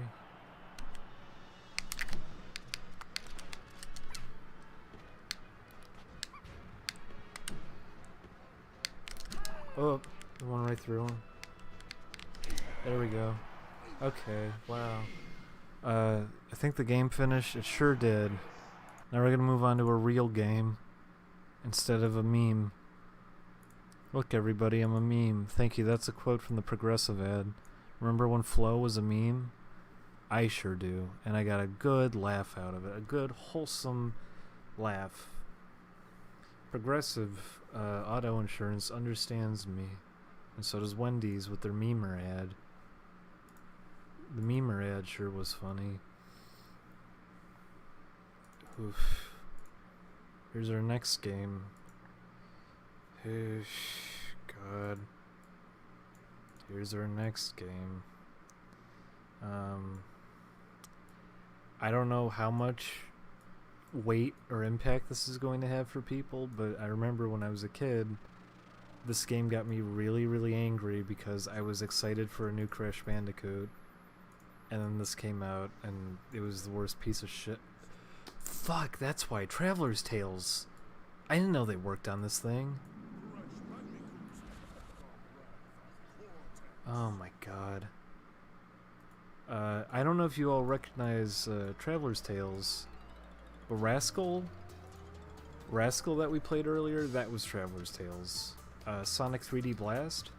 Oh, I went right through him. There we go. Okay, wow. I think the game finished. It sure did. Now we're gonna move on to a real game instead of a meme. Look, everybody, I'm a meme. Thank you. That's a quote from the Progressive ad. Remember when Flow was a meme? I sure do. And I got a good laugh out of it. A good, wholesome laugh. Progressive auto insurance understands me. And so does Wendy's with their memer ad. The memer ad sure was funny. Oof. Here's our next game. God. Here's our next game. I don't know how much weight or impact this is going to have for people, but I remember when I was a kid, this game got me really, really angry because I was excited for a new Crash Bandicoot, and then this came out, and it was the worst piece of shit. Fuck, that's why. Traveler's Tales. I didn't know they worked on this thing. Oh my god. I don't know if you all recognize Traveler's Tales, but Rascal that we played earlier, that was Traveler's Tales. Sonic 3D Blast,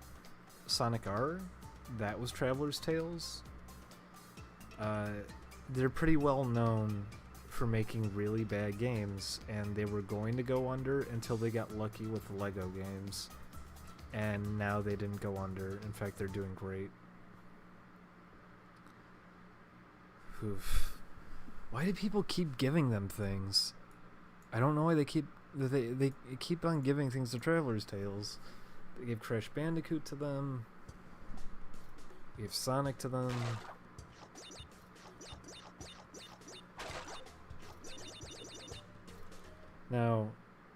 Sonic R, that was Traveler's Tales. They're pretty well known for making really bad games, and they were going to go under until they got lucky with the Lego games. And now they didn't go under. In fact, they're doing great. Oof. Why do people keep giving them things? I don't know why they keep on giving things to Traveler's Tales. They gave Crash Bandicoot to them. They gave Sonic to them. Now,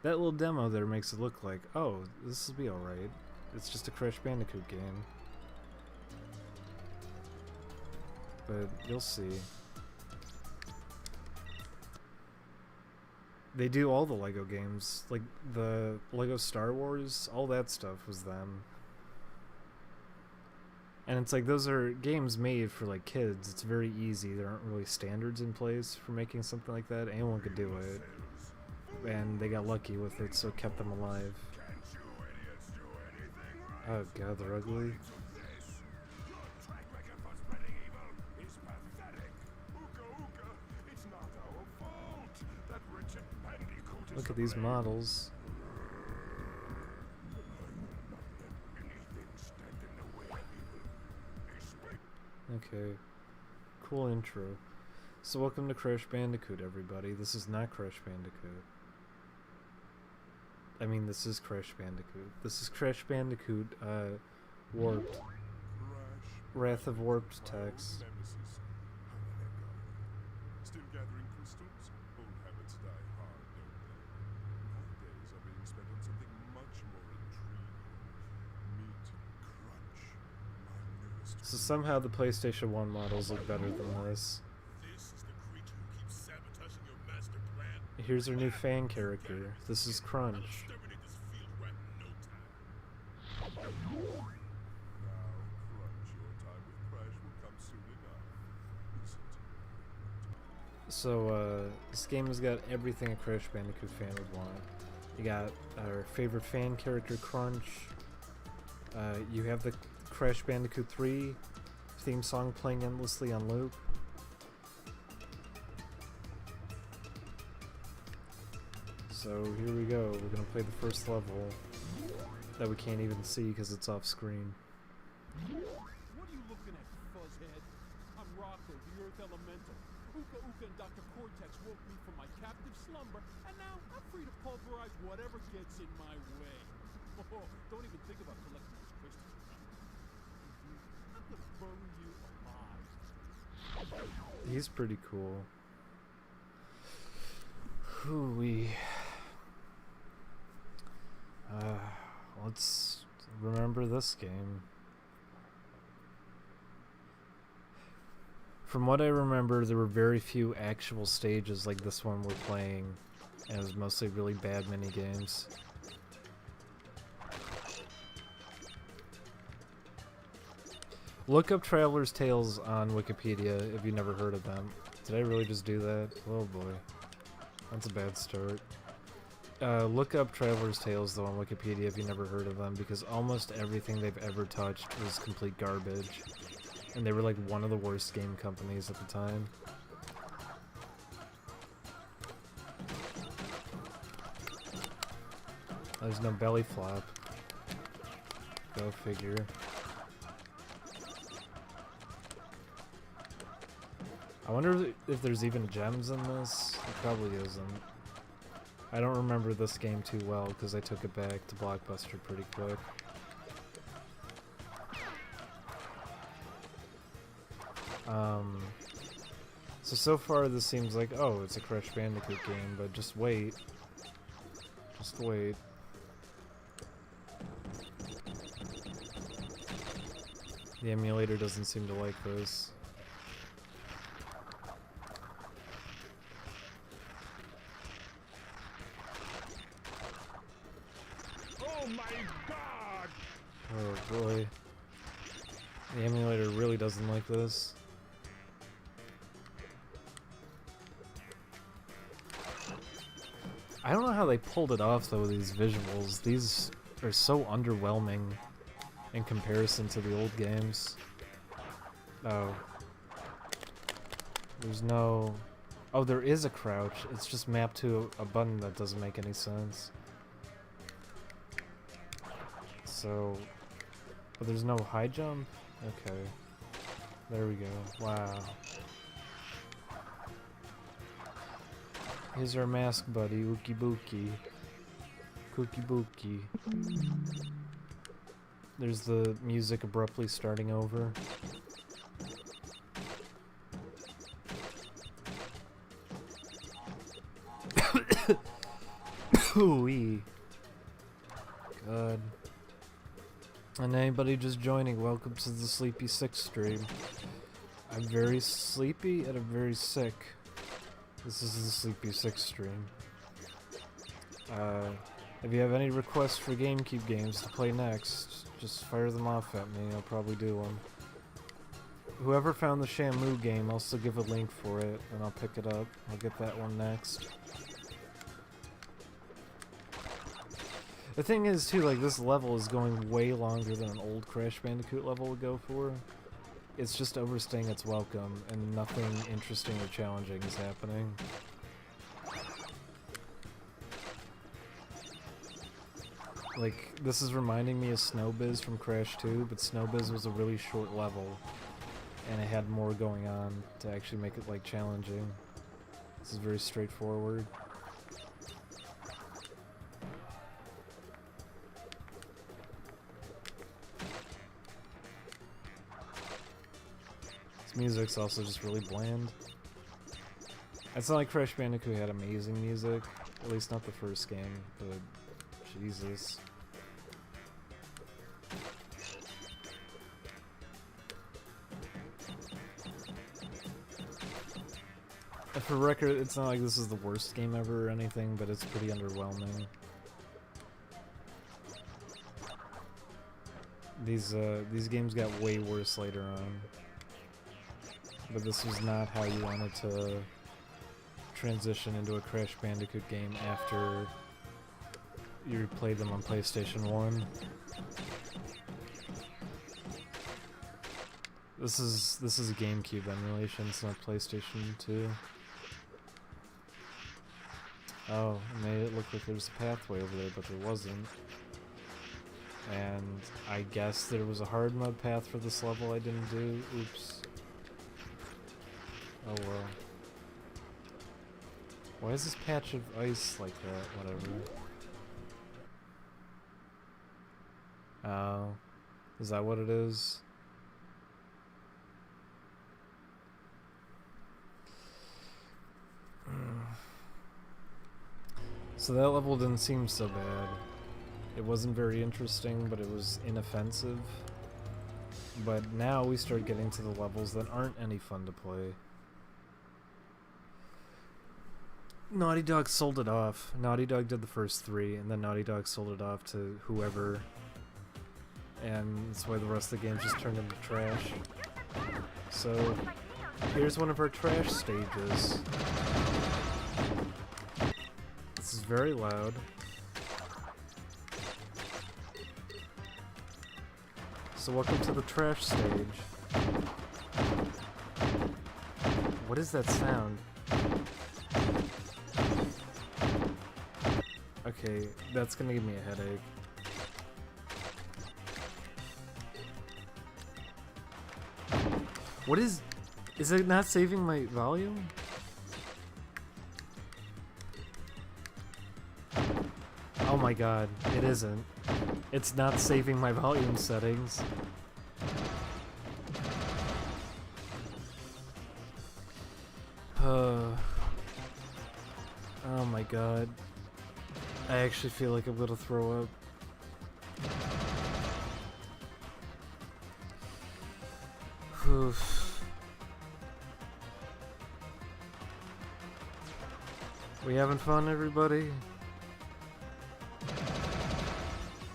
that little demo there makes it look like, oh, this will be alright. It's just a Crash Bandicoot game. But you'll see. They do all the Lego games. Like, the Lego Star Wars, all that stuff was them. And it's like, those are games made for, like, kids. It's very easy. There aren't really standards in place for making something like that. Anyone could do it. And they got lucky with it, so it kept them alive. Oh god, they're ugly. Look at these models. Okay. Cool intro. So welcome to Crash Bandicoot, everybody. This is not Crash Bandicoot. I mean, this is Crash Bandicoot. This is Crash Bandicoot, Warped. Wrath of Warped text. Still gathering crystals? Old habits die hard, don't they? My days are being spent on something much more intriguing. Meet Crunch, my newest. So somehow the PlayStation 1 models look better than this. This is the creature who keeps sabotaging your master plan. here's our new fan character. This is Crunch. Exterminate this field rat in no time. Now, Crunch, your time with Crash will come soon enough. Isn't it? So, this game has got everything a Crash Bandicoot fan would want. You got our favorite fan character, Crunch. You have the Crash Bandicoot 3 theme song playing endlessly on loop. So here we go. We're gonna play the first level that we can't even see because it's off screen. What are you looking at, fuzzhead? I'm Rocco, the Earth Elemental. Uka Uka and Dr. Cortex woke me from my captive slumber, and now I'm free to pulverize whatever gets in my way. Oh, don't even think about collecting those crystals. I'm gonna bury you alive. He's pretty cool. Hooey. Let's remember this game. From what I remember, there were very few actual stages like this one we're playing, and it was mostly really bad minigames. Look up Traveler's Tales on Wikipedia if you've never heard of them. Did I really just do that? Oh boy. That's a bad start. Look up Traveler's Tales though on Wikipedia if you've never heard of them, because almost everything they've ever touched was complete garbage. And they were like one of the worst game companies at the time. There's no belly flop. Go figure. I wonder if there's even gems in this. It probably isn't. I don't remember this game too well because I took it back to Blockbuster pretty quick. So far this seems like, oh, it's a Crash Bandicoot game, but just wait. Just wait. The emulator doesn't seem to like this. Oh my god! Oh boy. The emulator really doesn't like this. I don't know how they pulled it off though, these visuals. These are so underwhelming in comparison to the old games. Oh. There's no... Oh, there is a crouch. It's just mapped to a button that doesn't make any sense. So... But there's no high jump? Okay. There we go. Wow. Here's our mask buddy, Ookie Bookie. Kookie Bookie. There's the music abruptly starting over. Ooh-wee. God. And anybody just joining, welcome to the Sleepy 6 stream. I'm very sleepy and I'm very sick. This is the Sleepy 6 stream. If you have any requests for GameCube games to play next, just fire them off at me, I'll probably do one. Whoever found the Shamu game, I'll still give a link for it, and I'll pick it up. I'll get that one next. The thing is, too, like, this level is going way longer than an old Crash Bandicoot level would go for. It's just overstaying its welcome, and nothing interesting or challenging is happening. Like, this is reminding me of Snowbiz from Crash 2, but Snowbiz was a really short level, and it had more going on to actually make it, like, challenging. This is very straightforward. Music's also just really bland. It's not like Crash Bandicoot had amazing music, at least not the first game, but Jesus. For record, it's not like this is the worst game ever or anything, but it's pretty underwhelming. These games got way worse later on. But this was not how you wanted to transition into a Crash Bandicoot game after you played them on PlayStation 1. This is a GameCube emulation, it's not PlayStation 2. Oh, it made it look like there was a pathway over there, but there wasn't. And I guess there was a hard mode path for this level I didn't do. Oops. Oh well. Why is this patch of ice like that? Whatever. Oh. Is that what it is? So that level didn't seem so bad. It wasn't very interesting, but it was inoffensive. But now we start getting to the levels that aren't any fun to play. Naughty Dog sold it off. Naughty Dog did the first 3, and then Naughty Dog sold it off to whoever. And that's why the rest of the game just turned into trash. So, here's one of our trash stages. This is very loud. So welcome to the trash stage. What is that sound? Okay, that's gonna give me a headache. What is it not saving my volume? Oh my god, it isn't. It's not saving my volume settings. Oh my god. I actually feel like I'm gonna throw up. Oof. We having fun, everybody?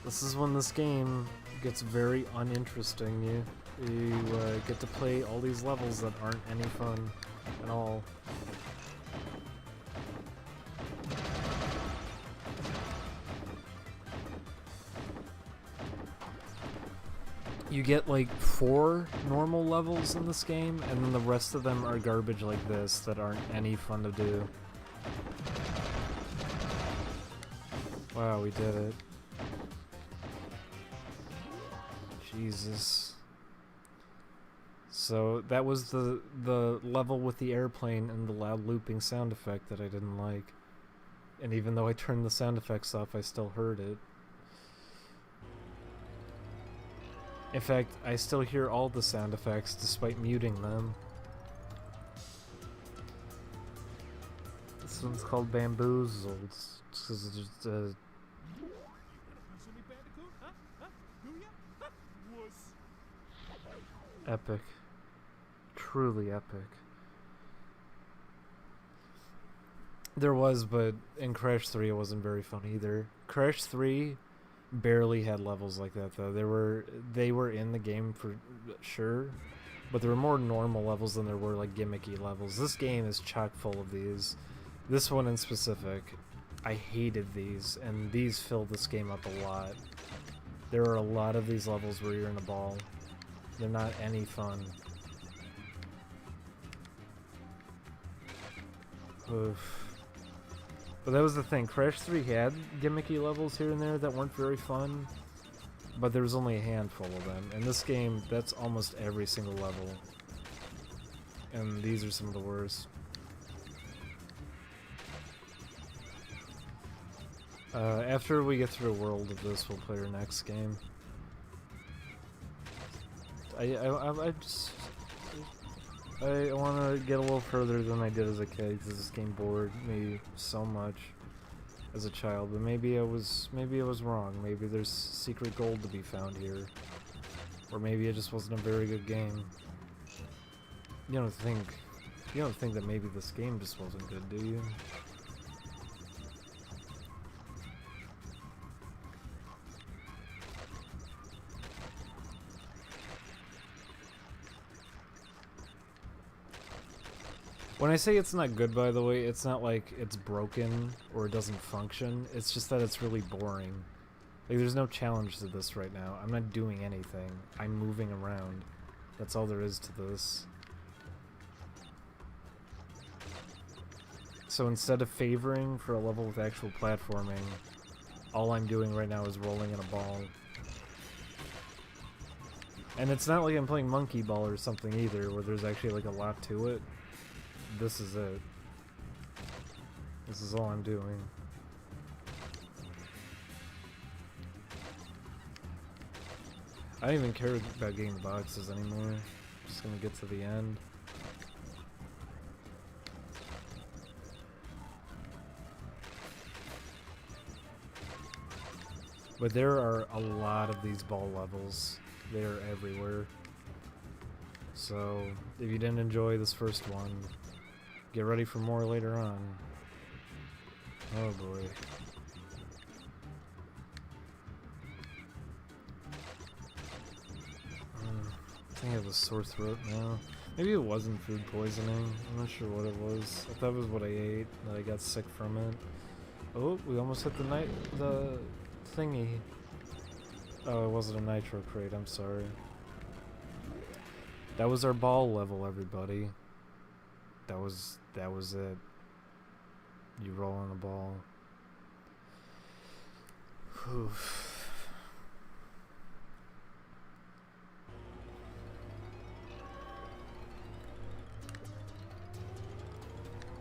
This is when this game gets very uninteresting. You get to play all these levels that aren't any fun at all. You get like 4 normal levels in this game, and then the rest of them are garbage like this that aren't any fun to do. Wow, we did it. Jesus. So that was the level with the airplane and the loud looping sound effect that I didn't like. And even though I turned the sound effects off, I still heard it. In fact, I still hear all the sound effects despite muting them. This one's called Bamboozled. Because it's just epic. Truly epic. There was, but in Crash 3 it wasn't very fun either. Crash 3 barely had levels like that though. They were in the game for sure, but there were more normal levels than there were like gimmicky levels. This game is chock full of these. This one in specific, I hated these, and these fill this game up a lot. There are a lot of these levels where you're in a ball. They're not any fun. Oof. But that was the thing, Crash 3 had gimmicky levels here and there that weren't very fun, but there was only a handful of them. In this game, that's almost every single level. And these are some of the worst. After we get through a world of this, we'll play our next game. I want to get a little further than I did as a kid, because this game bored me so much as a child. But maybe I was wrong. Maybe there's secret gold to be found here, or maybe it just wasn't a very good game. You don't think You don't think that maybe this game just wasn't good, do you? When I say it's not good, by the way, it's not like it's broken or it doesn't function. It's just that it's really boring. Like, there's no challenge to this right now. I'm not doing anything. I'm moving around. That's all there is to this. So instead of favoring for a level with actual platforming, all I'm doing right now is rolling in a ball. And it's not like I'm playing Monkey Ball or something either, where there's actually like a lot to it. This is it. This is all I'm doing. I don't even care about getting the boxes anymore. Just gonna get to the end. But there are a lot of these ball levels. They're everywhere. So, if you didn't enjoy this first one, get ready for more later on. Oh boy. I think I have a sore throat now. Maybe it wasn't food poisoning. I'm not sure what it was. I thought it was what I ate, that I got sick from it. Oh, we almost hit the thingy. Oh, it wasn't a nitro crate, I'm sorry. That was our ball level, everybody. That was it. You roll on the ball. Whew.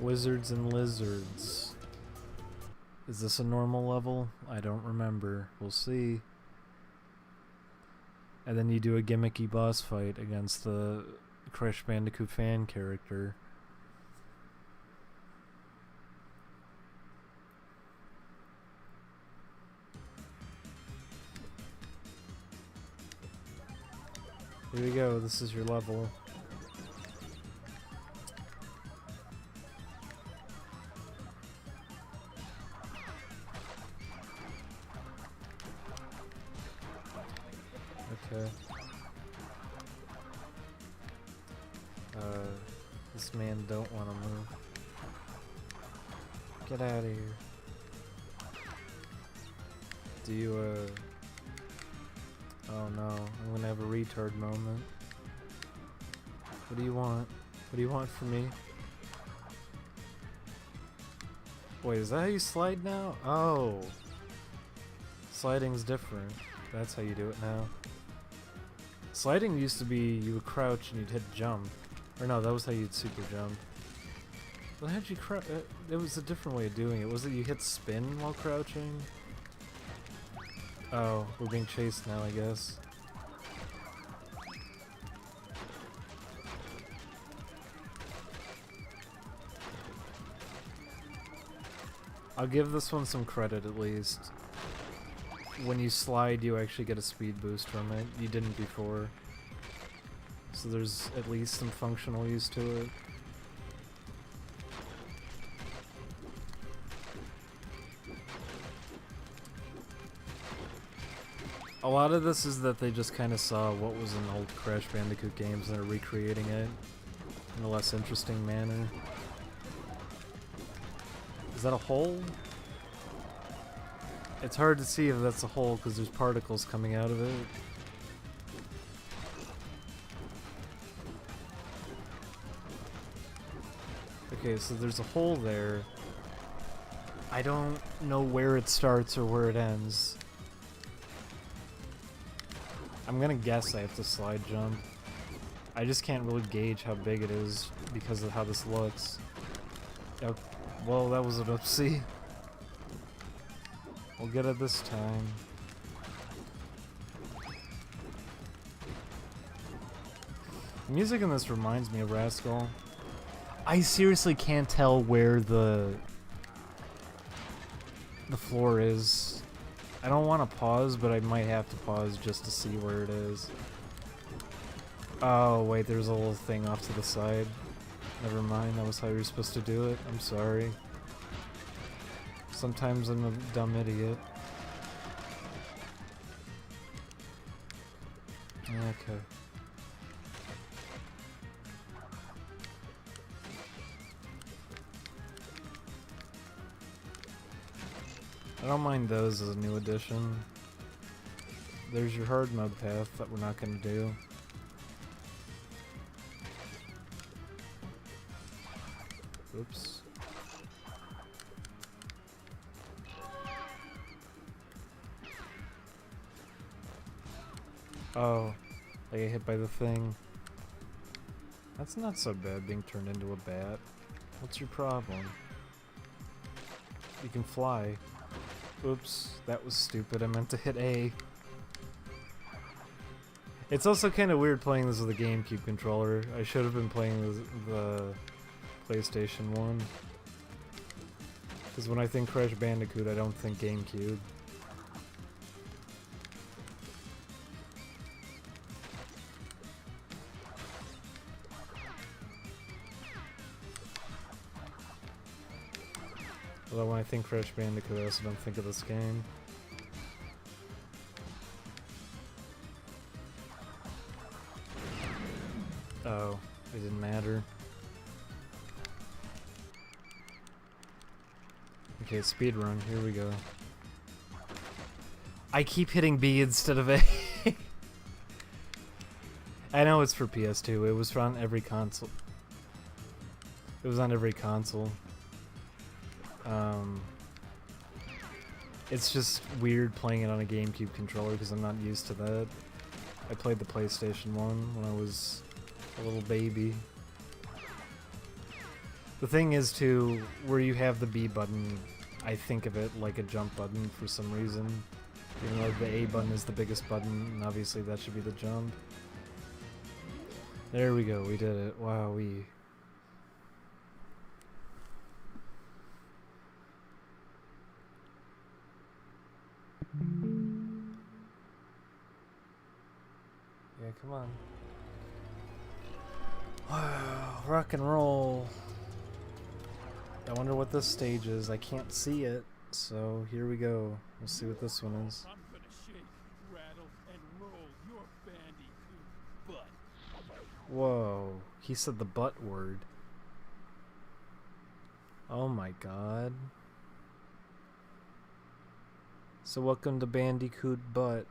Wizards and lizards. Is this a normal level? I don't remember. We'll see. And then you do a gimmicky boss fight against the Crash Bandicoot fan character. Here we go, this is your level. Okay. This man don't want to move. Get out of here. Do you, oh no, I'm gonna have a retard moment. What do you want? What do you want from me? Wait, is that how you slide now? Oh. Sliding's different. That's how you do it now. Sliding used to be you would crouch and you'd hit jump. Or no, that was how you'd super jump. Well, how'd you crouch? It was a different way of doing it. Was it you hit spin while crouching? Oh, we're being chased now, I guess. I'll give this one some credit at least. When you slide, you actually get a speed boost from it. You didn't before. So there's at least some functional use to it. A lot of this is that they just kind of saw what was in old Crash Bandicoot games and are recreating it in a less interesting manner. Is that a hole? It's hard to see if that's a hole because there's particles coming out of it. Okay, so there's a hole there. I don't know where it starts or where it ends. I'm gonna guess I have to slide jump. I just can't really gauge how big it is because of how this looks. Yep. Well, that was an oopsie. We'll get it this time. The music in this reminds me of Rascal. I seriously can't tell where the floor is. I don't want to pause, but I might have to pause just to see where it is. Oh, wait, there's a little thing off to the side. Never mind, that was how you were supposed to do it. I'm sorry. Sometimes I'm a dumb idiot. Okay. I don't mind those as a new addition. There's your hard mode path that we're not going to do. Oops. Oh, I get hit by the thing. That's not so bad, being turned into a bat. What's your problem? You can fly. Oops, that was stupid. I meant to hit A. It's also kind of weird playing this with a GameCube controller. I should have been playing the PlayStation 1. Because when I think Crash Bandicoot, I don't think GameCube. Although when I think Crash Bandicoot, I also don't think of this game. Oh, it didn't matter. Okay, speedrun, here we go. I keep hitting B instead of A. I know it's for PS2, it was on every console. It was on every console. It's just weird playing it on a GameCube controller because I'm not used to that. I played the PlayStation 1 when I was a little baby. The thing is too, where you have the B button, I think of it like a jump button for some reason. Even though the A button is the biggest button, and obviously that should be the jump. There we go, we did it. Wow, we... Yeah, come on. Wow, rock and roll. I wonder what this stage is. I can't see it, so here we go. We'll see what this one is. I'm gonna shake, rattle, and roll your bandicoot butt. Whoa, he said the butt word. Oh my god. So welcome to Bandicoot Butt.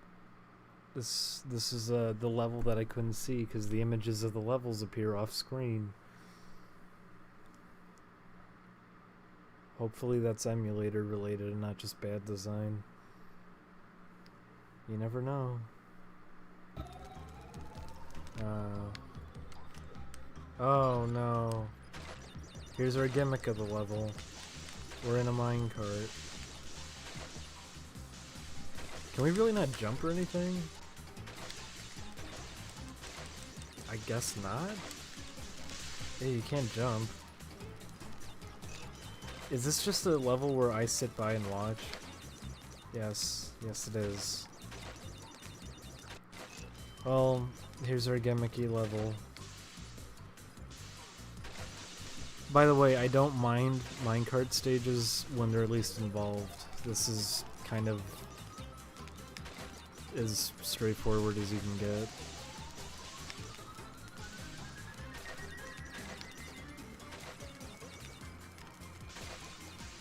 This is the level that I couldn't see because the images of the levels appear off screen. Hopefully that's emulator related and not just bad design. You never know. Oh no. Here's our gimmick of the level. We're in a minecart. Can we really not jump or anything? I guess not? Hey, you can't jump. Is this just a level where I sit by and watch? Yes, yes it is. Well, here's our gimmicky level. By the way, I don't mind minecart stages when they're at least involved. This is kind of as straightforward as you can get.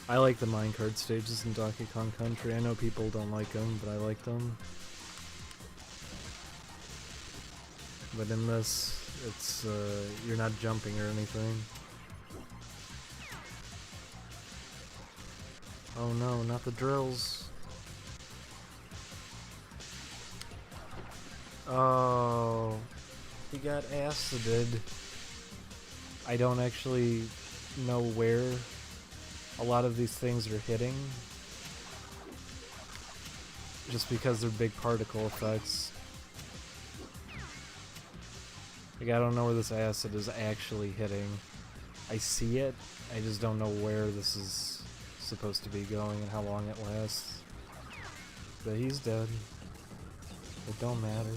I like the minecart stages in Donkey Kong Country. I know people don't like them, but I like them. But in this, it's you're not jumping or anything. Oh no, not the drills. Oh, he got acided. I don't actually know where a lot of these things are hitting, just because they're big particle effects. Like, I don't know where this acid is actually hitting. I see it, I just don't know where this is supposed to be going and how long it lasts. But he's dead. It don't matter.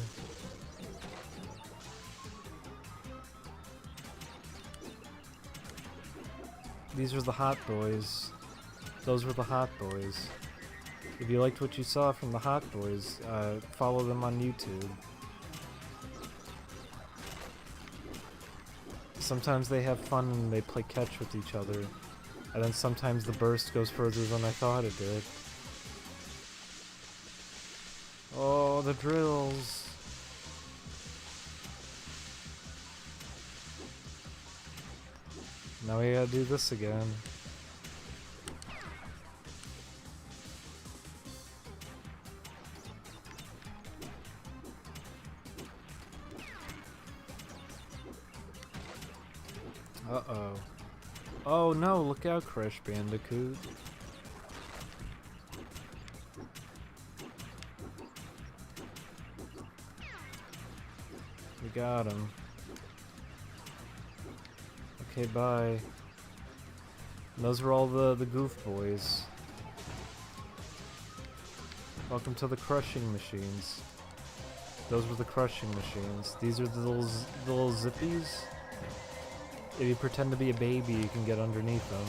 These are the hot boys. Those were the hot boys. If you liked what you saw from the hot boys, follow them on YouTube. Sometimes they have fun and they play catch with each other. And then sometimes the burst goes further than I thought it did. Oh, the drills. Now we gotta do this again. Uh-oh. Oh no, look out, Crash Bandicoot. We got him. Okay, bye. And those were all the goof boys. Welcome to the crushing machines. Those were the crushing machines. These are the little zippies. If you pretend to be a baby, you can get underneath them.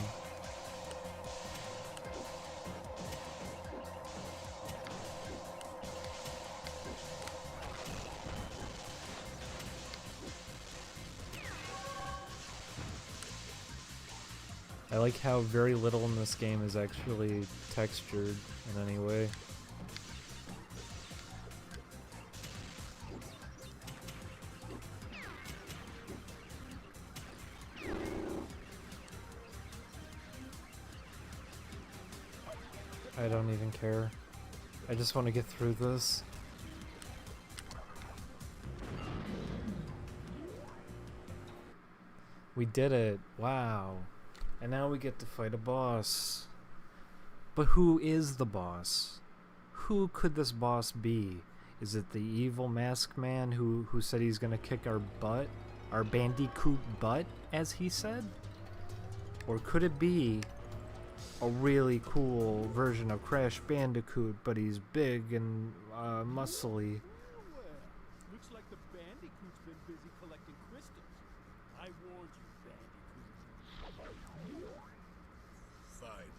I like how very little in this game is actually textured in any way. I don't even care. I just want to get through this. We did it. Wow. And now we get to fight a boss. But who is the boss? Who could this boss be? Is it the evil masked man who said he's gonna kick our butt? Our bandicoot butt, as he said? Or could it be a really cool version of Crash Bandicoot, but he's big and muscly? Looks like the Bandicoot's been busy collecting crystals. I warned you, Bandicoot. Finally,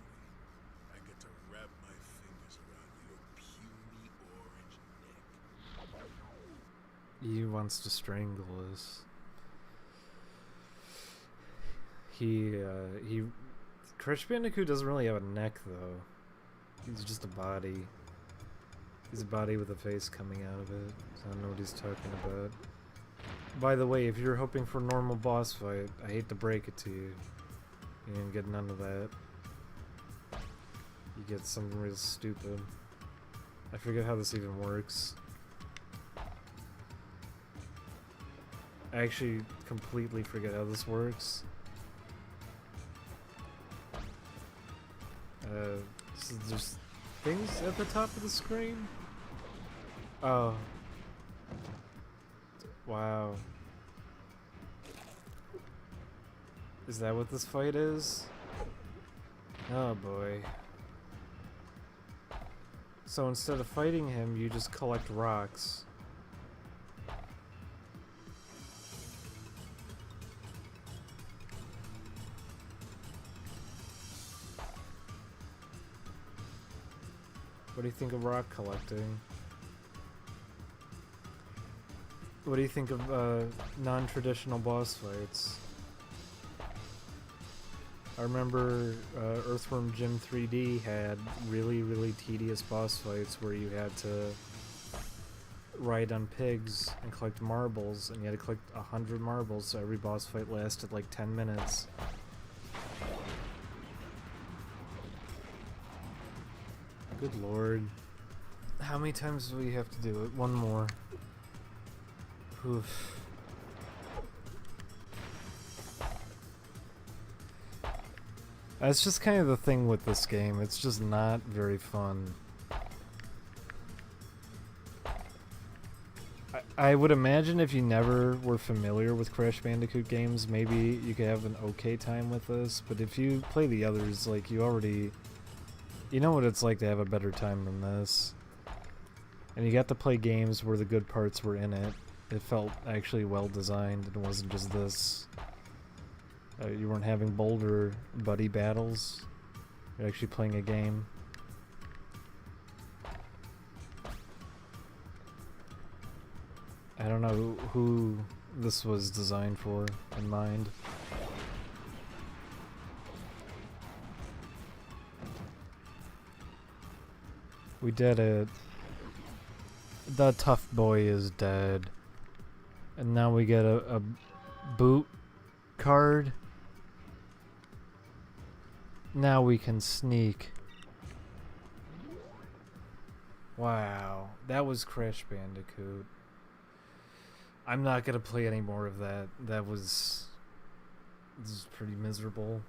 I get to wrap my fingers around your puny orange neck. He wants to strangle us. Crash Bandicoot doesn't really have a neck, though. He's just a body. He's a body with a face coming out of it. So I don't know what he's talking about. By the way, if you're hoping for a normal boss fight, I hate to break it to you. You didn't get none of that. You get something real stupid. I forget how this even works. I actually completely forget how this works. So there's things at the top of the screen? Oh. Wow. Is that what this fight is? Oh boy. So instead of fighting him, you just collect rocks. What do you think of rock collecting? What do you think of non-traditional boss fights? I remember Earthworm Jim 3D had really tedious boss fights where you had to ride on pigs and collect marbles, and you had to collect 100 marbles, so every boss fight lasted like 10 minutes. Good lord. How many times do we have to do it? One more. Oof. That's just kind of the thing with this game. It's just not very fun. I would imagine if you never were familiar with Crash Bandicoot games, maybe you could have an okay time with this, but if you play the others, like, you know what it's like to have a better time than this. And you got to play games where the good parts were in it. It felt actually well designed and it wasn't just this You weren't having Boulder buddy battles. You're actually playing a game. I don't know who this was designed for in mind. We did it. The tough boy is dead. And now we get a boot card. Now we can sneak. Wow, that was Crash Bandicoot. I'm not gonna play any more of that. This is pretty miserable.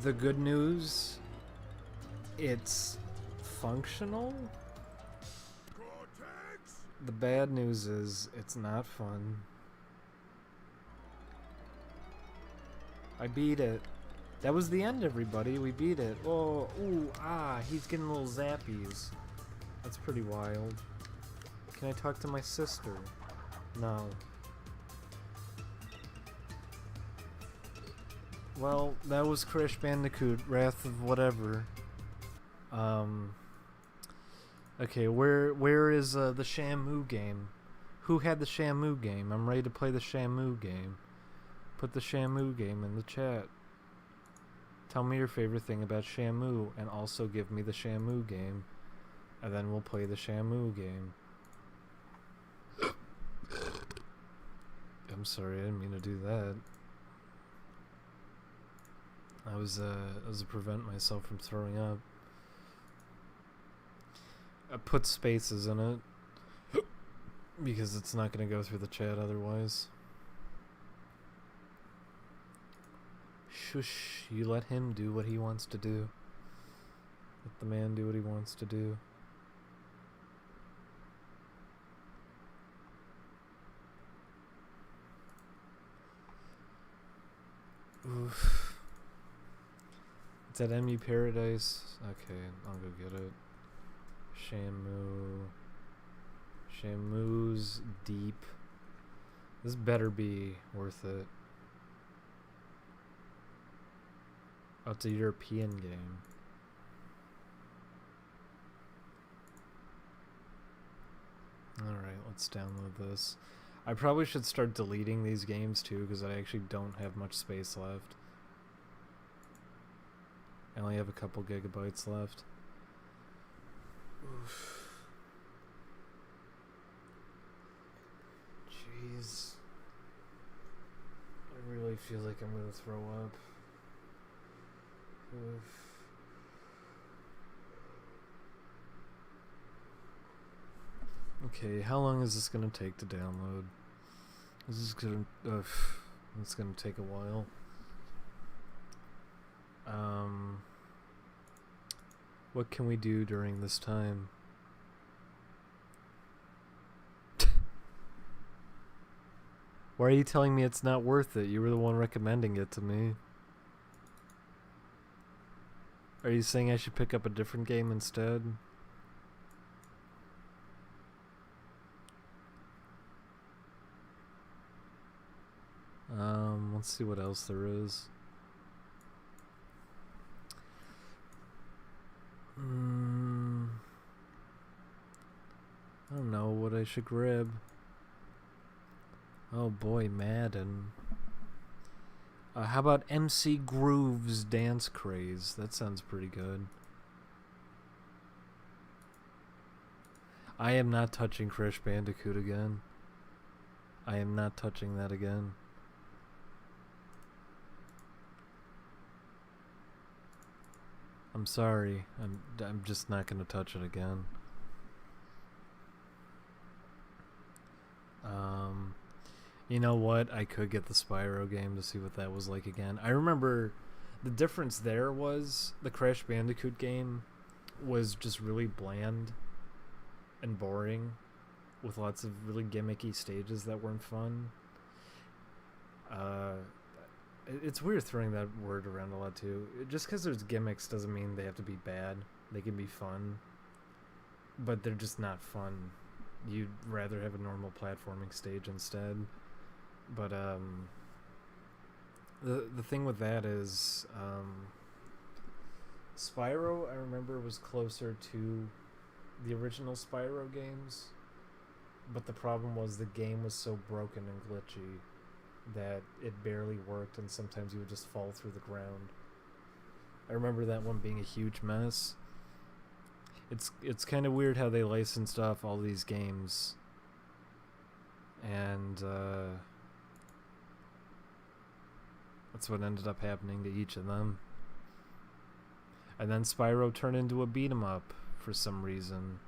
The good news, it's functional. The bad news is it's not fun. I beat it. That was the end, everybody. We beat it. Oh, ooh, ah, he's getting little zappies. That's pretty wild. Can I talk to my sister? No. Well, that was Crash Bandicoot, Wrath of whatever. Okay, where is the Shamu game? Who had the Shamu game? I'm ready to play the Shamu game. Put the Shamu game in the chat. Tell me your favorite thing about Shamu, and also give me the Shamu game. And then we'll play the Shamu game. I'm sorry, I didn't mean to do that. I was to prevent myself from throwing up. I put spaces in it because it's not going to go through the chat otherwise. Shush, you let him do what he wants to do. Let the man do what he wants to do. Oof. It's at MU Paradise. Okay, I'll go get it. Shamu's Deep. This better be worth it. Oh, it's a European game. Alright, let's download this. I probably should start deleting these games too, because I actually don't have much space left. I only have a couple gigabytes left. Oof. Jeez. I really feel like I'm gonna throw up. Oof. Okay, how long is this gonna take to download? This is gonna it's gonna take a while. What can we do during this time? Why are you telling me it's not worth it? You were the one recommending it to me. Are you saying I should pick up a different game instead? Let's see what else there is. I don't know what I should grab. Oh boy, Madden. How about MC Groove's Dance Craze? That sounds pretty good. I am not touching Crash Bandicoot again. I am not touching that again. I'm sorry. I'm just not gonna touch it again. You know what? I could get the Spyro game to see what that was like again. I remember the difference there was the Crash Bandicoot game was just really bland and boring with lots of really gimmicky stages that weren't fun. It's weird throwing that word around a lot too. Just because there's gimmicks doesn't mean they have to be bad. They can be fun, but they're just not fun you'd rather have a normal platforming stage instead. But the thing with that is Spyro, I remember, was closer to the original Spyro games, but the problem was the game was so broken and glitchy that it barely worked, and sometimes you would just fall through the ground. I remember that one being a huge mess. It's kind of weird how they licensed off all these games, and that's what ended up happening to each of them. And then Spyro turned into a beat 'em up for some reason,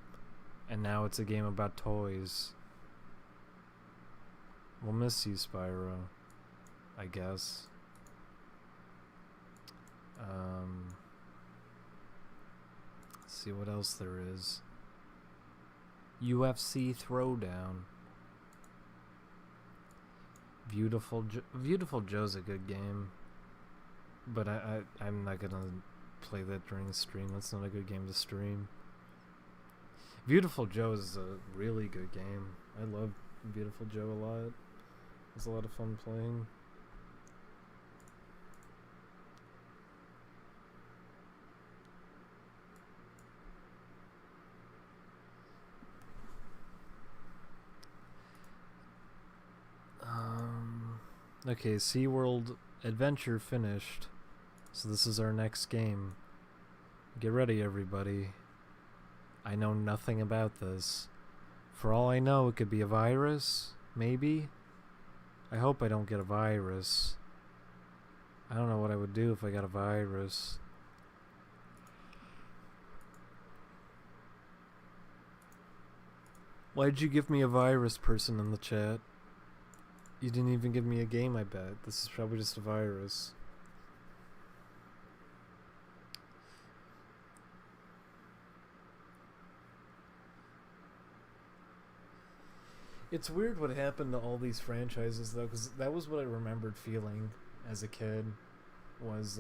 and now it's a game about toys. We'll miss you, Spyro, I guess. Let's see what else there is. UFC Throwdown. Beautiful Joe's a good game, but I'm not gonna play that during the stream. That's not a good game to stream. Beautiful Joe is a really good game. I love Beautiful Joe a lot. It's a lot of fun playing. Okay, SeaWorld Adventure finished. So this is our next game. Get ready, everybody. I know nothing about this. For all I know, it could be a virus, maybe? I hope I don't get a virus. I don't know what I would do if I got a virus. Why'd you give me a virus, person in the chat? You didn't even give me a game, I bet. This is probably just a virus. It's weird what happened to all these franchises, though, because that was what I remembered feeling as a kid, was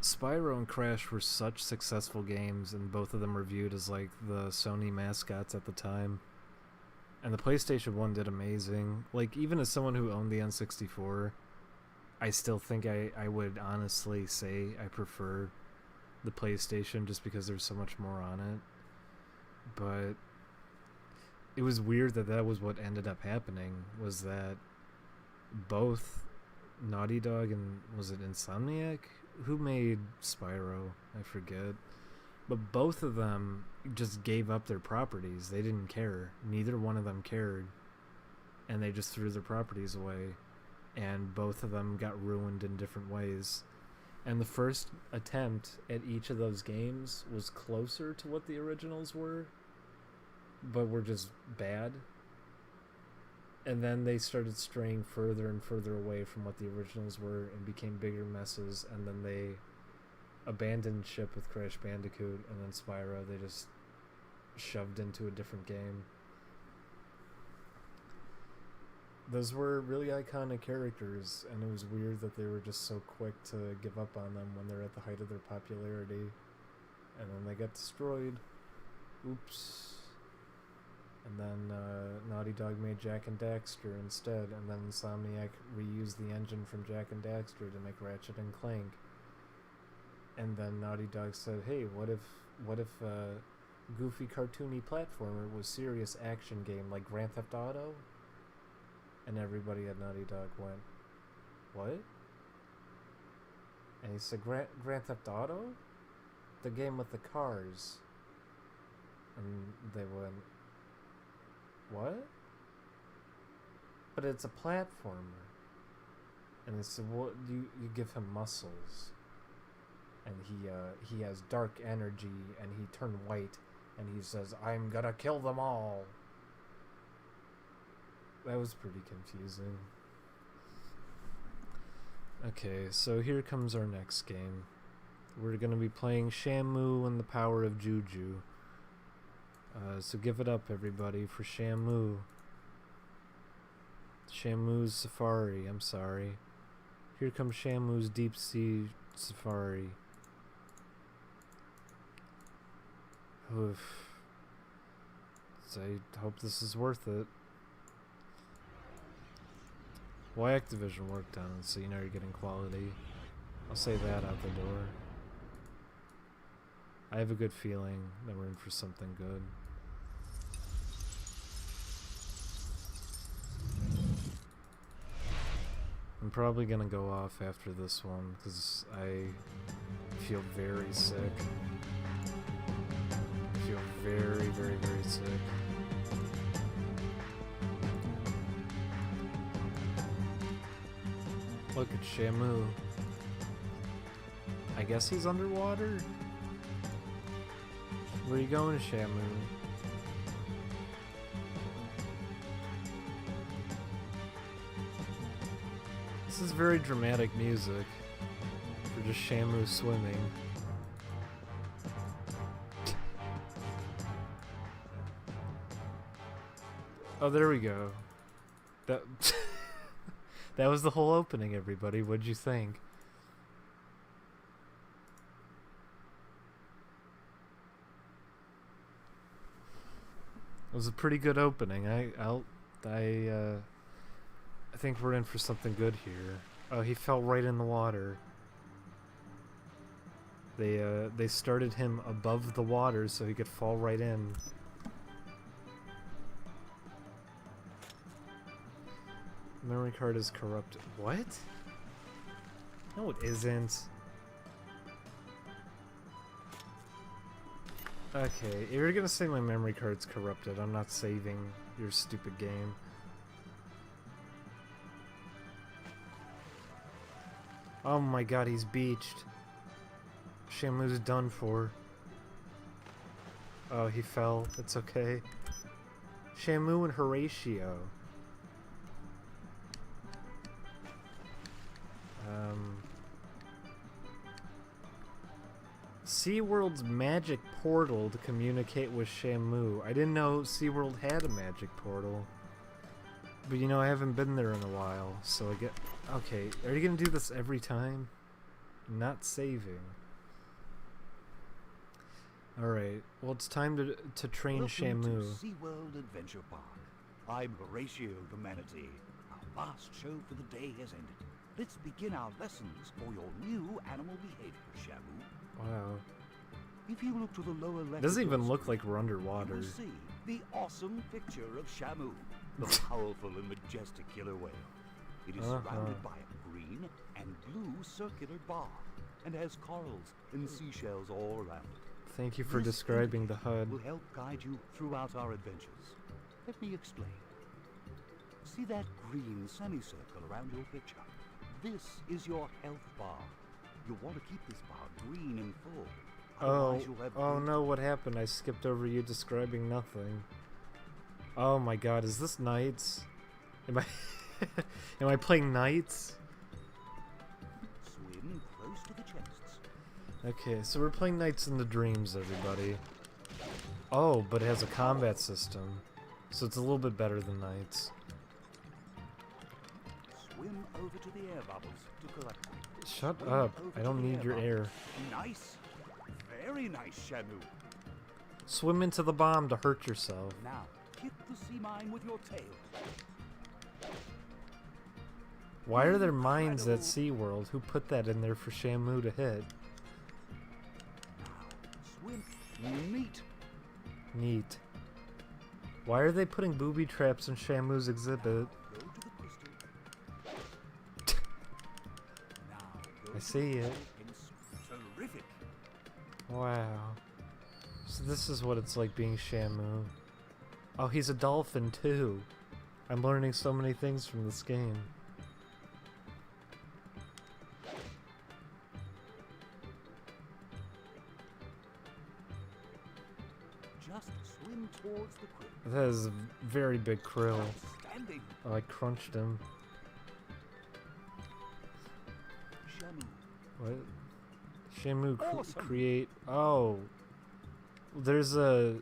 Spyro and Crash were such successful games, and both of them reviewed as, like, the Sony mascots at the time. And the PlayStation 1 did amazing. Like, even as someone who owned the N64, I still think I would honestly say I prefer the PlayStation just because there's so much more on it. But it was weird that was what ended up happening, was that both Naughty Dog and, was it Insomniac? Who made Spyro? I forget. But both of them just gave up their properties. They didn't care. Neither one of them cared. And they just threw their properties away. And both of them got ruined in different ways. And the first attempt at each of those games was closer to what the originals were, but were just bad. And then they started straying further and further away from what the originals were and became bigger messes, and then they abandoned ship with Crash Bandicoot, and then Spyro they just shoved into a different game. Those were really iconic characters, and it was weird that they were just so quick to give up on them when they're at the height of their popularity. And then they got destroyed. Oops. And then Naughty Dog made Jak and Daxter instead, and then Insomniac reused the engine from Jak and Daxter to make Ratchet and Clank. And then Naughty Dog said, hey, what if goofy cartoony platformer was serious action game like Grand Theft Auto? And everybody at Naughty Dog went, what? And he said, Grand Theft Auto? The game with the cars. And they went, what? But it's a platformer. And they said, well, you give him muscles. And he has dark energy, and he turned white, and he says, I'm gonna kill them all. That was pretty confusing. Okay, so here comes our next game. We're gonna be playing Shamu and the Power of Juju. So give it up, everybody, for Shamu. Shamu's Safari, I'm sorry. Here comes Shamu's Deep Sea Safari. Oof. So I hope this is worth it. Well, Activision worked on it, so you know you're getting quality. I'll say that out the door. I have a good feeling that we're in for something good. I'm probably gonna go off after this one because I feel very sick. I feel very, very, very sick. Look at Shamu. I guess he's underwater? Where are you going, Shamu? This is very dramatic music for just Shamu swimming. Oh, there we go. That that was the whole opening, everybody. What'd you think? It was a pretty good opening. I think we're in for something good here. Oh, he fell right in the water. They started him above the water so he could fall right in. Memory card is corrupted. What? No, it isn't. Okay, if you're gonna say my memory card's corrupted, I'm not saving your stupid game. Oh my god, he's beached. Shamu's done for. Oh, he fell. It's okay. Shamu and Horatio. SeaWorld's magic portal to communicate with Shamu. I didn't know SeaWorld had a magic portal. But you know, I haven't been there in a while, so I get... Okay, are you gonna do this every time? Not saving. Alright, well it's time to train Shamu. Welcome to SeaWorld Adventure Park. I'm Horatio the Manatee. Our last show for the day has ended. Let's begin our lessons for your new animal behavior, Shamu. Wow. If you look to the lower left, It doesn't of your even look screen, like we're underwater. you will see the awesome picture of Shamu, the powerful and majestic killer whale. It is surrounded by a green and blue circular bar, and has corals and seashells all around it. Thank you for This describing the indicator HUD. will help guide you throughout our adventures. Let me explain. See that green semicircle around your picture? This is your health bar. You'll want to keep this bar green and full. Oh, You'll have oh great- no, what happened? I skipped over you describing nothing. Oh my god, is this Knights? Am I am I playing Knights? Swim close to the chests. Okay, so we're playing Knights in the Dreams, everybody. Oh, but it has a combat system. So it's a little bit better than Knights. Swim over to the air bubbles to collect them. Shut Swim up. over I to don't the need your air. bubbles. Nice. Very nice, Shamu. Swim into the bomb to hurt yourself. Now, hit the sea mine with your tail. Why are there mines at SeaWorld? Who put that in there for Shamu to hit? Swim. Neat. Neat. Why are they putting booby traps in Shamu's exhibit? Go to the crystal. Now, go I to see the it. Terrific. Wow. So this is what it's like being Shamu. Oh, he's a dolphin too. I'm learning so many things from this game. Just swim towards the krill. That is a very big krill. Outstanding. Oh, I crunched him. Shamu. What? Shamu Awesome. create... Oh. There's the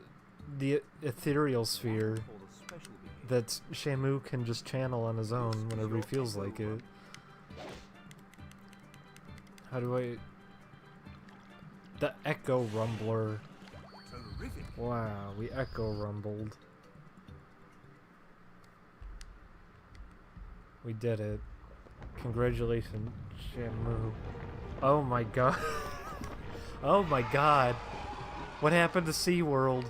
ethereal sphere For the special behavior. that Shamu can just channel on his own whenever he feels like it. How do I... The Echo Rumbler. Terrific. Wow, we Echo Rumbled. We did it. Congratulations, Shamu. Oh my god. Oh my god. What happened to SeaWorld?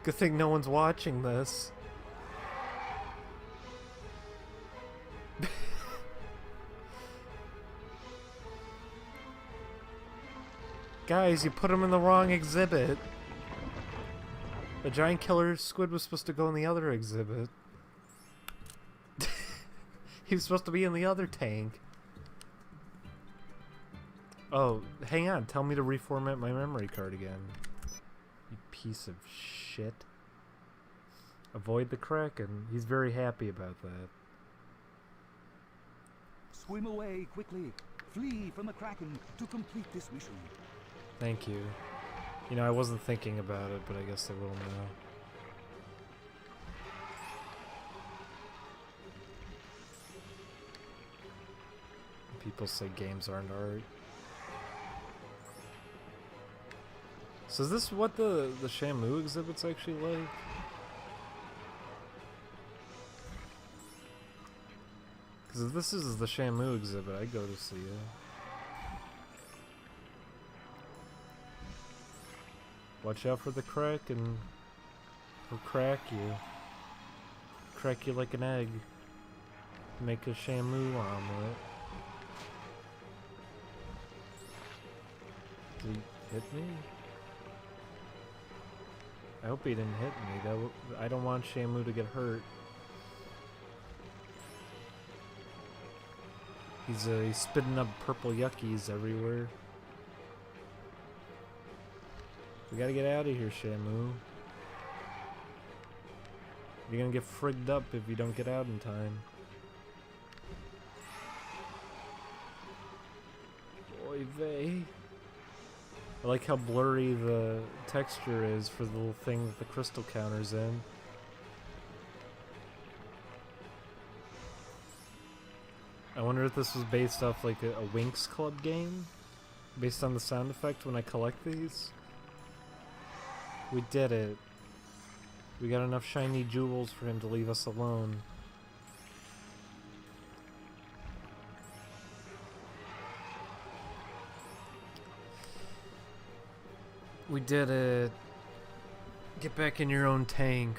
Good thing no one's watching this. Guys, you put him in the wrong exhibit. The giant killer squid was supposed to go in the other exhibit. He was supposed to be in the other tank. Oh, hang on. Tell me to reformat my memory card again. You piece of shit. Avoid the Kraken. He's very happy about that. Swim away quickly. Flee from the Kraken to complete this mission. Thank you. You know, I wasn't thinking about it, but I guess I will now. People say games aren't art. So is this what the Shamu exhibit's actually like? Because if this is the Shamu exhibit, I'd go to see it. Watch out for the Kraken. He'll crack you. Crack you like an egg. Make a Shamu omelet. Did he hit me? I hope he didn't hit me. I don't want Shamu to get hurt. He's spitting up purple yuckies everywhere. We gotta get out of here, Shamu. You're gonna get frigged up if you don't get out in time. Oy vey. I like how blurry the texture is for the little thing that the crystal counter's in. I wonder if this was based off like a Winx Club game? Based on the sound effect when I collect these? We did it. We got enough shiny jewels for him to leave us alone. We did it. Get back in your own tank.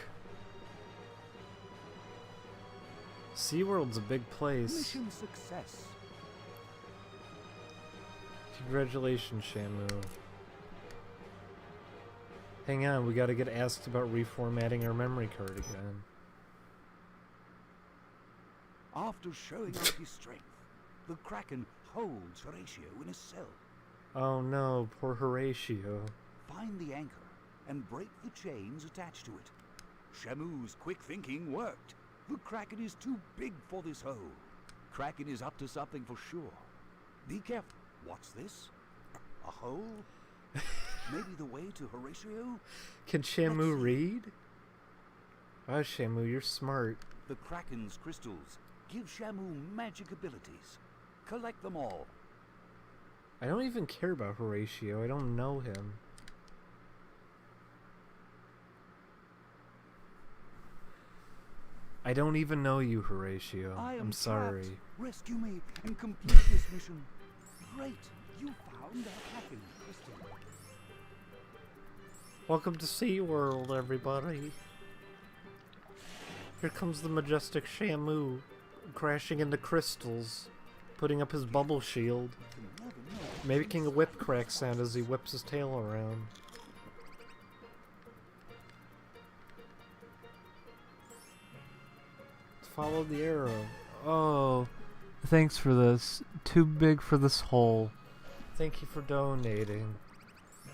SeaWorld's a big place. Mission success. Congratulations, Shamu. Hang on, we gotta get asked about reformatting our memory card again. After showing off his strength, the Kraken holds Horatio in a cell. Oh no, poor Horatio. Find the anchor and break the chains attached to it. Shamu's quick thinking worked. The Kraken is too big for this hole. Kraken is up to something for sure. Be careful. What's this? A hole? Maybe the way to Horatio? Can Shamu read? Oh, Shamu, you're smart. The Kraken's crystals give Shamu magic abilities. Collect them all. I don't even care about Horatio. I don't know him. I don't even know you, Horatio. I'm sorry. Trapped. Rescue me and complete this mission. Great, you found our Kraken crystal. Welcome to SeaWorld, everybody. Here comes the majestic Shamu, crashing into crystals, putting up his bubble shield, making a whip crack sound as he whips his tail around. Follow the arrow. Oh, thanks for this. Too big for this hole. Thank you for donating.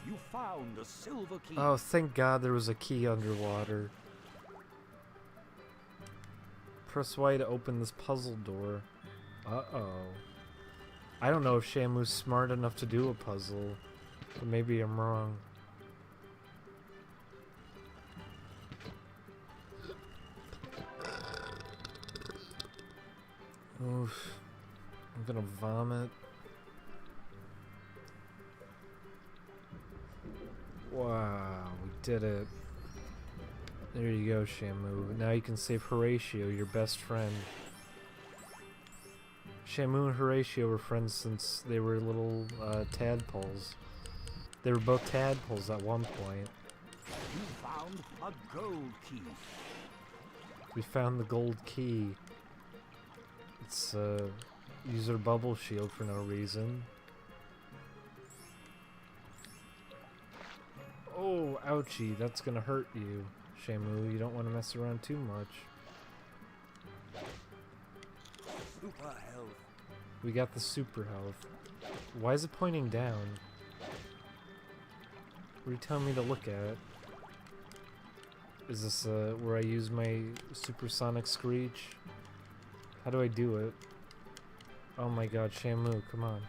You found a silver key. Oh, thank God there was a key underwater. Press Y to open this puzzle door. Uh-oh. I don't know if Shamu's smart enough to do a puzzle, but maybe I'm wrong. Oof. I'm gonna vomit. Wow, we did it. There you go, Shamu. Now you can save Horatio, your best friend. Shamu and Horatio were friends since they were little tadpoles. They were both tadpoles at one point. You found a gold key. We found the gold key. It's use our bubble shield for no reason. Oh, ouchie, that's gonna hurt you, Shamu. You don't want to mess around too much. Super health. We got the super health. Why is it pointing down? What are you telling me to look at? Is this where I use my supersonic screech? How do I do it? Oh my god, Shamu, come on.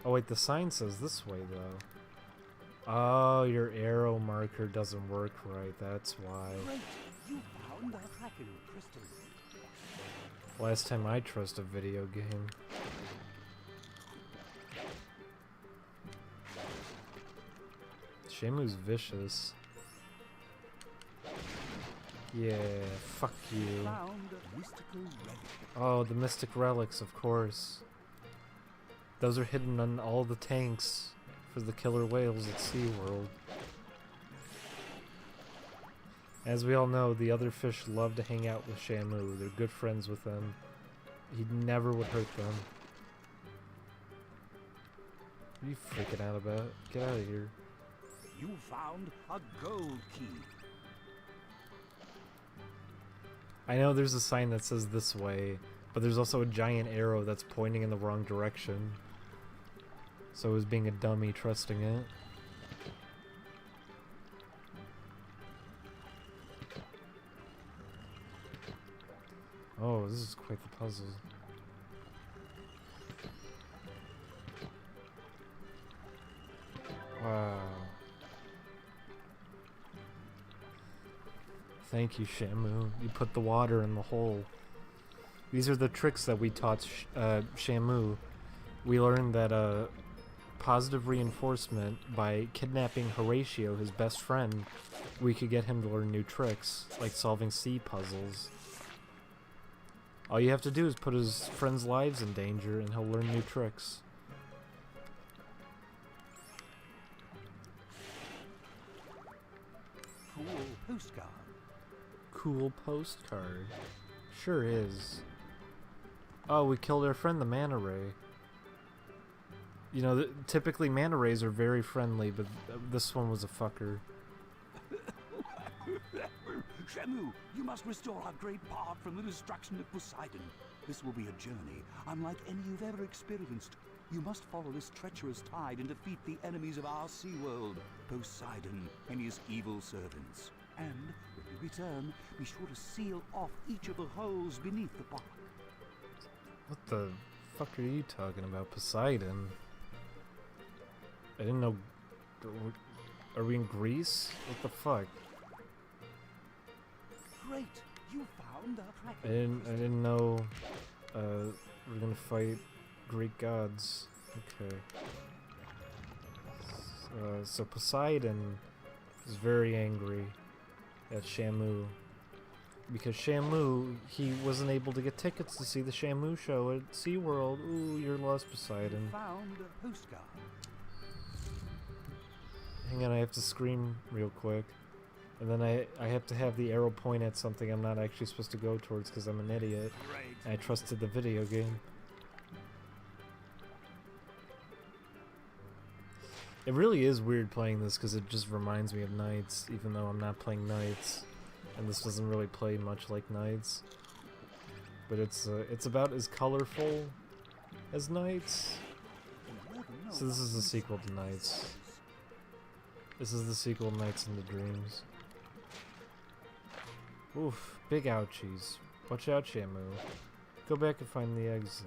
Oh wait, the sign says this way though. Oh, your arrow marker doesn't work right, that's why. Great! You found the Kraken crystal. Last time I trust a video game. Shamu's vicious. Yeah, fuck you. Found a mystical relic. Oh, the mystic relics, of course. Those are hidden on all the tanks for the killer whales at SeaWorld. As we all know, the other fish love to hang out with Shamu. They're good friends with him. He never would hurt them. What are you freaking out about? Get out of here. You found a gold key. I know there's a sign that says this way, but there's also a giant arrow that's pointing in the wrong direction. So I was being a dummy trusting it. Oh, this is quite the puzzle. Wow. Thank you, Shamu. You put the water in the hole. These are the tricks that we taught Shamu. We learned that positive reinforcement, by kidnapping Horatio, his best friend, we could get him to learn new tricks, like solving sea puzzles. All you have to do is put his friends' lives in danger and he'll learn new tricks. Cool postcard. Cool postcard. Sure is. Oh, we killed our friend the manta ray. You know, typically manta rays are very friendly, but this one was a fucker. Shamu, you must restore our great park from the destruction of Poseidon. This will be a journey unlike any you've ever experienced. You must follow this treacherous tide and defeat the enemies of our SeaWorld, Poseidon and his evil servants. And when you return, be sure to seal off each of the holes beneath the park. What the fuck are you talking about? Poseidon? I didn't know... Are we in Greece? What the fuck? Great! You found the Kraken. I didn't know we're gonna fight Greek gods. Okay. So Poseidon is very angry at Shamu because Shamu, he wasn't able to get tickets to see the Shamu show at SeaWorld. Ooh, you're lost, Poseidon. Found a postcard. Hang on, I have to scream real quick. And then I have to have the arrow point at something I'm not actually supposed to go towards because I'm an idiot. Great. I trusted the video game. It really is weird playing this because it just reminds me of Knights, even though I'm not playing Knights. And this doesn't really play much like Knights. But it's about as colorful as Knights. So this is the sequel to Knights. This is the sequel to Knights into Dreams. Oof, big ouchies. Watch out, Shamu. Go back and find the exit.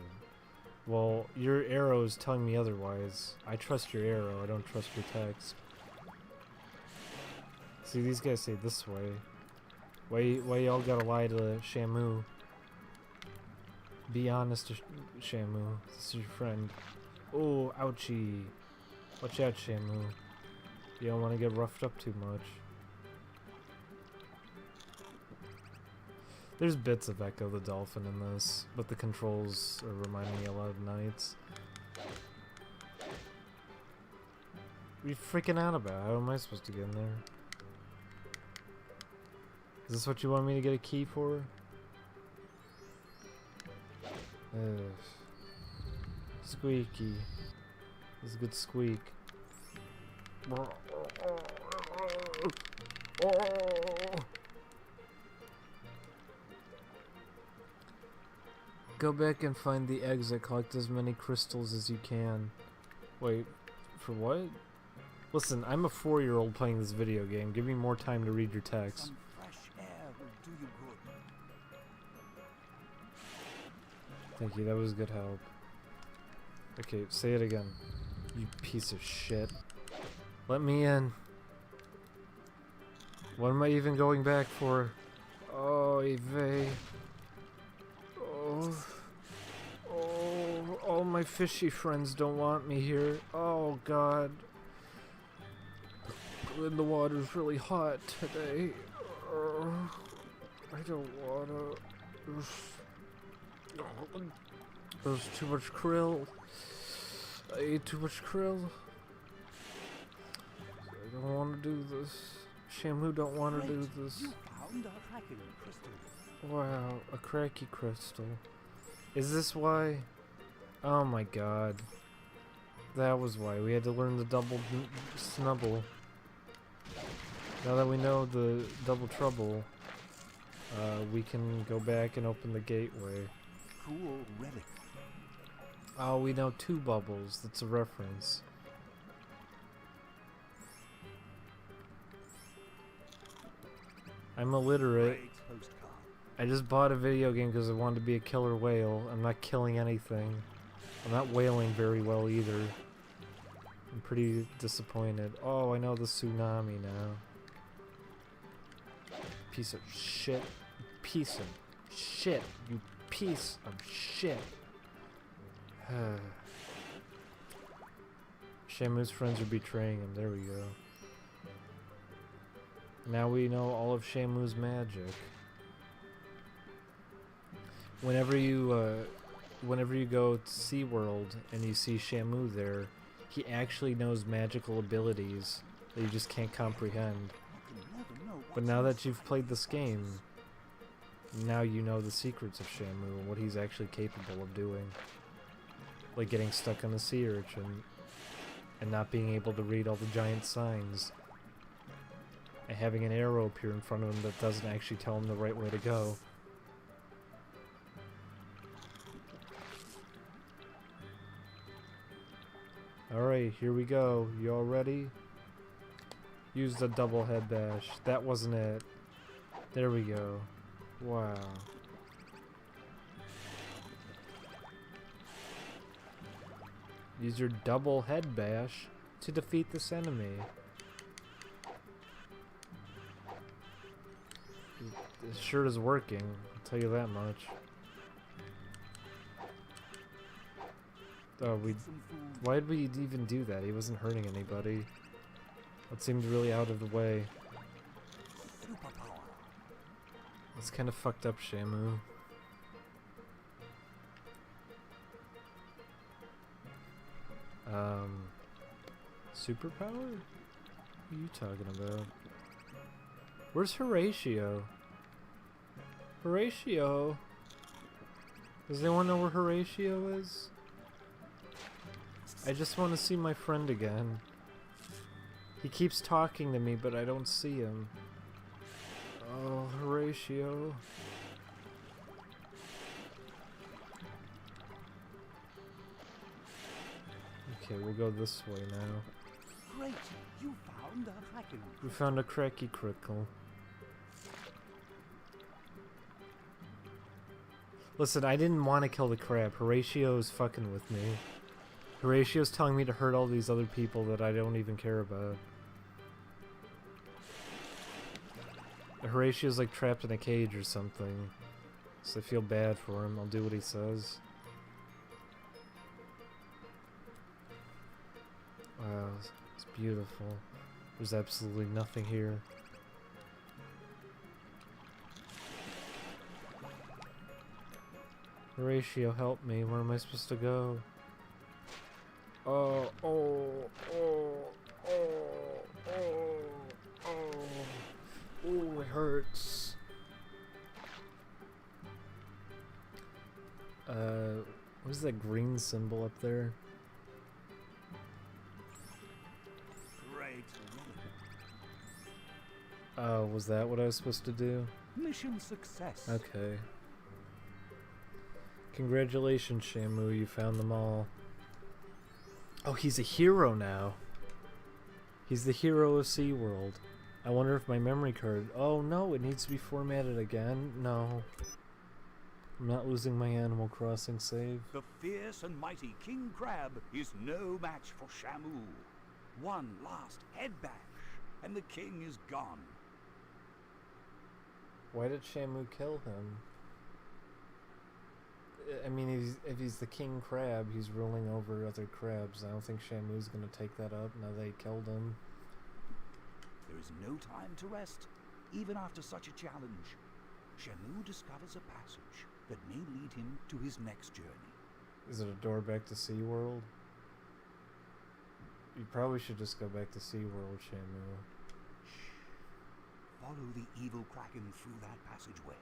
Well, your arrow is telling me otherwise. I trust your arrow, I don't trust your text. See, these guys say this way. Why y'all gotta lie to Shamu? Be honest to Shamu. This is your friend. Oh, ouchie. Watch out, Shamu. You don't want to get roughed up too much. There's bits of Echo the Dolphin in this, but the controls are reminding me a lot of Knights. What are you freaking out about? How am I supposed to get in there? Is this what you want me to get a key for? Squeaky. This is a good squeak. Go back and find the exit. Collect as many crystals as you can. Wait, for what? Listen, I'm a 4-year-old playing this video game. Give me more time to read your text. Some fresh air will do you good. Thank you, that was good help. Okay, say it again. You piece of shit. Let me in. What am I even going back for? Oh, Eve. Oh. Oh, all my fishy friends don't want me here. Oh, God. And the water's really hot today. I don't wanna. There's too much krill. I ate too much krill. I don't want to do this. Shamu don't want to do this. You found a Kraken crystal. Wow, a cracky crystal. Is this why? Oh my god. That was why. We had to learn the double snubble. Now that we know the double trouble, we can go back and open the gateway. Cool relic. Oh, we know 2 bubbles. That's a reference. I'm illiterate. Great postcard. I just bought a video game because I wanted to be a killer whale. I'm not killing anything. I'm not whaling very well either. I'm pretty disappointed. Oh, I know the tsunami now. Piece of shit. Piece of shit. You piece of shit. Shamu's friends are betraying him. There we go. Now we know all of Shamu's magic. Whenever you go to SeaWorld and you see Shamu there, he actually knows magical abilities that you just can't comprehend. But now that you've played this game, now you know the secrets of Shamu and what he's actually capable of doing. Like getting stuck on a sea urchin and not being able to read all the giant signs. And having an arrow appear in front of him that doesn't actually tell him the right way to go. Alright, here we go. You all ready? Use the double head bash. That wasn't it. There we go. Wow. Use your double head bash to defeat this enemy. This shirt is working, I'll tell you that much. Oh, why did we even do that? He wasn't hurting anybody. That seemed really out of the way. That's kind of fucked up, Shamu. Superpower? What are you talking about? Where's Horatio? Horatio? Does anyone know where Horatio is? I just want to see my friend again. He keeps talking to me, but I don't see him. Oh, Horatio. Okay, we'll go this way now. Great, you found a Kraken. We found a cracky crickle. Listen, I didn't want to kill the crab. Horatio's fucking with me. Horatio's telling me to hurt all these other people that I don't even care about. Horatio's like trapped in a cage or something. So I feel bad for him. I'll do what he says. Wow, it's beautiful. There's absolutely nothing here. Horatio, help me. Where am I supposed to go? Oh, oh, oh, oh, oh, oh. Oh, it hurts. What is that green symbol up there? Great. Was that what I was supposed to do? Mission success. Okay. Congratulations, Shamu, you found them all. Oh, he's a hero now. He's the hero of SeaWorld. I wonder if my memory card... Oh no, it needs to be formatted again. No. I'm not losing my Animal Crossing save. The fierce and mighty King Crab is no match for Shamu. One last head bash, and the king is gone. Why did Shamu kill him? I mean, if he's the king crab, he's ruling over other crabs. I don't think Shamu's gonna take that up now they killed him. There is no time to rest, even after such a challenge. Shamu discovers a passage that may lead him to his next journey. Is it a door back to SeaWorld? You probably should just go back to SeaWorld, Shamu. Follow the evil Kraken through that passageway,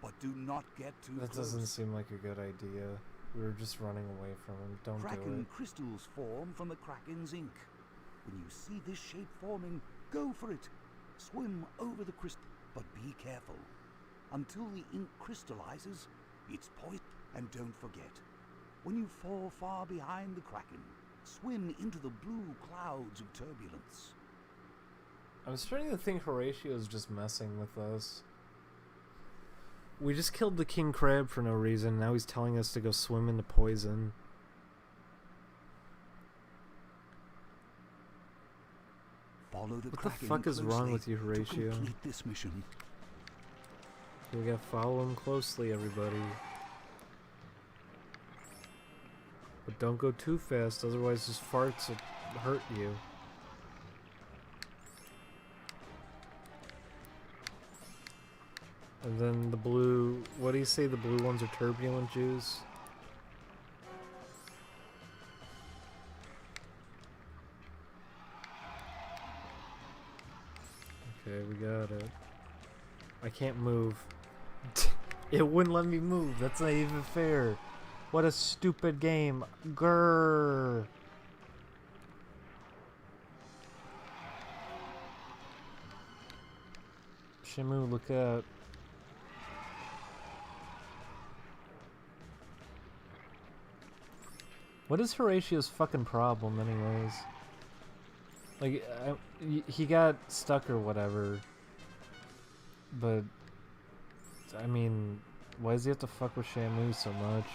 but do not get too That close. doesn't seem like a good idea. We were just running away from him. Don't do Kraken it. crystals form from the Kraken's ink. When you see this shape forming, go for it. Swim over the crystal, but be careful. Until the ink crystallizes, it's poison. And don't forget, when you fall far behind the Kraken, swim into the blue clouds of turbulence. I'm starting to think Horatio's just messing with us. We just killed the king crab for no reason. Now he's telling us to go swim into poison. Follow the What the Kraken fuck is wrong closely with you, to Horatio? complete this mission. We gotta follow him closely, everybody. But don't go too fast, otherwise his farts will hurt you. And then the blue... What do you say the blue ones are turbulent juice? Okay, we got it. I can't move. It wouldn't let me move. That's not even fair. What a stupid game. Grrr. Shamu, look out. What is Horatio's fucking problem, anyways? Like, he got stuck or whatever. But, I mean, why does he have to fuck with Shamu so much?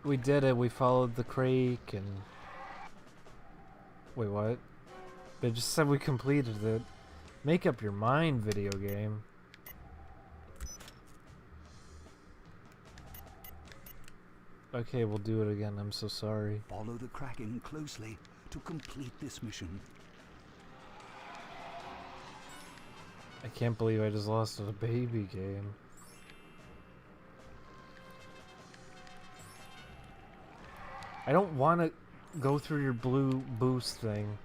We did it, we followed the creek and... Wait, what? They just said we completed it. Make up your mind, video game. Okay, we'll do it again, I'm so sorry. Follow the Kraken closely to complete this mission. I can't believe I just lost at a baby game. I don't want to go through your blue boost thing.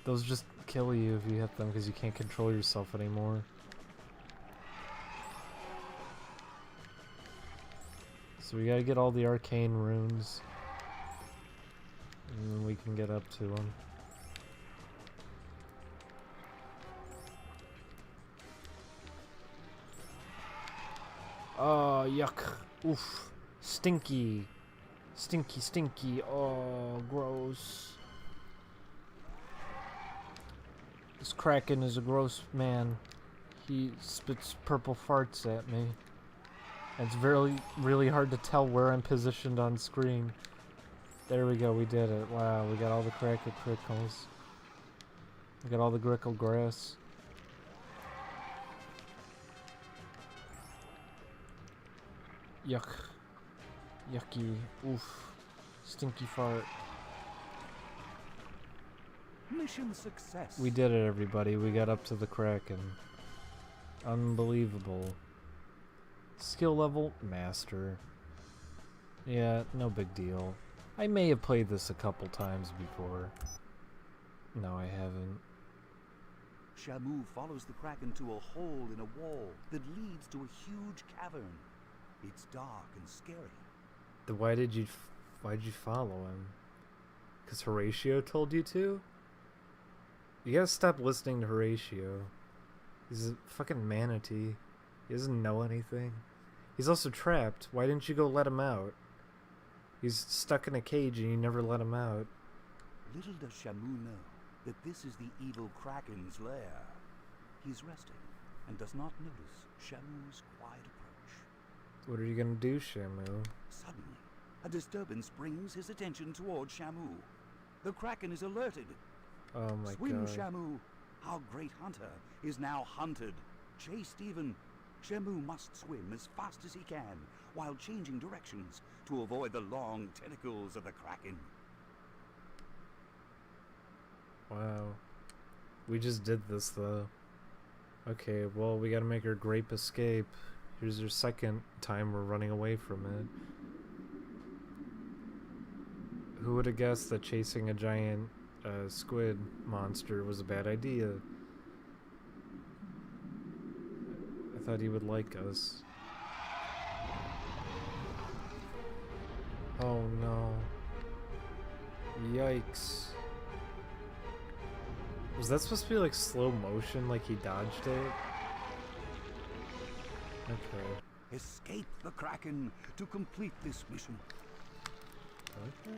Those just kill you if you hit them because you can't control yourself anymore. So we gotta get all the arcane runes. And then we can get up to them. Oh, yuck. Oof. Stinky. Stinky, stinky. Oh, gross. This Kraken is a gross man. He spits purple farts at me. It's really hard to tell where I'm positioned on screen. There we go, we did it. Wow, we got all the Kraken crickles. We got all the grickle grass. Yuck. Yucky. Oof. Stinky fart. Mission success. We did it, everybody. We got up to the Kraken. Unbelievable. Skill level, Master. Yeah, no big deal. I may have played this a couple times before. No, I haven't. Shamu follows the Kraken to a hole in a wall that leads to a huge cavern. It's dark and scary. Why'd you follow him? 'Cause Horatio told you to? You gotta stop listening to Horatio. He's a fucking manatee. He doesn't know anything. He's also trapped. Why didn't you go let him out? He's stuck in a cage and you never let him out. Little does Shamu know that this is the evil Kraken's lair. He's resting and does not notice Shamu's quiet approach. What are you gonna do, Shamu? Suddenly, a disturbance brings his attention toward Shamu. The Kraken is alerted. Oh my Swim, god. Shamu! Our great hunter is now hunted. Chased even. Shamu must swim as fast as he can while changing directions to avoid the long tentacles of the Kraken. Wow. We just did this though. Okay, well we gotta make our grape escape. Here's our second time we're running away from it. Who would have guessed that chasing a giant squid monster was a bad idea? I thought he would like us. Oh no. Yikes. Was that supposed to be like slow motion, like he dodged it? Okay. Escape the Kraken to complete this mission. Okay.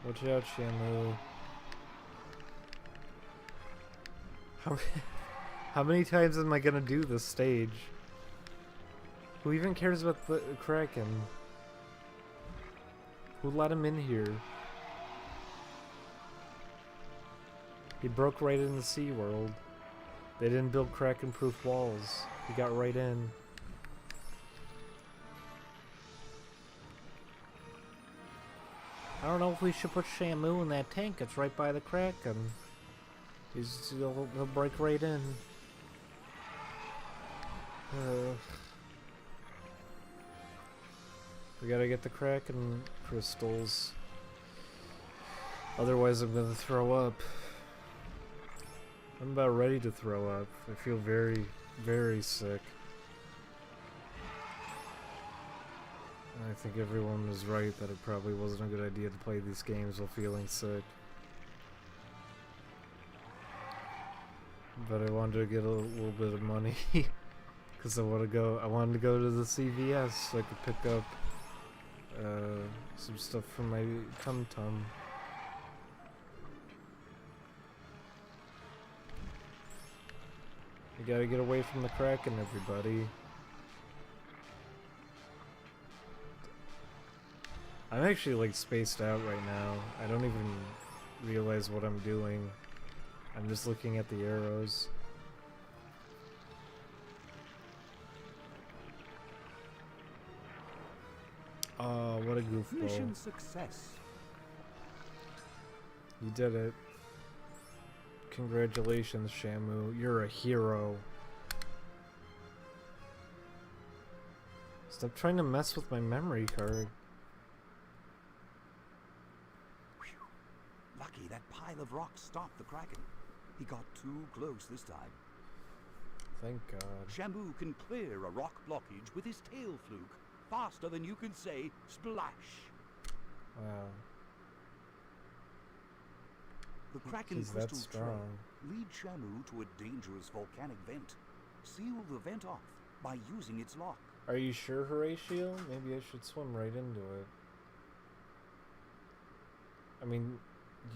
Watch out, Shamu. How many times am I gonna do this stage? Who even cares about the Kraken? Who let him in here? He broke right into SeaWorld. They didn't build Kraken-proof walls. He got right in. I don't know if we should put Shamu in that tank. It's right by the Kraken. He'll break right in. We gotta get the Kraken crystals. Otherwise I'm gonna throw up. I'm about ready to throw up. I feel very, very sick. I think everyone was right that it probably wasn't a good idea to play these games while feeling sick. But I wanted to get a little bit of money because I wanted to go to the CVS so I could pick up some stuff from my Tum Tum. You gotta get away from the Kraken, everybody. I'm actually like spaced out right now. I don't even realize what I'm doing. I'm just looking at the arrows. Oh, what a goofball. Mission success. You did it. Congratulations, Shamu. You're a hero. Stop trying to mess with my memory card. Lucky that pile of rocks stopped the Kraken. He got too close this time. Thank God. Shamu can clear a rock blockage with his tail fluke faster than you can say splash. Wow. The Kraken He's that crystal trail strong. leads Shamu to a dangerous volcanic vent. Seal the vent off by using its lock. Are you sure, Horatio? Maybe I should swim right into it. I mean,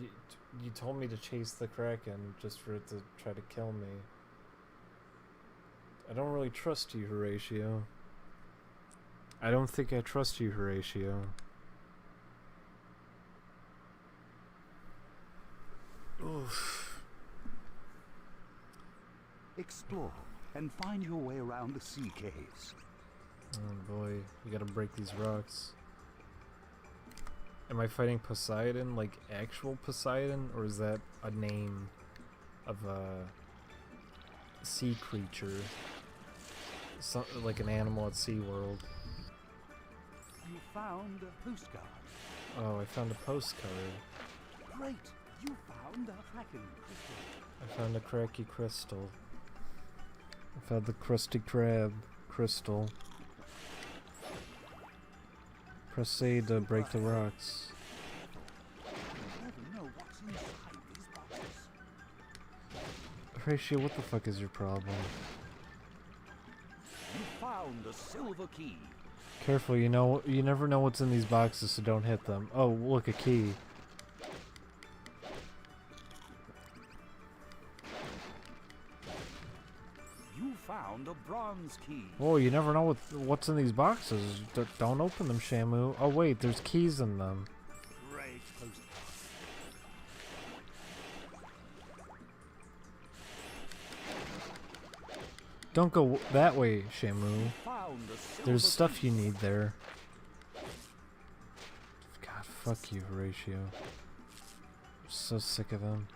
you told me to chase the Kraken just for it to try to kill me. I don't really trust you, Horatio. I don't think I trust you, Horatio. Oof. Explore and find your way around the sea caves. Oh boy, we gotta break these rocks. Am I fighting Poseidon, like actual Poseidon, or is that a name of a sea creature? Like an animal at SeaWorld. You found a postcard. Oh, I found a postcard. Great! You found a Kraken crystal. I found a cracky crystal. I found the Krusty Krab crystal. Proceed to break the rocks. You never know what's inside these boxes. Horatio, what the fuck is your problem? You found a silver key. Careful, you never know what's in these boxes, so don't hit them. Oh, look, a key. You found a bronze key. Whoa, you never know what's in these boxes. Don't open them, Shamu. Oh wait, there's keys in them. Great postcard. Don't go that way, Shamu. Found a silver There's stuff key. you need there. God, fuck you, Horatio. I'm so sick of him.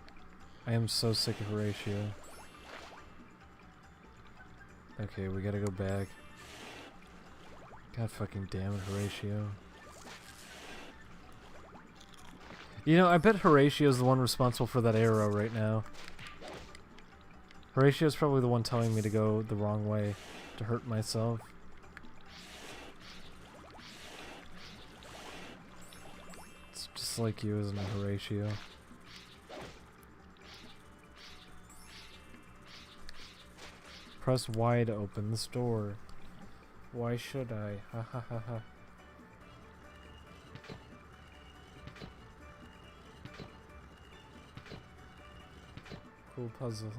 I am so sick of Horatio. Okay, we gotta go back. God fucking damn it, Horatio. You know, I bet Horatio's the one responsible for that arrow right now. Horatio's probably the one telling me to go the wrong way, to hurt myself. It's just like you, isn't it, Horatio? Press Y to open this door. Why should I? Ha ha ha ha. Cool puzzle.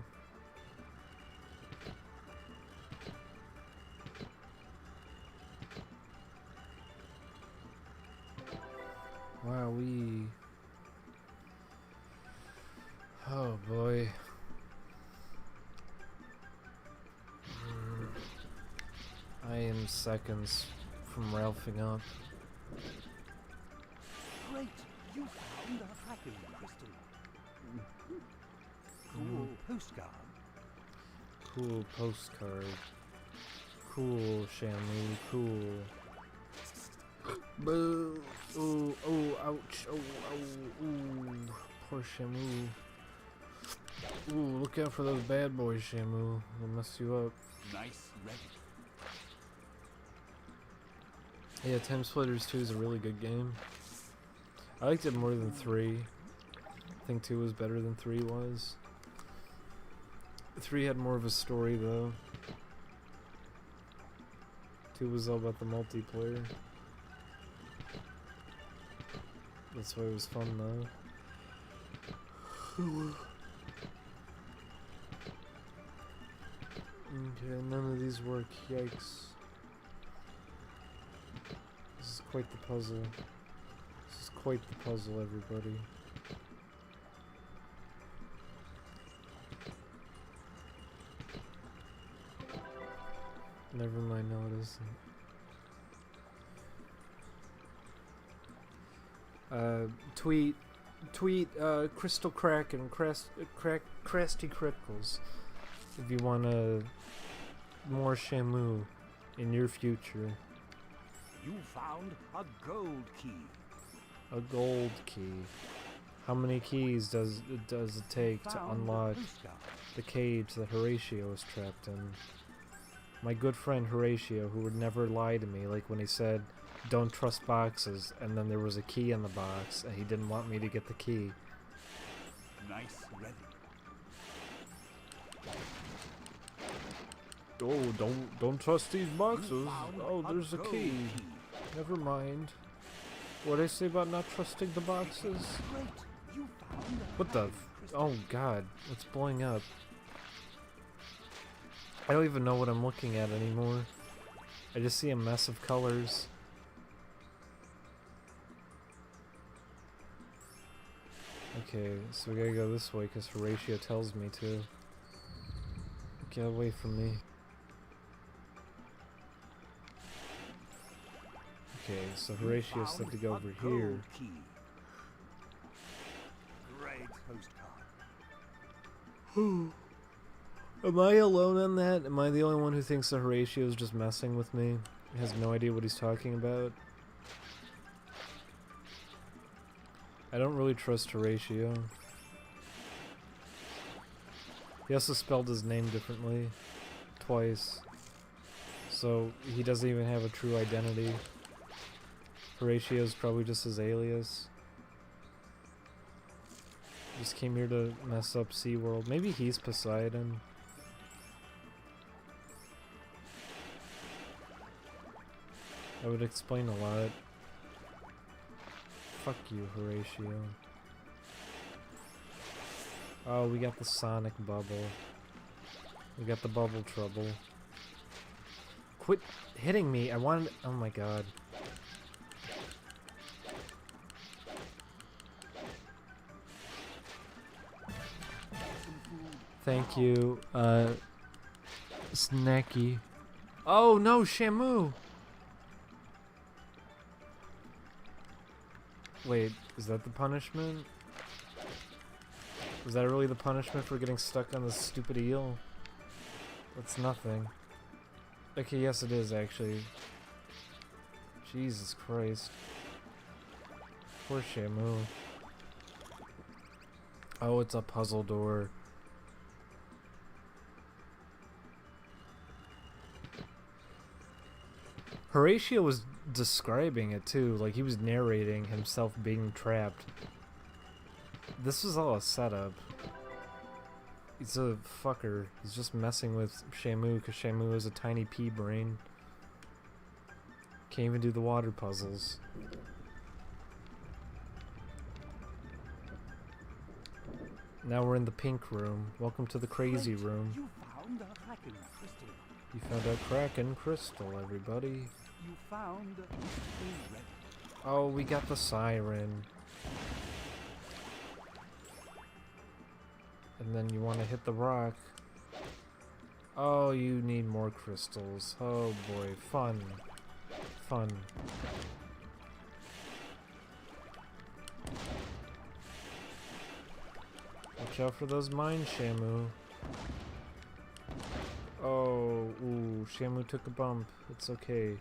Wowee. Oh boy. I am seconds from Ralphing up. Great! You found a Kraken crystal. Cool postcard. Cool postcard. Cool, Shamu, cool. Boo! Ooh, oh, ouch, oh, oh, ooh. Poor Shamu. Ooh, look out for those bad boys, Shamu. They'll mess you up. Nice ready. Yeah, Time Splitters 2 is a really good game. I liked it more than 3. I think 2 was better than 3 was. 3 had more of a story though. 2 was all about the multiplayer. That's why it was fun though. Okay, none of these work, yikes. This is quite the puzzle. This is quite the puzzle, everybody. Never mind, no it isn't. Tweet, Crystal Crack and Crusty Crickles if you want more Shamu in your future. You found a gold key. A gold key. How many keys does it take to unlock the cage that Horatio is trapped in? My good friend Horatio, who would never lie to me, like when he said, "Don't trust boxes," and then there was a key in the box, and he didn't want me to get the key. Nice ready. Oh, don't trust these boxes. Oh, there's a key. Never mind. What'd I say about not trusting the boxes? What the? Oh god, it's blowing up. I don't even know what I'm looking at anymore. I just see a mess of colors. Okay, so we gotta go this way because Horatio tells me to. Get away from me. Okay, so Horatio said to go over here. Key. Great postcard. Am I alone on that? Am I the only one who thinks that Horatio is just messing with me? He has no idea what he's talking about? I don't really trust Horatio. He also spelled his name differently. Twice. So he doesn't even have a true identity. Horatio's probably just his alias. Just came here to mess up SeaWorld. Maybe he's Poseidon. That would explain a lot. Fuck you, Horatio. Oh, we got the sonic bubble. We got the bubble trouble. Quit hitting me. I wanted... Oh my god. Thank you, Snacky. Oh no, Shamu! Wait, is that the punishment? Was that really the punishment for getting stuck on this stupid eel? That's nothing. Okay, yes it is actually. Jesus Christ. Poor Shamu. Oh, it's a puzzle door. Horatio was describing it too, like he was narrating himself being trapped. This was all a setup. He's a fucker. He's just messing with Shamu because Shamu is a tiny pea brain. Can't even do the water puzzles. Now we're in the pink room. Welcome to the crazy room. You found a Kraken crystal. You found a Kraken crystal, everybody. You found a red. Oh, we got the siren. And then you want to hit the rock. Oh, you need more crystals. Oh boy, fun. Fun. Watch out for those mines, Shamu. Oh, ooh, Shamu took a bump. It's okay.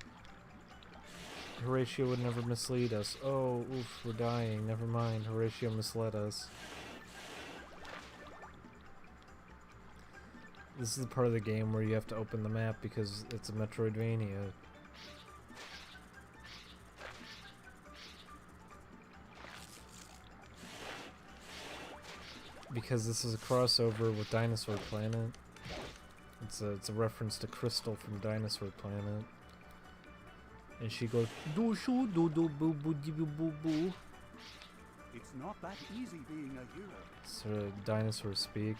Horatio would never mislead us. Oh, oof, we're dying. Never mind. Horatio misled us. This is the part of the game where you have to open the map because it's a Metroidvania. Because this is a crossover with Dinosaur Planet. It's a reference to Crystal from Dinosaur Planet. And she goes, do shoo do do boo boo dee boo boo boo. It's not that easy being a hero. Sort of dinosaur speak.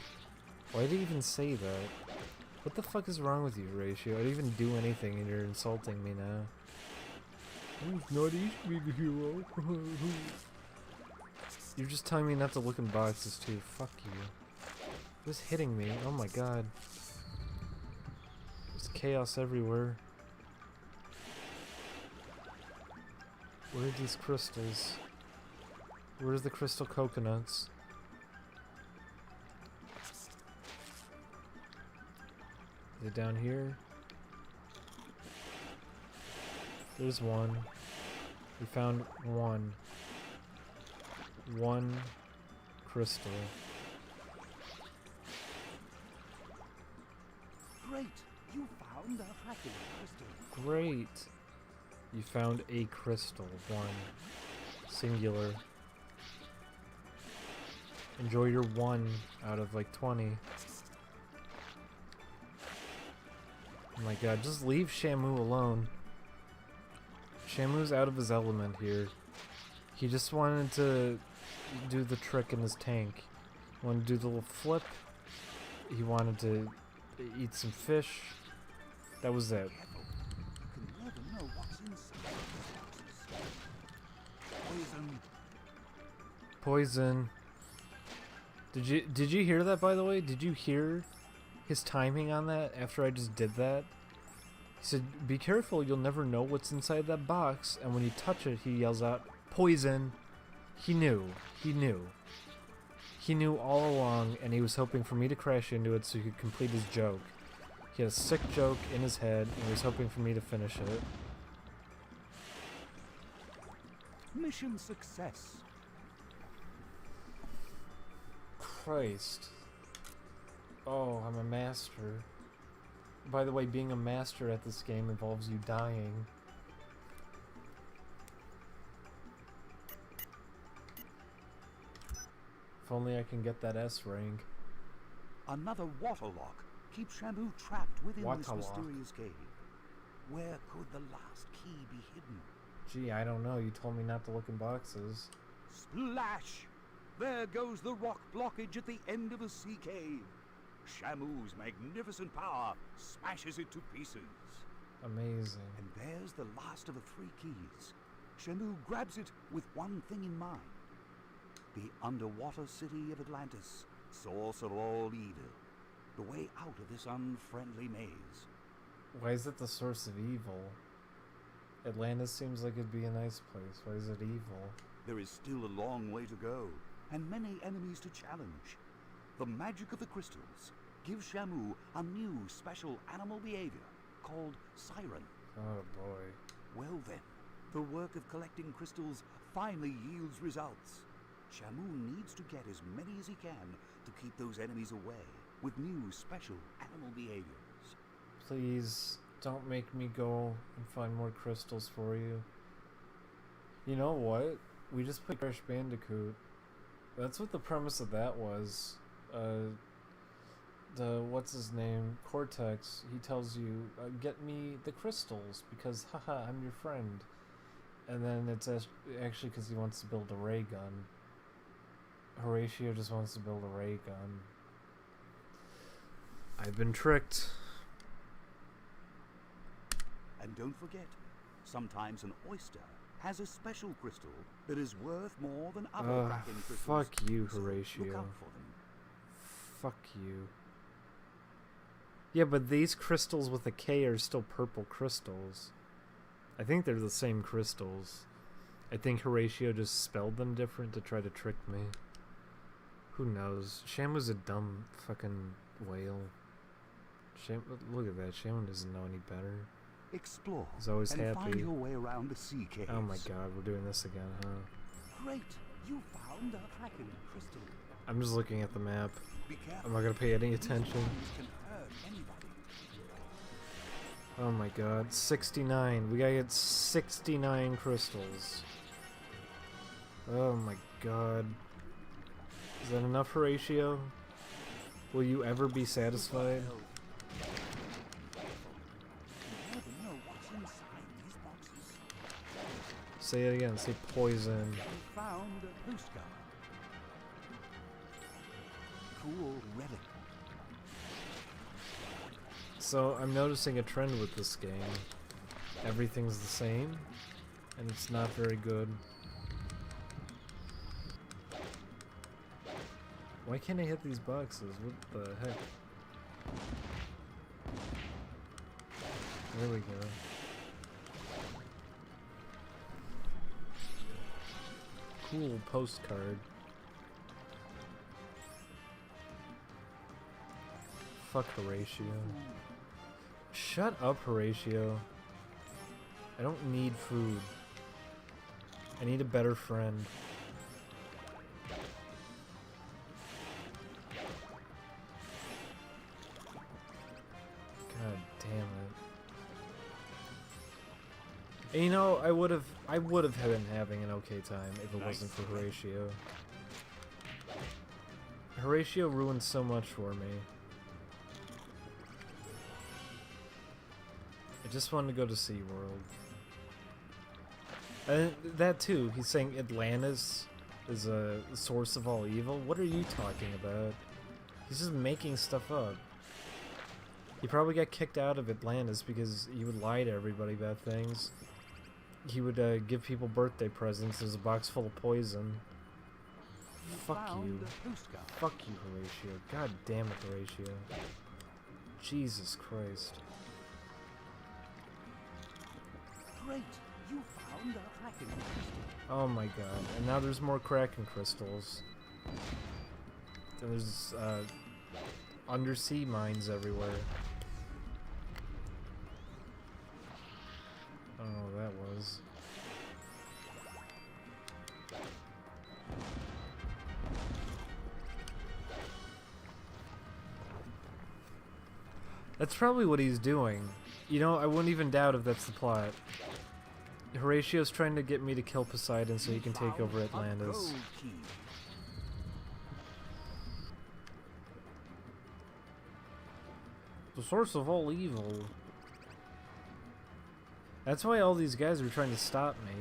Why did he even say that? What the fuck is wrong with you, Horatio? I didn't even do anything and you're insulting me now. It's not easy being a hero. You're just telling me not to look in boxes too. Fuck you. Who's hitting me? Oh my god. There's chaos everywhere. Where are these crystals? Where's the crystal coconuts? Is it down here? There's one. We found one. One crystal. Great! You found a Kraken crystal. Great! You found a crystal. One. Singular. Enjoy your 1 out of like 20. Oh my god, just leave Shamu alone. Shamu's out of his element here. He just wanted to do the trick in his tank. He wanted to do the little flip. He wanted to eat some fish. That was it. You can never know what's inside those boxes. Poison. Poison. Did you hear that, by the way? Did you hear his timing on that after I just did that? He said, be careful, you'll never know what's inside that box. And when you touch it, he yells out, poison. He knew. He knew. He knew all along, and he was hoping for me to crash into it so he could complete his joke. He had a sick joke in his head, and he was hoping for me to finish it. Mission success. Christ. Oh, I'm a master. By the way, being a master at this game involves you dying. If only I can get that S rank. Another waterlock keeps Shamu trapped within this Waterlock. mysterious cave. Where could the last key be hidden? Gee, I don't know. You told me not to look in boxes. Splash! There goes the rock blockage at the end of a sea cave. Shamu's magnificent power smashes it to pieces. Amazing. And there's the last of the 3 keys. Shamu grabs it with one thing in mind. The underwater city of Atlantis, source of all evil. The way out of this unfriendly maze. Why is it the source of evil? Atlantis seems like it'd be a nice place. Why is it evil? There is still a long way to go, and many enemies to challenge. The magic of the crystals gives Shamu a new special animal behavior called Siren. Oh boy. Well then, the work of collecting crystals finally yields results. Shamu needs to get as many as he can to keep those enemies away with new special animal behaviors. Please, don't make me go and find more crystals for you. You know what? We just played Crash Bandicoot. That's what the premise of that was. What's his name? Cortex. He tells you, get me the crystals because, haha, I'm your friend. And then it's actually because he wants to build a ray gun. Horatio just wants to build a ray gun. I've been tricked. And don't forget, sometimes an oyster has a special crystal that is worth more than other Kraken crystals. Fuck you, So Horatio. look out for them. Fuck you. Yeah, but these crystals with a K are still purple crystals. I think they're the same crystals. I think Horatio just spelled them different to try to trick me. Who knows? Shamu's a dumb fucking whale. Look at that. Shamu doesn't know any better. Explore. He's always and happy. Find your way around the sea caves. Oh my god, we're doing this again, huh? Great! You found a Kraken crystal. I'm just looking at the map. Be careful. I'm not gonna pay any These attention. bombs can hurt anybody. Oh my god, 69. We gotta get 69 crystals. Oh my god. Is that enough, Horatio? Will you ever be satisfied? You never know what's inside these boxes. Say it again, say poison. We found a Huska. Cool relic. So, I'm noticing a trend with this game. Everything's the same, and it's not very good. Why can't I hit these boxes? What the heck? There we go. Cool postcard. Fuck Horatio. Shut up, Horatio. I don't need food. I need a better friend. God damn it. And you know, I would have been having an okay time if it wasn't for Horatio. Horatio ruined so much for me. I just wanted to go to SeaWorld. And that too, he's saying Atlantis is a source of all evil. What are you talking about? He's just making stuff up. He probably got kicked out of Atlantis because he would lie to everybody about things. He would give people birthday presents. There's a box full of poison. Fuck you. Fuck you, Horatio. God damn it, Horatio. Jesus Christ. Great! You found the Kraken crystal. Oh my god. And now there's more Kraken crystals. And there's undersea mines everywhere. I don't know what that was. That's probably what he's doing. You know, I wouldn't even doubt if that's the plot. Horatio's trying to get me to kill Poseidon so he can take over Atlantis. The source of all evil. That's why all these guys are trying to stop me.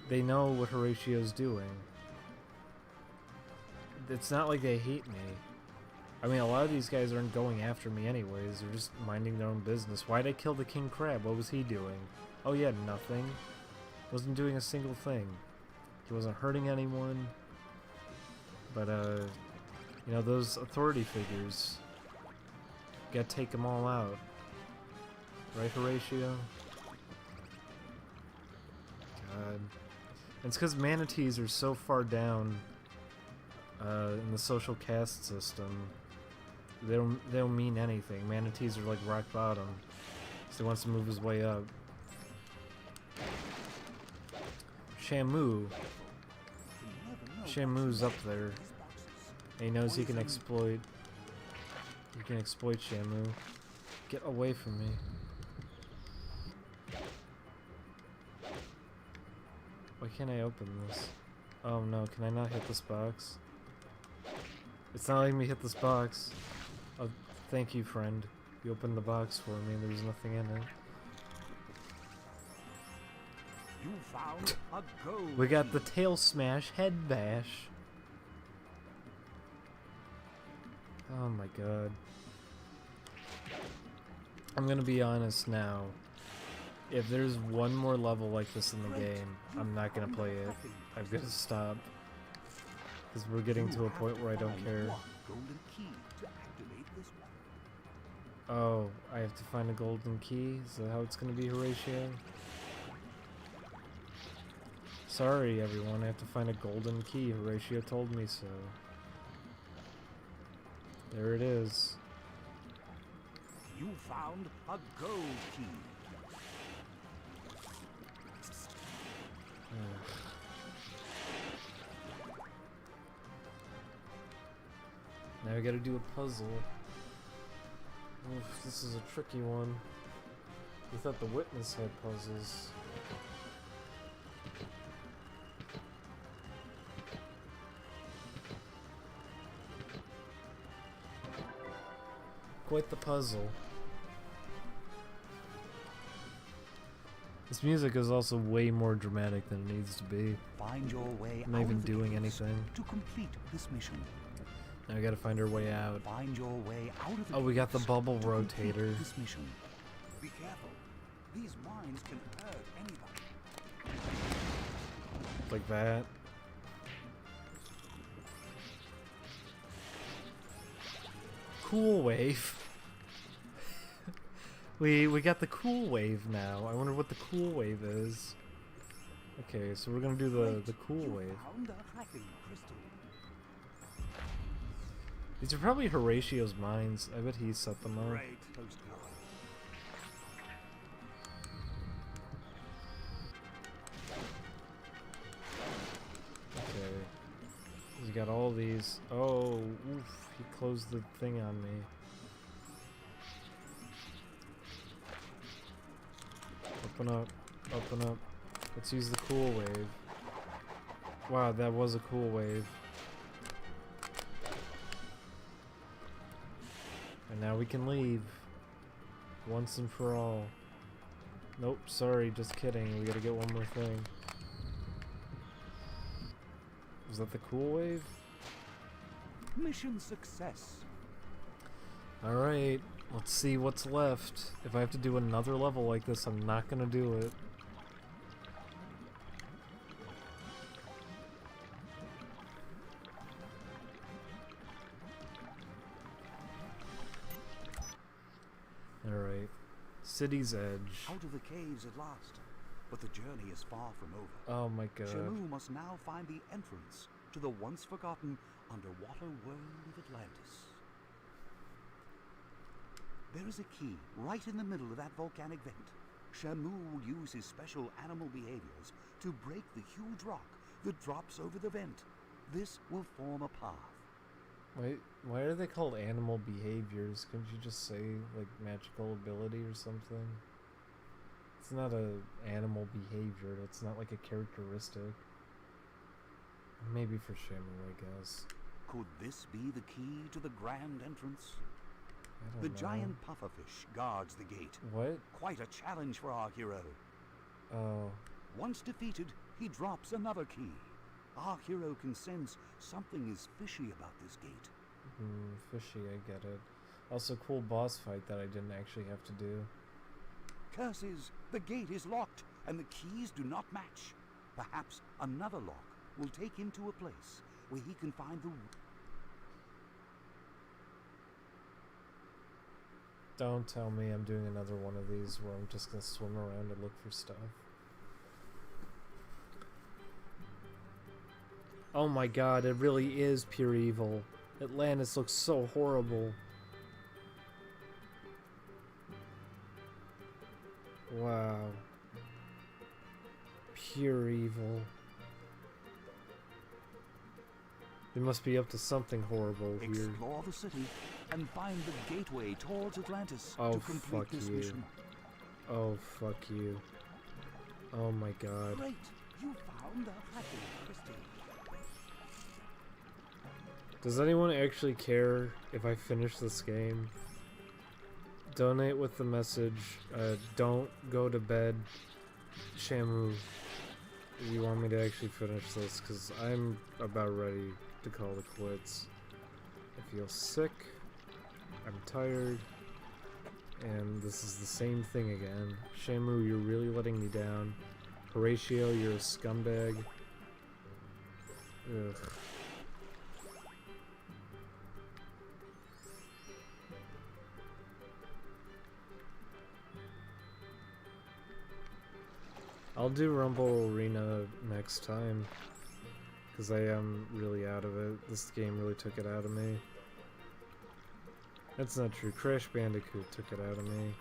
They know what Horatio's doing. It's not like they hate me. I mean, a lot of these guys aren't going after me anyways. They're just minding their own business. Why'd I kill the King Crab? What was he doing? Oh yeah, nothing. Wasn't doing a single thing. He wasn't hurting anyone. But, you know, those authority figures... Gotta take them all out. Right, Horatio? God. And it's because manatees are so far down in the social caste system. They don't mean anything. Manatees are like rock bottom. So he wants to move his way up. Shamu. Shamu's up there. And he knows he can exploit. You can exploit Shamu. Get away from me. Why can't I open this? Oh no, can I not hit this box? It's not letting me hit this box. Oh, thank you, friend. You opened the box for me and there's nothing in it. You found a gold. We got the tail smash head bash. Oh my god. I'm gonna be honest now. If there's one more level like this in the game, I'm not gonna play it. I'm gonna stop. Because we're getting to a point where I don't care. Oh, I have to find a golden key? Is that how it's gonna be, Horatio? Sorry everyone, I have to find a golden key. Horatio told me so. There it is. You found a gold key. Now I gotta do a puzzle. Oof, this is a tricky one. We thought the witness had puzzles. Quite the puzzle. This music is also way more dramatic than it needs to be. Find your way I'm not out even of the doing caves anything. to complete this mission. Now we gotta find our way out. Find your way out of the Oh, we got the caves bubble to complete rotator. This mission. Be careful. These mines can hurt anybody. Like that. Cool wave. we got the cool wave now. I wonder what the cool wave is. Okay, so we're gonna do the cool wave. Found a hacking crystal. These are probably Horatio's mines. I bet he set them up. Great postcard. Okay. He's got all these. Oh, oof, he closed the thing on me. Open up, open up. Let's use the cool wave. Wow, that was a cool wave. And now we can leave. Once and for all. Nope, sorry, just kidding. We gotta get one more thing. Was that the cool wave? Mission success. Alright, let's see what's left. If I have to do another level like this, I'm not gonna do it. City's Edge. Out of the caves at last. But the journey is far from over. Oh my god. Shamu must now find the entrance to the once forgotten underwater world of Atlantis. There is a key right in the middle of that volcanic vent. Shamu will use his special animal behaviors to break the huge rock that drops over the vent. This will form a path. Wait, why are they called animal behaviors? Couldn't you just say, like, magical ability or something? It's not a animal behavior. It's not like a characteristic. Maybe for Shamu, I guess. Could this be the key to the grand entrance? I The don't know. giant pufferfish guards the gate. What? Quite a challenge for our hero. Oh. Once defeated, he drops another key. Our hero can sense something is fishy about this gate. Fishy, I get it. Also, cool boss fight that I didn't actually have to do. Curses! The gate is locked, and the keys do not match. Perhaps another lock will take him to a place where he can find the... Don't tell me I'm doing another one of these where I'm just gonna swim around and look for stuff. Oh my god, it really is pure evil. Atlantis looks so horrible. Wow. Pure evil. They must be up to something horrible here. Explore the city and find the gateway towards Atlantis Oh, to complete fuck this you. mission. Oh, fuck you. Oh my god. Great! You found the hacking crystal. Does anyone actually care if I finish this game? Donate with the message, don't go to bed, Shamu, if you want me to actually finish this, because I'm about ready to call it quits. I feel sick, I'm tired, and this is the same thing again. Shamu, you're really letting me down. Horatio, you're a scumbag. Ugh. I'll do Rumble Arena next time, because I am really out of it. This game really took it out of me. That's not true. Crash Bandicoot took it out of me.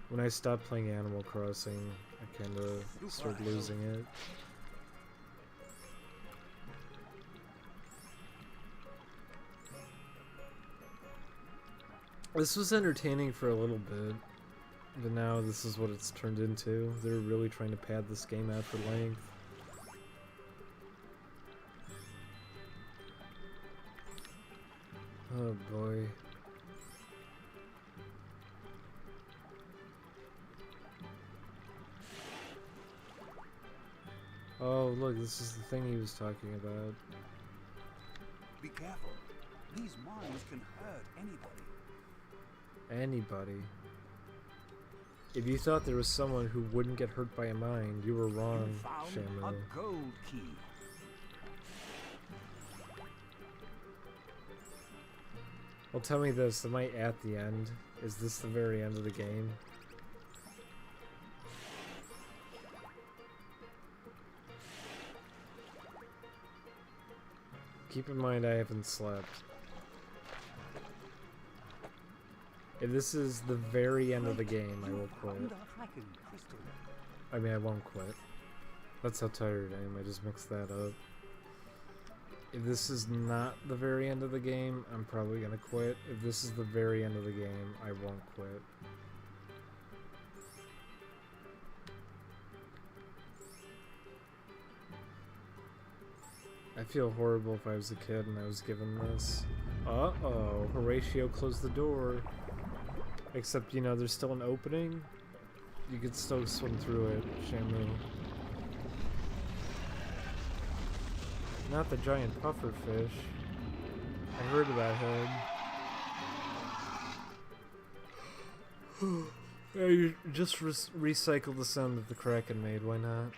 When I stopped playing Animal Crossing, I kind of started losing it. This was entertaining for a little bit. But now this is what it's turned into. They're really trying to pad this game out for length. Oh boy. Oh look, this is the thing he was talking about. Be careful. These mines can hurt anybody. Anybody. If you thought there was someone who wouldn't get hurt by a mine, you were wrong, You found Shamu. a gold key. Well, tell me this, am I at the end? Is this the very end of the game? Keep in mind I haven't slept. If this is the very end of the game, I will quit. I mean, I won't quit. That's how tired I am, I just mixed that up. If this is not the very end of the game, I'm probably gonna quit. If this is the very end of the game, I won't quit. I feel horrible if I was a kid and I was given this. Uh-oh, Horatio closed the door. Except, you know, there's still an opening. You could still swim through it, Shamu. Not the giant puffer fish. I heard about him. Yeah, you just recycle the sound that the Kraken made, why not?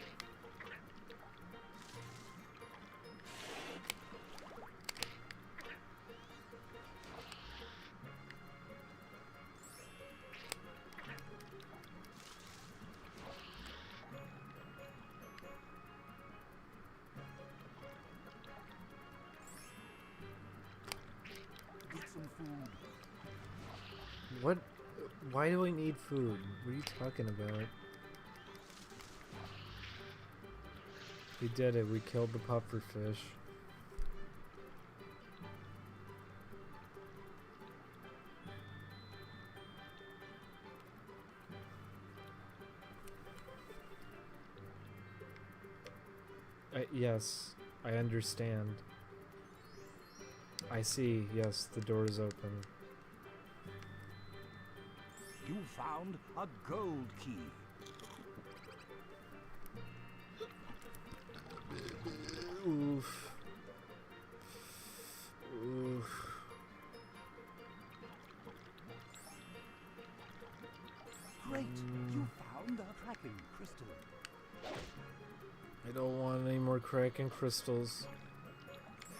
Why do I need food? What are you talking about? We did it. We killed the puffer fish. Yes, I understand. I see. Yes, the door is open. You found a gold key. Oof. Oof. Great! You found a Kraken crystal. I don't want any more Kraken crystals.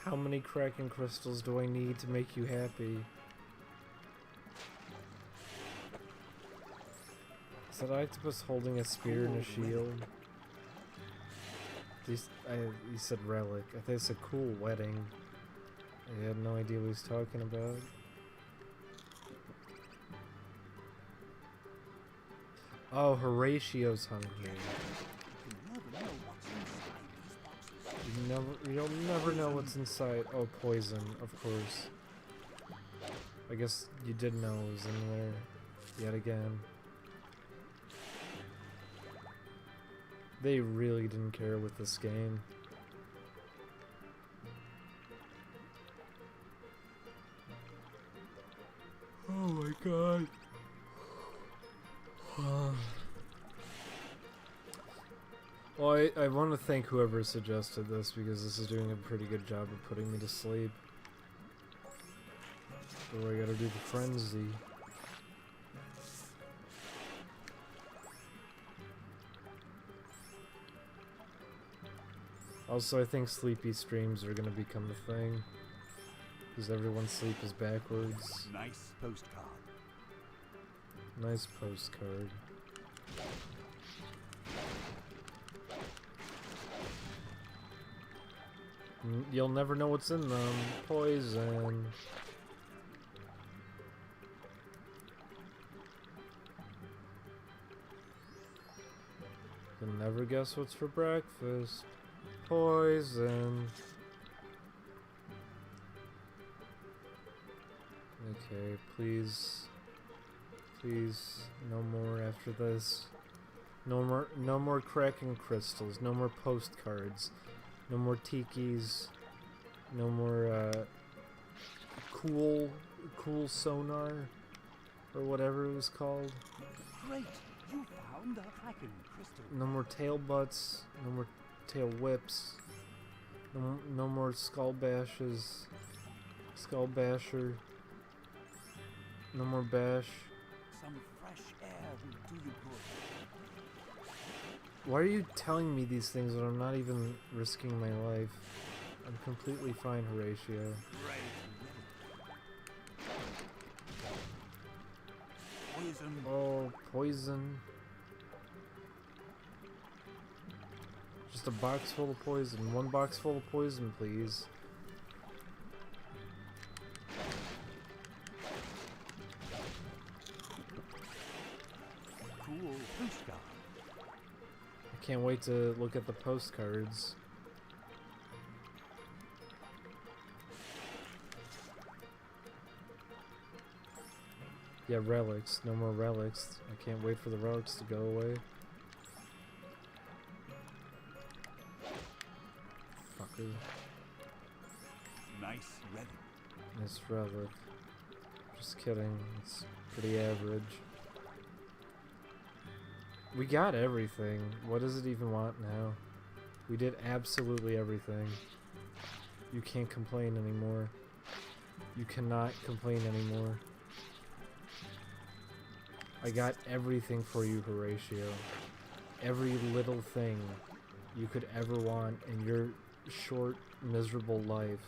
How many Kraken crystals do I need to make you happy? Is that octopus holding a spear and a shield? He said relic. I think it's a cool wedding. I had no idea what he was talking about. Oh, Horatio's hungry. You'll never know what's inside. Oh, poison, of course. I guess you did know it was in there. Yet again. They really didn't care with this game. Oh my god. Well, I want to thank whoever suggested this because this is doing a pretty good job of putting me to sleep. So I gotta do the frenzy. Also, I think sleepy streams are gonna become a thing. Because everyone's sleep is backwards. Nice postcard. Nice postcard. You'll never know what's in them. Poison. You'll never guess what's for breakfast. Poison. Okay, please. Please, no more after this. No more Kraken crystals. No more postcards. No more tikis. No more cool sonar or whatever it was called. Great, you found a Kraken crystal. No more tail butts. No more tail whips. No more skull bashes. Skull basher. No more bash. Some fresh air will do you good. Why are you telling me these things when I'm not even risking my life? I'm completely fine, Horatio. Poison. Oh, poison. Just a box full of poison. One box full of poison, please. Cool postcard. I can't wait to look at the postcards. Yeah, relics. No more relics. I can't wait for the relics to go away. Fucker. Nice relic. Nice relic. Just kidding. It's pretty average. We got everything. What does it even want now? We did absolutely everything. You can't complain anymore. You cannot complain anymore. I got everything for you, Horatio. Every little thing you could ever want in your short, miserable life.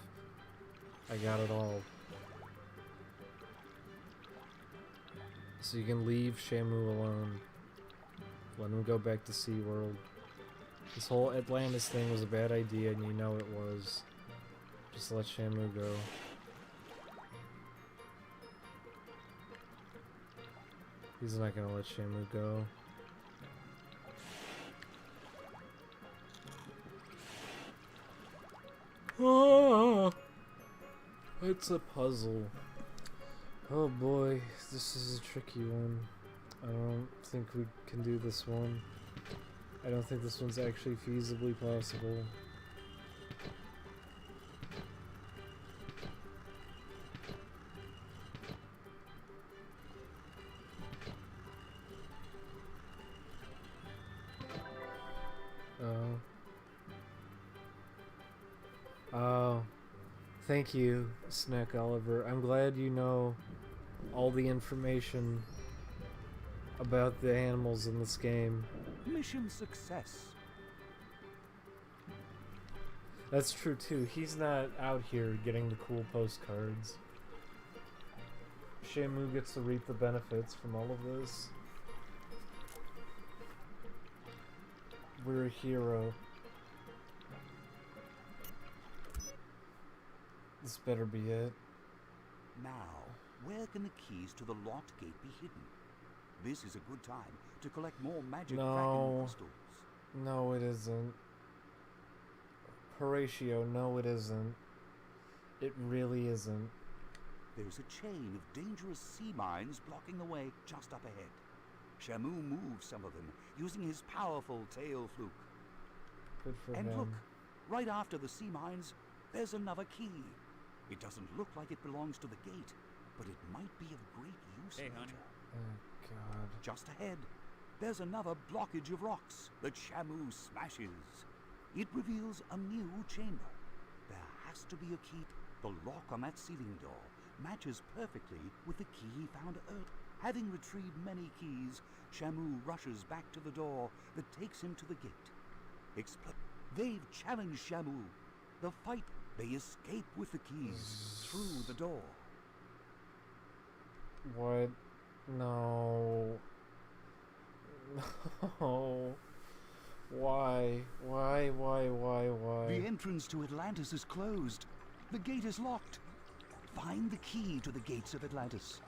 I got it all. So you can leave Shamu alone. Let him go back to SeaWorld. This whole Atlantis thing was a bad idea, and you know it was. Just let Shamu go. He's not gonna let Shamu go. Oh, it's a puzzle. Oh boy, this is a tricky one. I don't think we can do this one. I don't think this one's actually feasibly possible. Oh, thank you, Snack Oliver. I'm glad you know all the information about the animals in this game. Mission success. That's true too. He's not out here getting the cool postcards. Shamu gets to reap the benefits from all of this. We're a hero. This better be it. Now, where can the keys to the locked gate be hidden? This is a good time to collect more magic cracking crystals. No, it isn't. Horatio, no, it isn't. It really isn't. There's a chain of dangerous sea mines blocking the way just up ahead. Shamu moves some of them using his powerful tail fluke. Good for him. And look, right after the sea mines, there's another key. It doesn't look like it belongs to the gate, but it might be of great use later. Honey. Oh, God. Just ahead, there's another blockage of rocks that Shamu smashes. It reveals a new chamber. There has to be a key. The lock on that ceiling door matches perfectly with the key he found earlier. Having retrieved many keys, Shamu rushes back to the door that takes him to the gate. They've challenged Shamu. The fight, they escape with the keys through the door. What? No. No. Why? Why? The entrance to Atlantis is closed. The gate is locked. Find the key to the gates of Atlantis.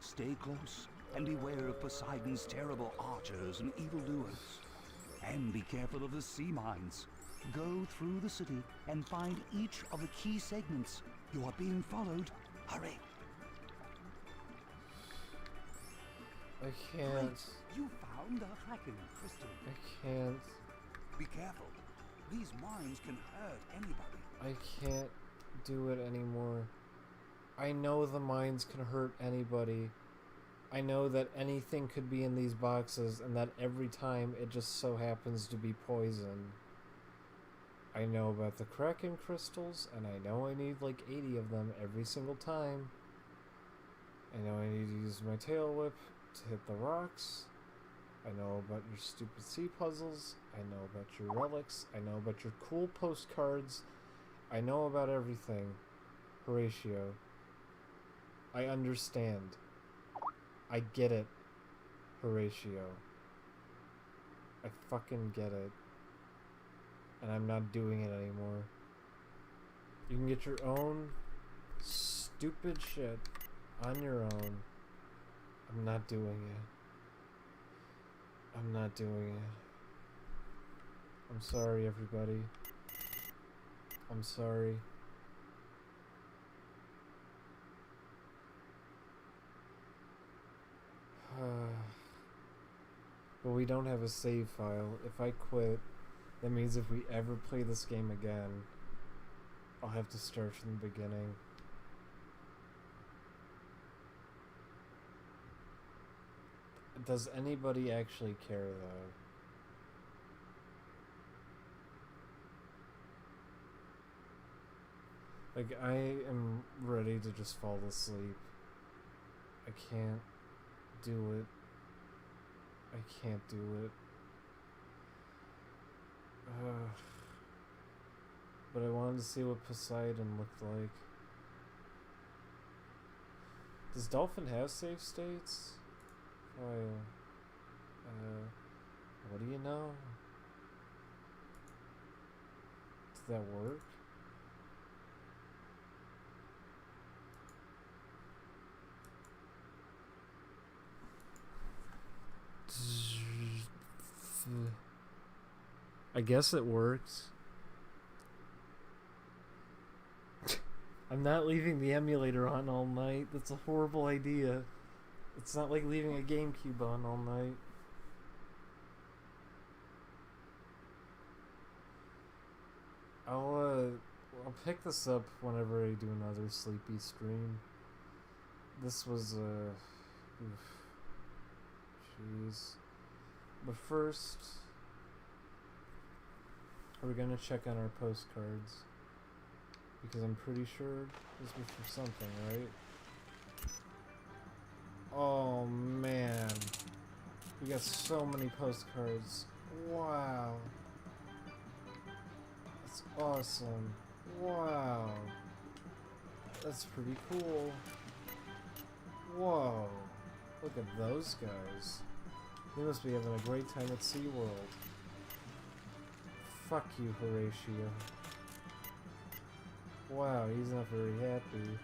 Stay close and beware of Poseidon's terrible archers and evildoers. And be careful of the sea mines. Go through the city and find each of the key segments. You are being followed. Hurry. I can't. Great. You found the Kraken crystal. I can't. Be careful. These mines can hurt anybody. I can't do it anymore. I know the mines can hurt anybody. I know that anything could be in these boxes and that every time it just so happens to be poison. I know about the Kraken crystals, and I know I need like 80 of them every single time. I know I need to use my tail whip to hit the rocks. I know about your stupid sea puzzles. I know about your relics. I know about your cool postcards. I know about everything. Horatio. I understand. I get it, Horatio. I fucking get it. And I'm not doing it anymore. You can get your own stupid shit on your own. I'm not doing it. I'm not doing it. I'm sorry, everybody. I'm sorry. But we don't have a save file. If I quit, that means if we ever play this game again, I'll have to start from the beginning. Does anybody actually care, though? Like, I am ready to just fall asleep. I can't do it. I can't do it. But I wanted to see what Poseidon looked like. Does Dolphin have save states? File. What do you know? Does that work? I guess it works. I'm not leaving the emulator on all night. That's a horrible idea. It's not like leaving a GameCube on all night. I'll pick this up whenever I do another sleepy stream. This was jeez. But first, we're gonna check on our postcards because I'm pretty sure this was for something, right? Oh man, we got so many postcards. Wow. That's awesome. Wow. That's pretty cool. Whoa. Look at those guys. They must be having a great time at SeaWorld. Fuck you, Horatio. Wow, he's not very happy.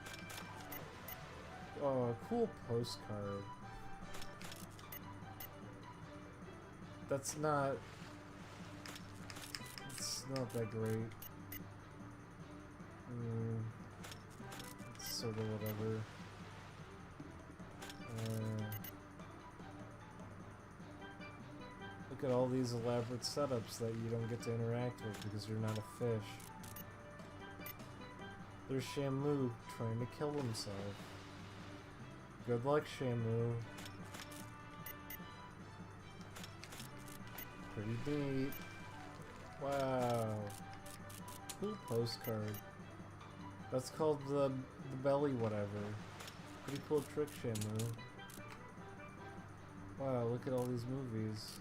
Oh, a cool postcard. That's not... It's not that great. It's sort of whatever. Look at all these elaborate setups that you don't get to interact with because you're not a fish. There's Shamu trying to kill himself. Good luck, Shamu. Pretty neat. Wow. Cool postcard. That's called the belly whatever. Pretty cool trick, Shamu. Wow, look at all these movies.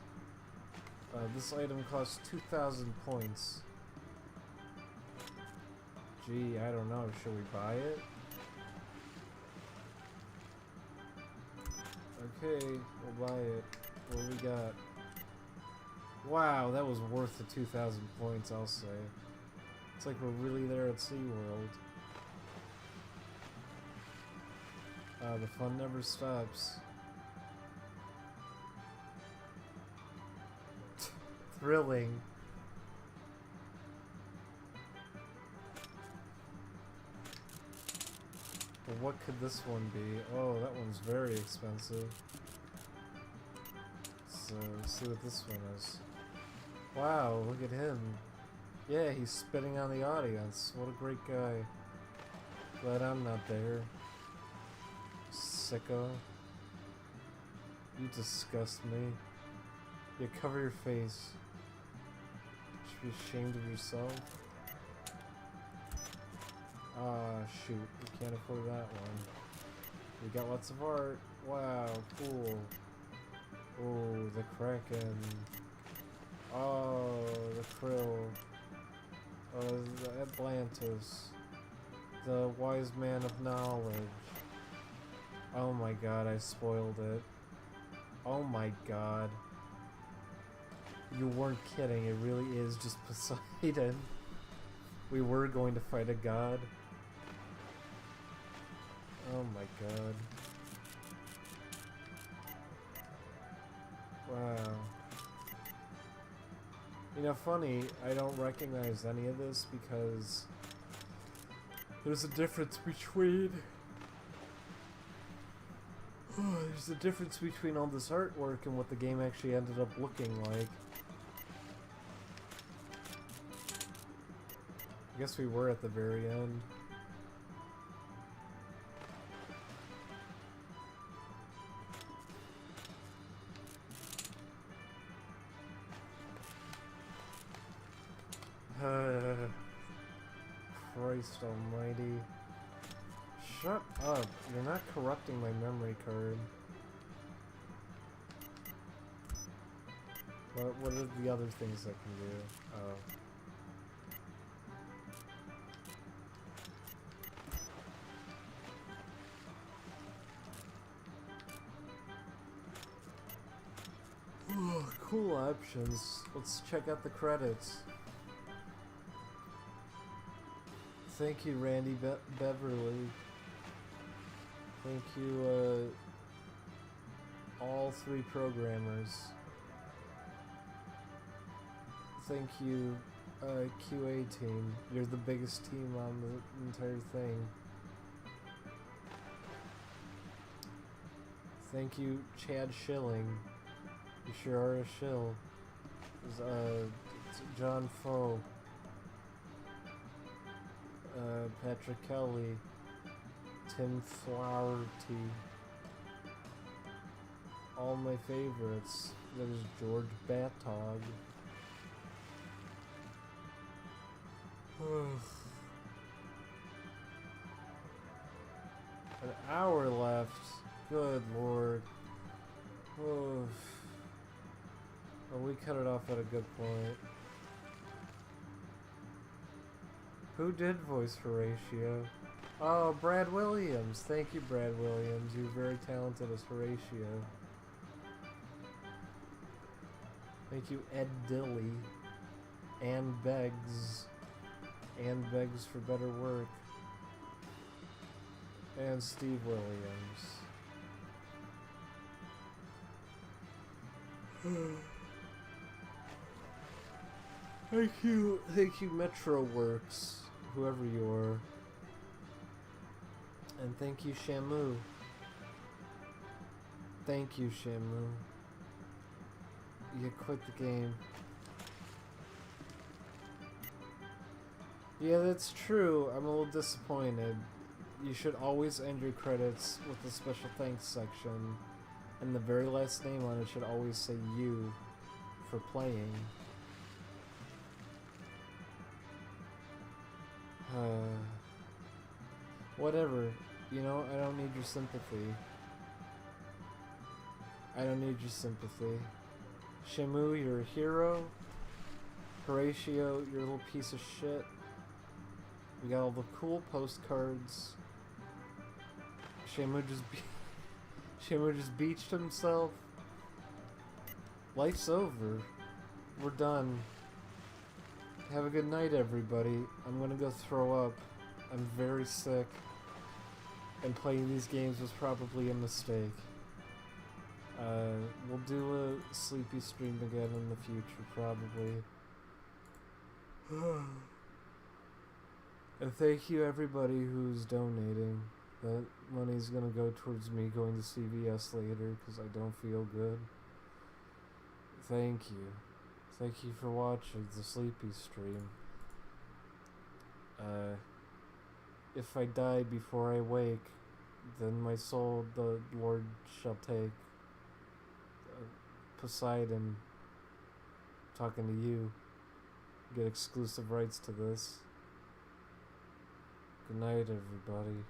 This item costs 2,000 points. Gee, I don't know. Should we buy it? Okay, we'll buy it. What do we got? Wow, that was worth the 2,000 points, I'll say. It's like we're really there at SeaWorld. The fun never stops. Thrilling. But what could this one be? Oh, that one's very expensive. So, let's see what this one is. Wow, look at him. Yeah, he's spitting on the audience. What a great guy. Glad I'm not there. Sicko. You disgust me. Yeah, cover your face. You should be ashamed of yourself. Ah, shoot. We can't afford that one. We got lots of art. Wow, cool. Oh, the Kraken. Oh, the Krill. The Atlantis. The Wise Man of Knowledge. Oh my god, I spoiled it. Oh my god. You weren't kidding, it really is just Poseidon. We were going to fight a god. Oh my god. Wow. You know, funny, I don't recognize any of this because there's a difference between... there's a difference between all this artwork and what the game actually ended up looking like. I guess we were at the very end. Christ almighty. Shut up. You're not corrupting my memory card. What are the other things I can do? Oh. Cool options. Let's check out the credits. Thank you, Randy Beverly. Thank you, all three programmers. Thank you, QA team. You're the biggest team on the entire thing. Thank you, Chad Schilling. You sure are a shill. John Foe. Patrick Kelly. Tim Flaherty. All my favorites. There's George Batog. An hour left. Good lord. Well, we cut it off at a good point. Who did voice Horatio? Oh, Brad Williams. Thank you, Brad Williams. You're very talented as Horatio. Thank you, Ed Dilly. Ann Beggs. Ann Beggs for better work. And Steve Williams. Thank you, MetroWorks, whoever you are. And thank you, Shamu. Thank you, Shamu. You quit the game. Yeah, that's true. I'm a little disappointed. You should always end your credits with the special thanks section, and the very last name on it should always say you for playing. Whatever. You know, I don't need your sympathy. I don't need your sympathy. Shamu, you're a hero. Horatio, you're a little piece of shit. We got all the cool postcards. Shamu just beached himself. Life's over. We're done. Have a good night, everybody. I'm gonna go throw up. I'm very sick. And playing these games was probably a mistake. We'll do a sleepy stream again in the future, probably. And thank you, everybody who's donating. That money's gonna go towards me going to CVS later, because I don't feel good. Thank you. Thank you for watching the sleepy stream. If I die before I wake, then my soul the Lord shall take. Poseidon, talking to you. Get exclusive rights to this. Good night, everybody.